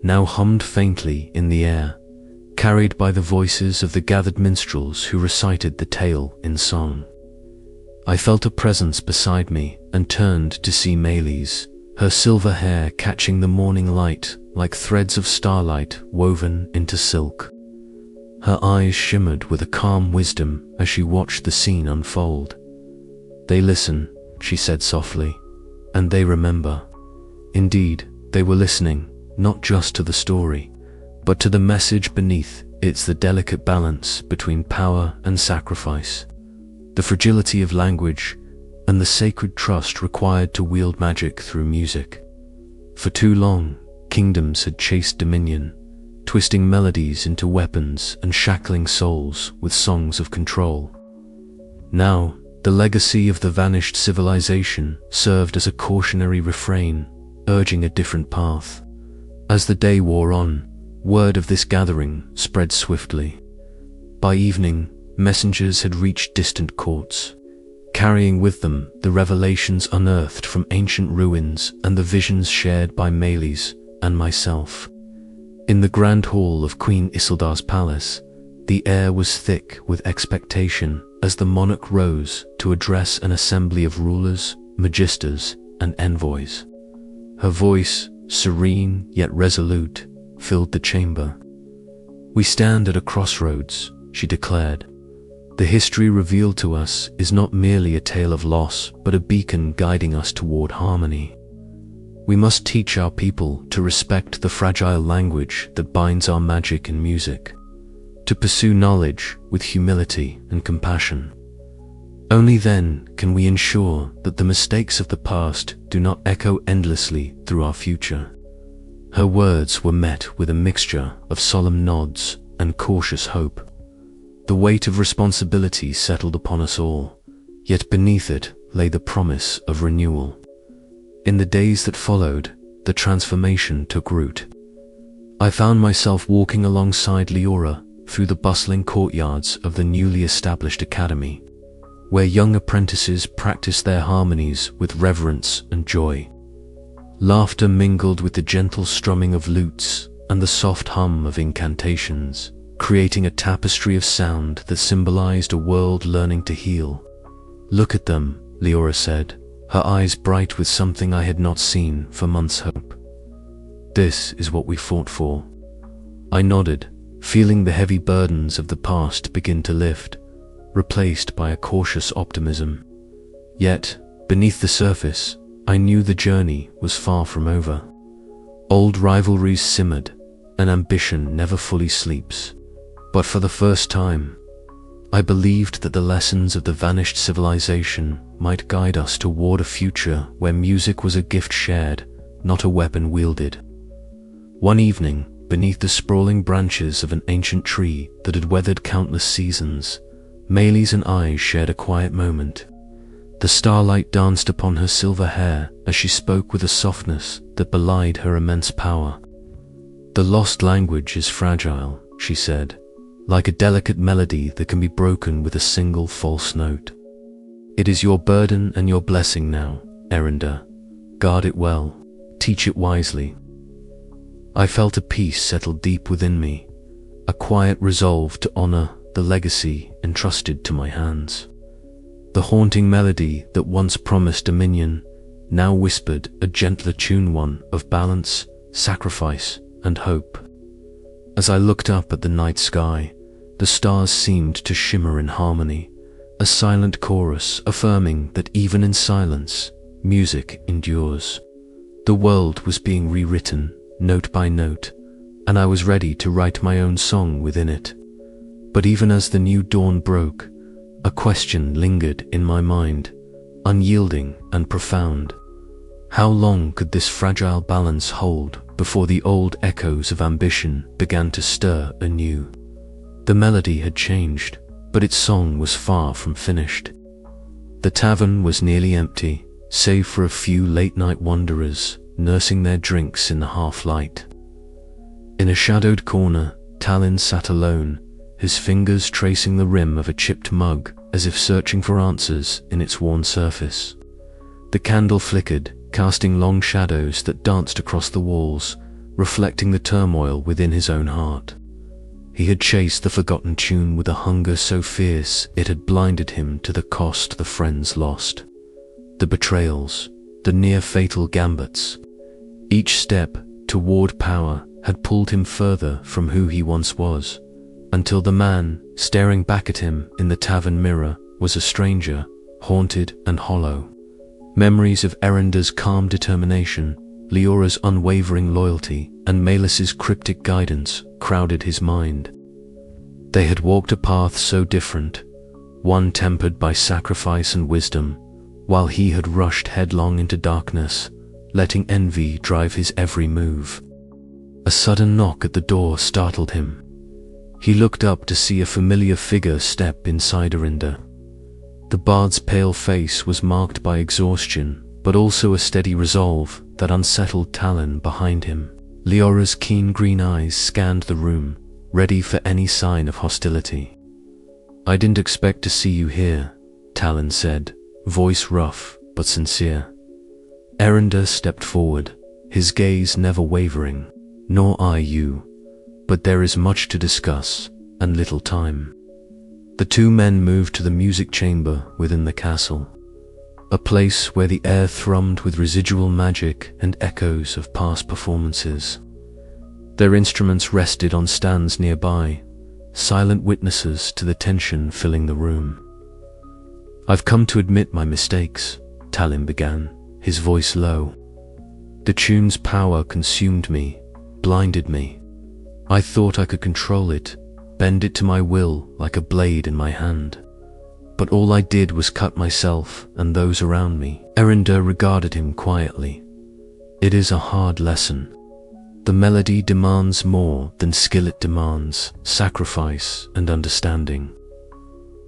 now hummed faintly in the air, carried by the voices of the gathered minstrels who recited the tale in song. I felt a presence beside me and turned to see Melis, her silver hair catching the morning light like threads of starlight woven into silk. Her eyes shimmered with a calm wisdom as she watched the scene unfold. "They listen," she said softly, "and they remember." Indeed, they were listening, not just to the story, but to the message beneath. It's the delicate balance between power and sacrifice, the fragility of language, and the sacred trust required to wield magic through music. For too long, kingdoms had chased dominion, twisting melodies into weapons and shackling souls with songs of control. Now, the legacy of the vanished civilization served as a cautionary refrain, urging a different path. As the day wore on, word of this gathering spread swiftly. By evening, messengers had reached distant courts, carrying with them the revelations unearthed from ancient ruins and the visions shared by Melis and myself. In the grand hall of Queen Isildur's palace, the air was thick with expectation as the monarch rose to address an assembly of rulers, magisters, and envoys. Her voice, serene yet resolute, filled the chamber. "We stand at a crossroads," she declared. "The history revealed to us is not merely a tale of loss, but a beacon guiding us toward harmony. We must teach our people to respect the fragile language that binds our magic and music, to pursue knowledge with humility and compassion. Only then can we ensure that the mistakes of the past do not echo endlessly through our future." Her words were met with a mixture of solemn nods and cautious hope. The weight of responsibility settled upon us all, yet beneath it lay the promise of renewal. In the days that followed, the transformation took root. I found myself walking alongside Leora through the bustling courtyards of the newly established academy, where young apprentices practiced their harmonies with reverence and joy. Laughter mingled with the gentle strumming of lutes and the soft hum of incantations, creating a tapestry of sound that symbolized a world learning to heal. "Look at them," Leora said, her eyes bright with something I had not seen for months' hope. "This is what we fought for." I nodded, feeling the heavy burdens of the past begin to lift, replaced by a cautious optimism. Yet, beneath the surface, I knew the journey was far from over. Old rivalries simmered, and ambition never fully sleeps. But for the first time, I believed that the lessons of the vanished civilization might guide us toward a future where music was a gift shared, not a weapon wielded. One evening, beneath the sprawling branches of an ancient tree that had weathered countless seasons, Maylis and I shared a quiet moment. The starlight danced upon her silver hair as she spoke with a softness that belied her immense power. "The lost language is fragile," she said, "like a delicate melody that can be broken with a single false note. It is your burden and your blessing now, Eryndor. Guard it well, teach it wisely." I felt a peace settle deep within me, a quiet resolve to honor the legacy entrusted to my hands. The haunting melody that once promised dominion now whispered a gentler tune, one of balance, sacrifice, and hope. As I looked up at the night sky, the stars seemed to shimmer in harmony, a silent chorus affirming that even in silence, music endures. The world was being rewritten, note by note, and I was ready to write my own song within it. But even as the new dawn broke, a question lingered in my mind, unyielding and profound. How long could this fragile balance hold before the old echoes of ambition began to stir anew? The melody had changed, but its song was far from finished. The tavern was nearly empty, save for a few late-night wanderers nursing their drinks in the half-light. In a shadowed corner, Talon sat alone, his fingers tracing the rim of a chipped mug as if searching for answers in its worn surface. The candle flickered, casting long shadows that danced across the walls, reflecting the turmoil within his own heart. He had chased the forgotten tune with a hunger so fierce it had blinded him to the cost the friends lost. The betrayals, the near-fatal gambits. Each step toward power had pulled him further from who he once was, until the man, staring back at him in the tavern mirror, was a stranger, haunted and hollow. Memories of Eryndor's calm determination, Leora's unwavering loyalty, and Maylis's cryptic guidance crowded his mind. They had walked a path so different, one tempered by sacrifice and wisdom, while he had rushed headlong into darkness, letting envy drive his every move. A sudden knock at the door startled him. He looked up to see a familiar figure step inside Eryndor. The bard's pale face was marked by exhaustion, but also a steady resolve that unsettled Talon behind him. Leora's keen green eyes scanned the room, ready for any sign of hostility. "I didn't expect to see you here," Talon said, voice rough but sincere. Eryndor stepped forward, his gaze never wavering. "Nor I you. But there is much to discuss, and little time." The two men moved to the music chamber within the castle, a place where the air thrummed with residual magic and echoes of past performances. Their instruments rested on stands nearby, silent witnesses to the tension filling the room. "I've come to admit my mistakes," Talin began, his voice low. "The tune's power consumed me, blinded me. I thought I could control it, bend it to my will like a blade in my hand. But all I did was cut myself and those around me." Eryndor regarded him quietly. "It is a hard lesson. The melody demands more than skill, it demands sacrifice and understanding."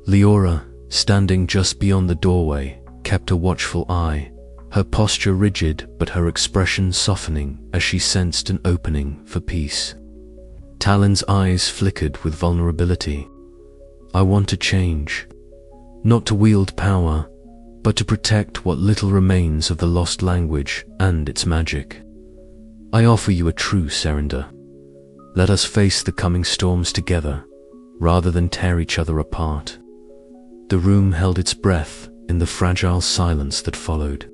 Leora, standing just beyond the doorway, kept a watchful eye, her posture rigid but her expression softening as she sensed an opening for peace. Talin's eyes flickered with vulnerability. "I want to change. Not to wield power, but to protect what little remains of the lost language and its magic. I offer you a truce, Eryndor. Let us face the coming storms together, rather than tear each other apart." The room held its breath in the fragile silence that followed.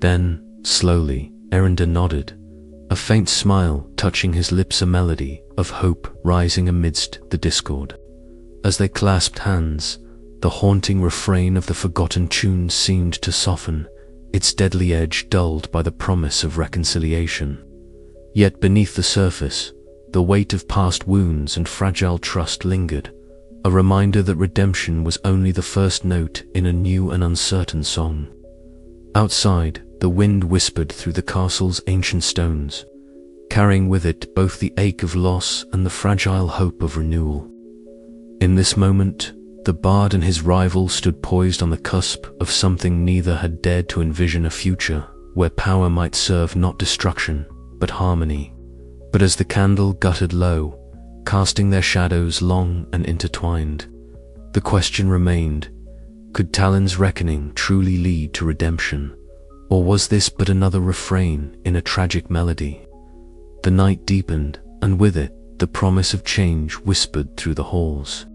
Then, slowly, Eryndor nodded, a faint smile touching his lips, a melody of hope rising amidst the discord. As they clasped hands, the haunting refrain of the forgotten tune seemed to soften, its deadly edge dulled by the promise of reconciliation. Yet beneath the surface, the weight of past wounds and fragile trust lingered, a reminder that redemption was only the first note in a new and uncertain song. Outside, the wind whispered through the castle's ancient stones, carrying with it both the ache of loss and the fragile hope of renewal. In this moment, the bard and his rival stood poised on the cusp of something neither had dared to envision: a future where power might serve not destruction, but harmony. But as the candle guttered low, casting their shadows long and intertwined, the question remained: could Talin's reckoning truly lead to redemption, or was this but another refrain in a tragic melody? The night deepened, and with it, the promise of change whispered through the halls.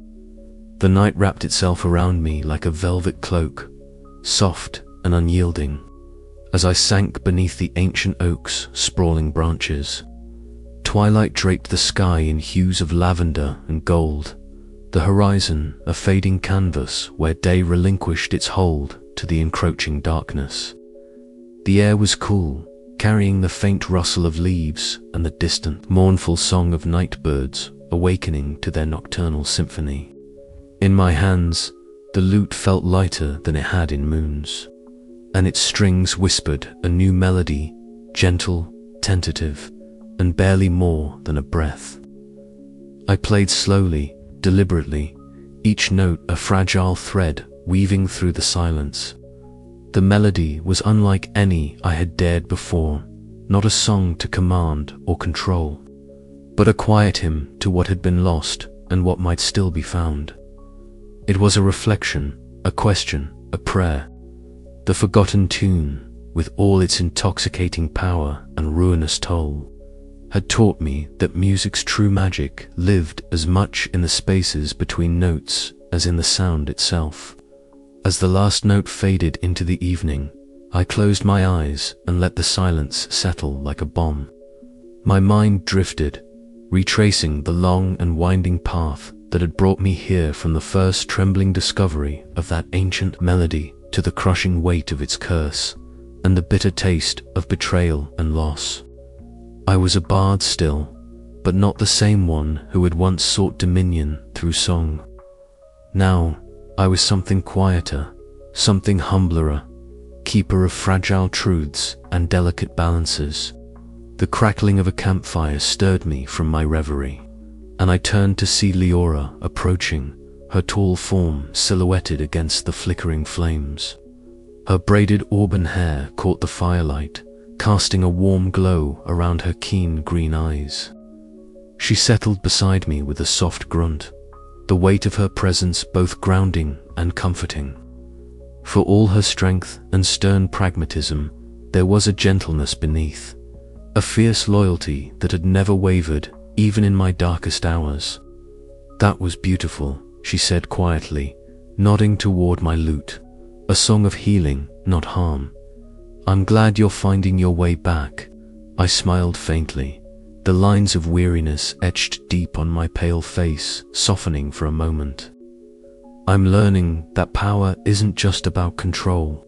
The night wrapped itself around me like a velvet cloak, soft and unyielding, as I sank beneath the ancient oak's sprawling branches. Twilight draped the sky in hues of lavender and gold, the horizon a fading canvas where day relinquished its hold to the encroaching darkness. The air was cool, carrying the faint rustle of leaves and the distant, mournful song of night birds awakening to their nocturnal symphony. In my hands, the lute felt lighter than it had in moons, and its strings whispered a new melody, gentle, tentative, and barely more than a breath. I played slowly, deliberately, each note a fragile thread weaving through the silence. The melody was unlike any I had dared before, not a song to command or control, but a quiet hymn to what had been lost and what might still be found. It was a reflection, a question, a prayer. The forgotten tune, with all its intoxicating power and ruinous toll, had taught me that music's true magic lived as much in the spaces between notes as in the sound itself. As the last note faded into the evening, I closed my eyes and let the silence settle like a bomb. My mind drifted, retracing the long and winding path that had brought me here, from the first trembling discovery of that ancient melody to the crushing weight of its curse and the bitter taste of betrayal and loss. I was a bard still, but not the same one who had once sought dominion through song. Now, I was something quieter, something humbler, keeper of fragile truths and delicate balances. The crackling of a campfire stirred me from my reverie, and I turned to see Leora approaching, her tall form silhouetted against the flickering flames. Her braided auburn hair caught the firelight, casting a warm glow around her keen green eyes. She settled beside me with a soft grunt, the weight of her presence both grounding and comforting. For all her strength and stern pragmatism, there was a gentleness beneath, a fierce loyalty that had never wavered even in my darkest hours. "That was beautiful," she said quietly, nodding toward my lute, "a song of healing, not harm. I'm glad you're finding your way back." I smiled faintly, the lines of weariness etched deep on my pale face, softening for a moment. I'm learning that power isn't just about control.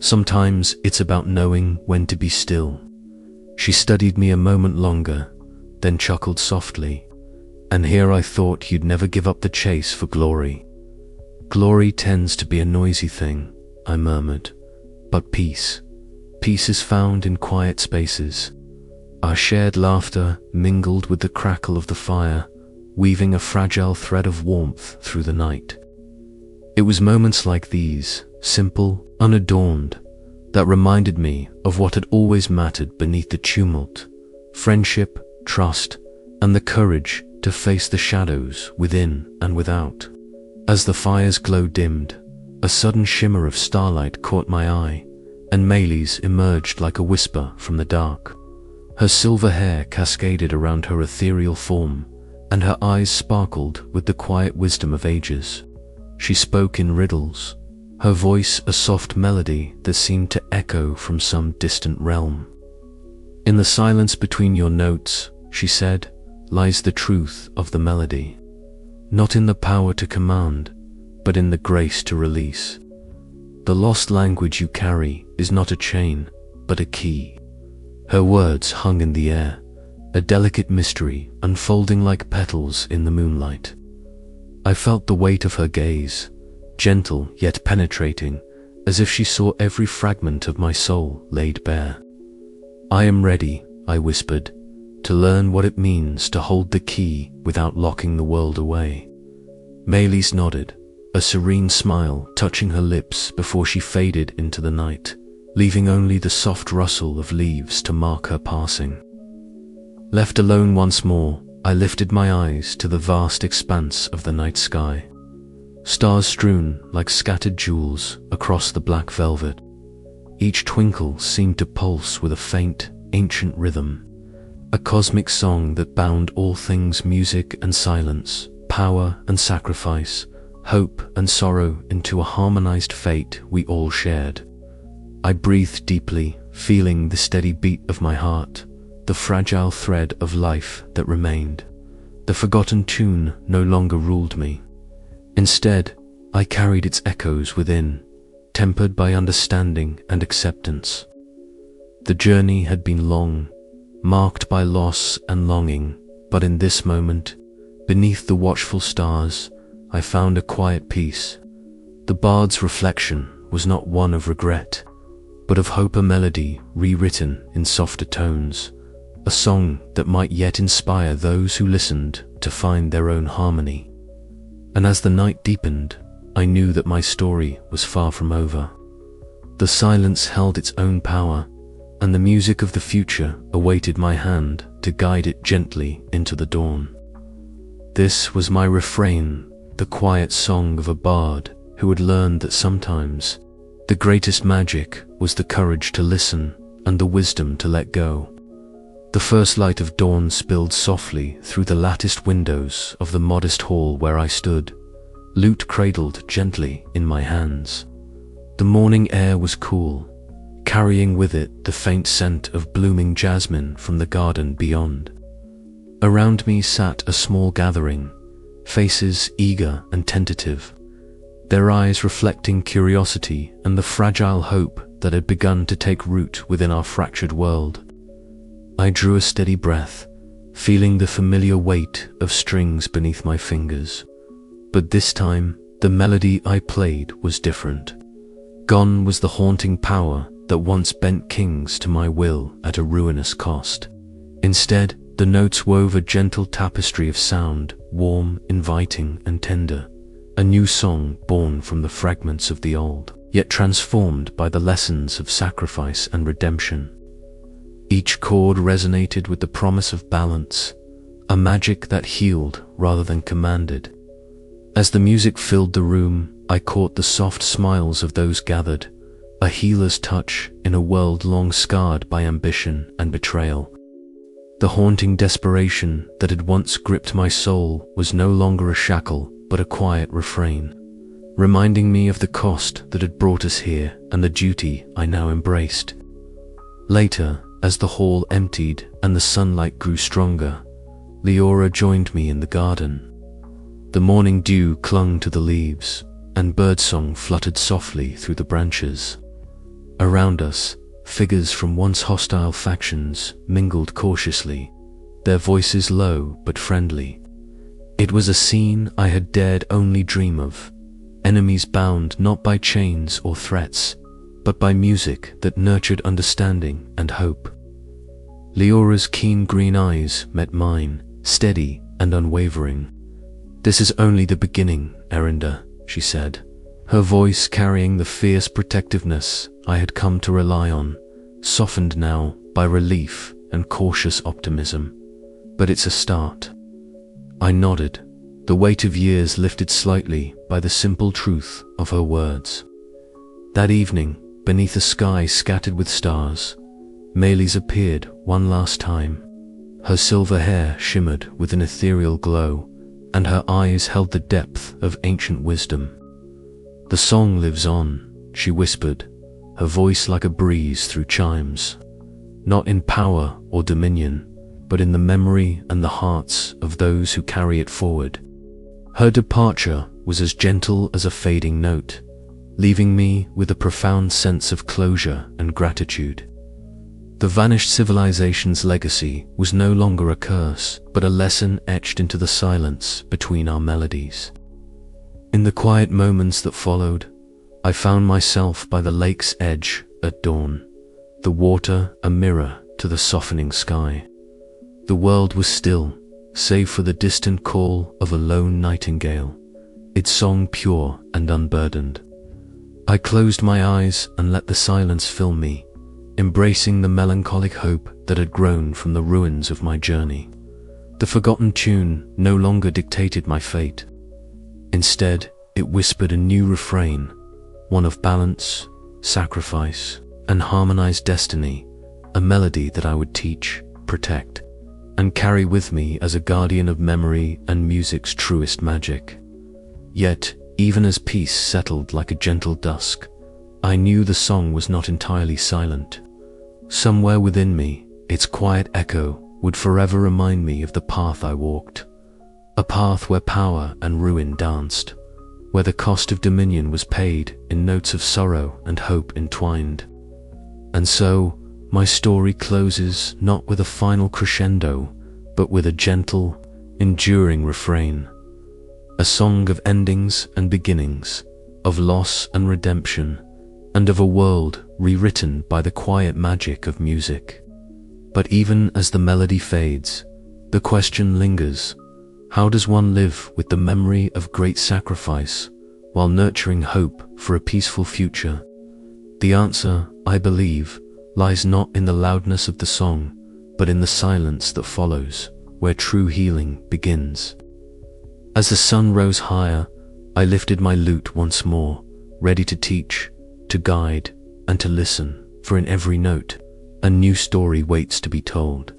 Sometimes it's about knowing when to be still. She studied me a moment longer, then chuckled softly. And here I thought you'd never give up the chase for glory. Glory tends to be a noisy thing, I murmured. But peace is found in quiet spaces. Our shared laughter mingled with the crackle of the fire, weaving a fragile thread of warmth through the night. It was moments like these, simple, unadorned, that reminded me of what had always mattered beneath the tumult: friendship, trust, and the courage to face the shadows within and without. As the fire's glow dimmed, a sudden shimmer of starlight caught my eye, and Maylis emerged like a whisper from the dark. Her silver hair cascaded around her ethereal form, and her eyes sparkled with the quiet wisdom of ages. She spoke in riddles, her voice a soft melody that seemed to echo from some distant realm. In the silence between your notes, she said, lies the truth of the melody. Not in the power to command, but in the grace to release. The lost language you carry is not a chain, but a key. Her words hung in the air, a delicate mystery unfolding like petals in the moonlight. I felt the weight of her gaze, gentle yet penetrating, as if she saw every fragment of my soul laid bare. I am ready, I whispered, to learn what it means to hold the key without locking the world away. Maylis nodded, a serene smile touching her lips before she faded into the night, leaving only the soft rustle of leaves to mark her passing. Left alone once more, I lifted my eyes to the vast expanse of the night sky. Stars strewn like scattered jewels across the black velvet. Each twinkle seemed to pulse with a faint, ancient rhythm, a cosmic song that bound all things music and silence, power and sacrifice, hope and sorrow into a harmonized fate we all shared. I breathed deeply, feeling the steady beat of my heart, the fragile thread of life that remained. The forgotten tune no longer ruled me. Instead, I carried its echoes within, tempered by understanding and acceptance. The journey had been long, marked by loss and longing, but in this moment, beneath the watchful stars, I found a quiet peace. The bard's reflection was not one of regret, but of hope, a melody rewritten in softer tones, a song that might yet inspire those who listened to find their own harmony. And as the night deepened, I knew that my story was far from over. The silence held its own power, and the music of the future awaited my hand to guide it gently into the dawn. This was my refrain, the quiet song of a bard who had learned that sometimes the greatest magic was the courage to listen and the wisdom to let go. The first light of dawn spilled softly through the latticed windows of the modest hall where I stood, lute cradled gently in my hands. The morning air was cool, carrying with it the faint scent of blooming jasmine from the garden beyond. Around me sat a small gathering, faces eager and tentative, their eyes reflecting curiosity and the fragile hope that had begun to take root within our fractured world. I drew a steady breath, feeling the familiar weight of strings beneath my fingers. But this time, the melody I played was different. Gone was the haunting power that once bent kings to my will at a ruinous cost. Instead, the notes wove a gentle tapestry of sound, warm, inviting, and tender, a new song born from the fragments of the old, yet transformed by the lessons of sacrifice and redemption. Each chord resonated with the promise of balance, a magic that healed rather than commanded. As the music filled the room, I caught the soft smiles of those gathered, a healer's touch in a world long scarred by ambition and betrayal. The haunting desperation that had once gripped my soul was no longer a shackle, but a quiet refrain, reminding me of the cost that had brought us here and the duty I now embraced. Later, As the hall emptied and the sunlight grew stronger, Leora joined me in the garden. The morning dew clung to the leaves, and birdsong fluttered softly through the branches. Around us, figures from once hostile factions mingled cautiously, their voices low but friendly. It was a scene I had dared only dream of, enemies bound not by chains or threats, but by music that nurtured understanding and hope. Leora's keen green eyes met mine, steady and unwavering. "This is only the beginning, Eryndor," she said, her voice carrying the fierce protectiveness I had come to rely on, softened now by relief and cautious optimism. "But it's a start." I nodded, the weight of years lifted slightly by the simple truth of her words. That evening, beneath a sky scattered with stars, Melis appeared one last time. Her silver hair shimmered with an ethereal glow, and her eyes held the depth of ancient wisdom. "The song lives on," she whispered, her voice like a breeze through chimes. "Not in power or dominion, but in the memory and the hearts of those who carry it forward." Her departure was as gentle as a fading note, leaving me with a profound sense of closure and gratitude. The vanished civilization's legacy was no longer a curse, but a lesson etched into the silence between our melodies. In the quiet moments that followed, I found myself by the lake's edge at dawn, the water a mirror to the softening sky. The world was still, save for the distant call of a lone nightingale, its song pure and unburdened. I closed my eyes and let the silence fill me, embracing the melancholic hope that had grown from the ruins of my journey. The forgotten tune no longer dictated my fate. Instead, it whispered a new refrain, one of balance, sacrifice, and harmonized destiny, a melody that I would teach, protect, and carry with me as a guardian of memory and music's truest magic. Yet, even as peace settled like a gentle dusk, I knew the song was not entirely silent. Somewhere within me, its quiet echo would forever remind me of the path I walked, a path where power and ruin danced, where the cost of dominion was paid in notes of sorrow and hope entwined. And so, my story closes not with a final crescendo, but with a gentle, enduring refrain. A song of endings and beginnings, of loss and redemption, and of a world rewritten by the quiet magic of music. But even as the melody fades, the question lingers: how does one live with the memory of great sacrifice while nurturing hope for a peaceful future? The answer, I believe, lies not in the loudness of the song, but in the silence that follows, where true healing begins. As the sun rose higher, I lifted my lute once more, ready to teach, to guide, and to listen, for in every note, a new story waits to be told.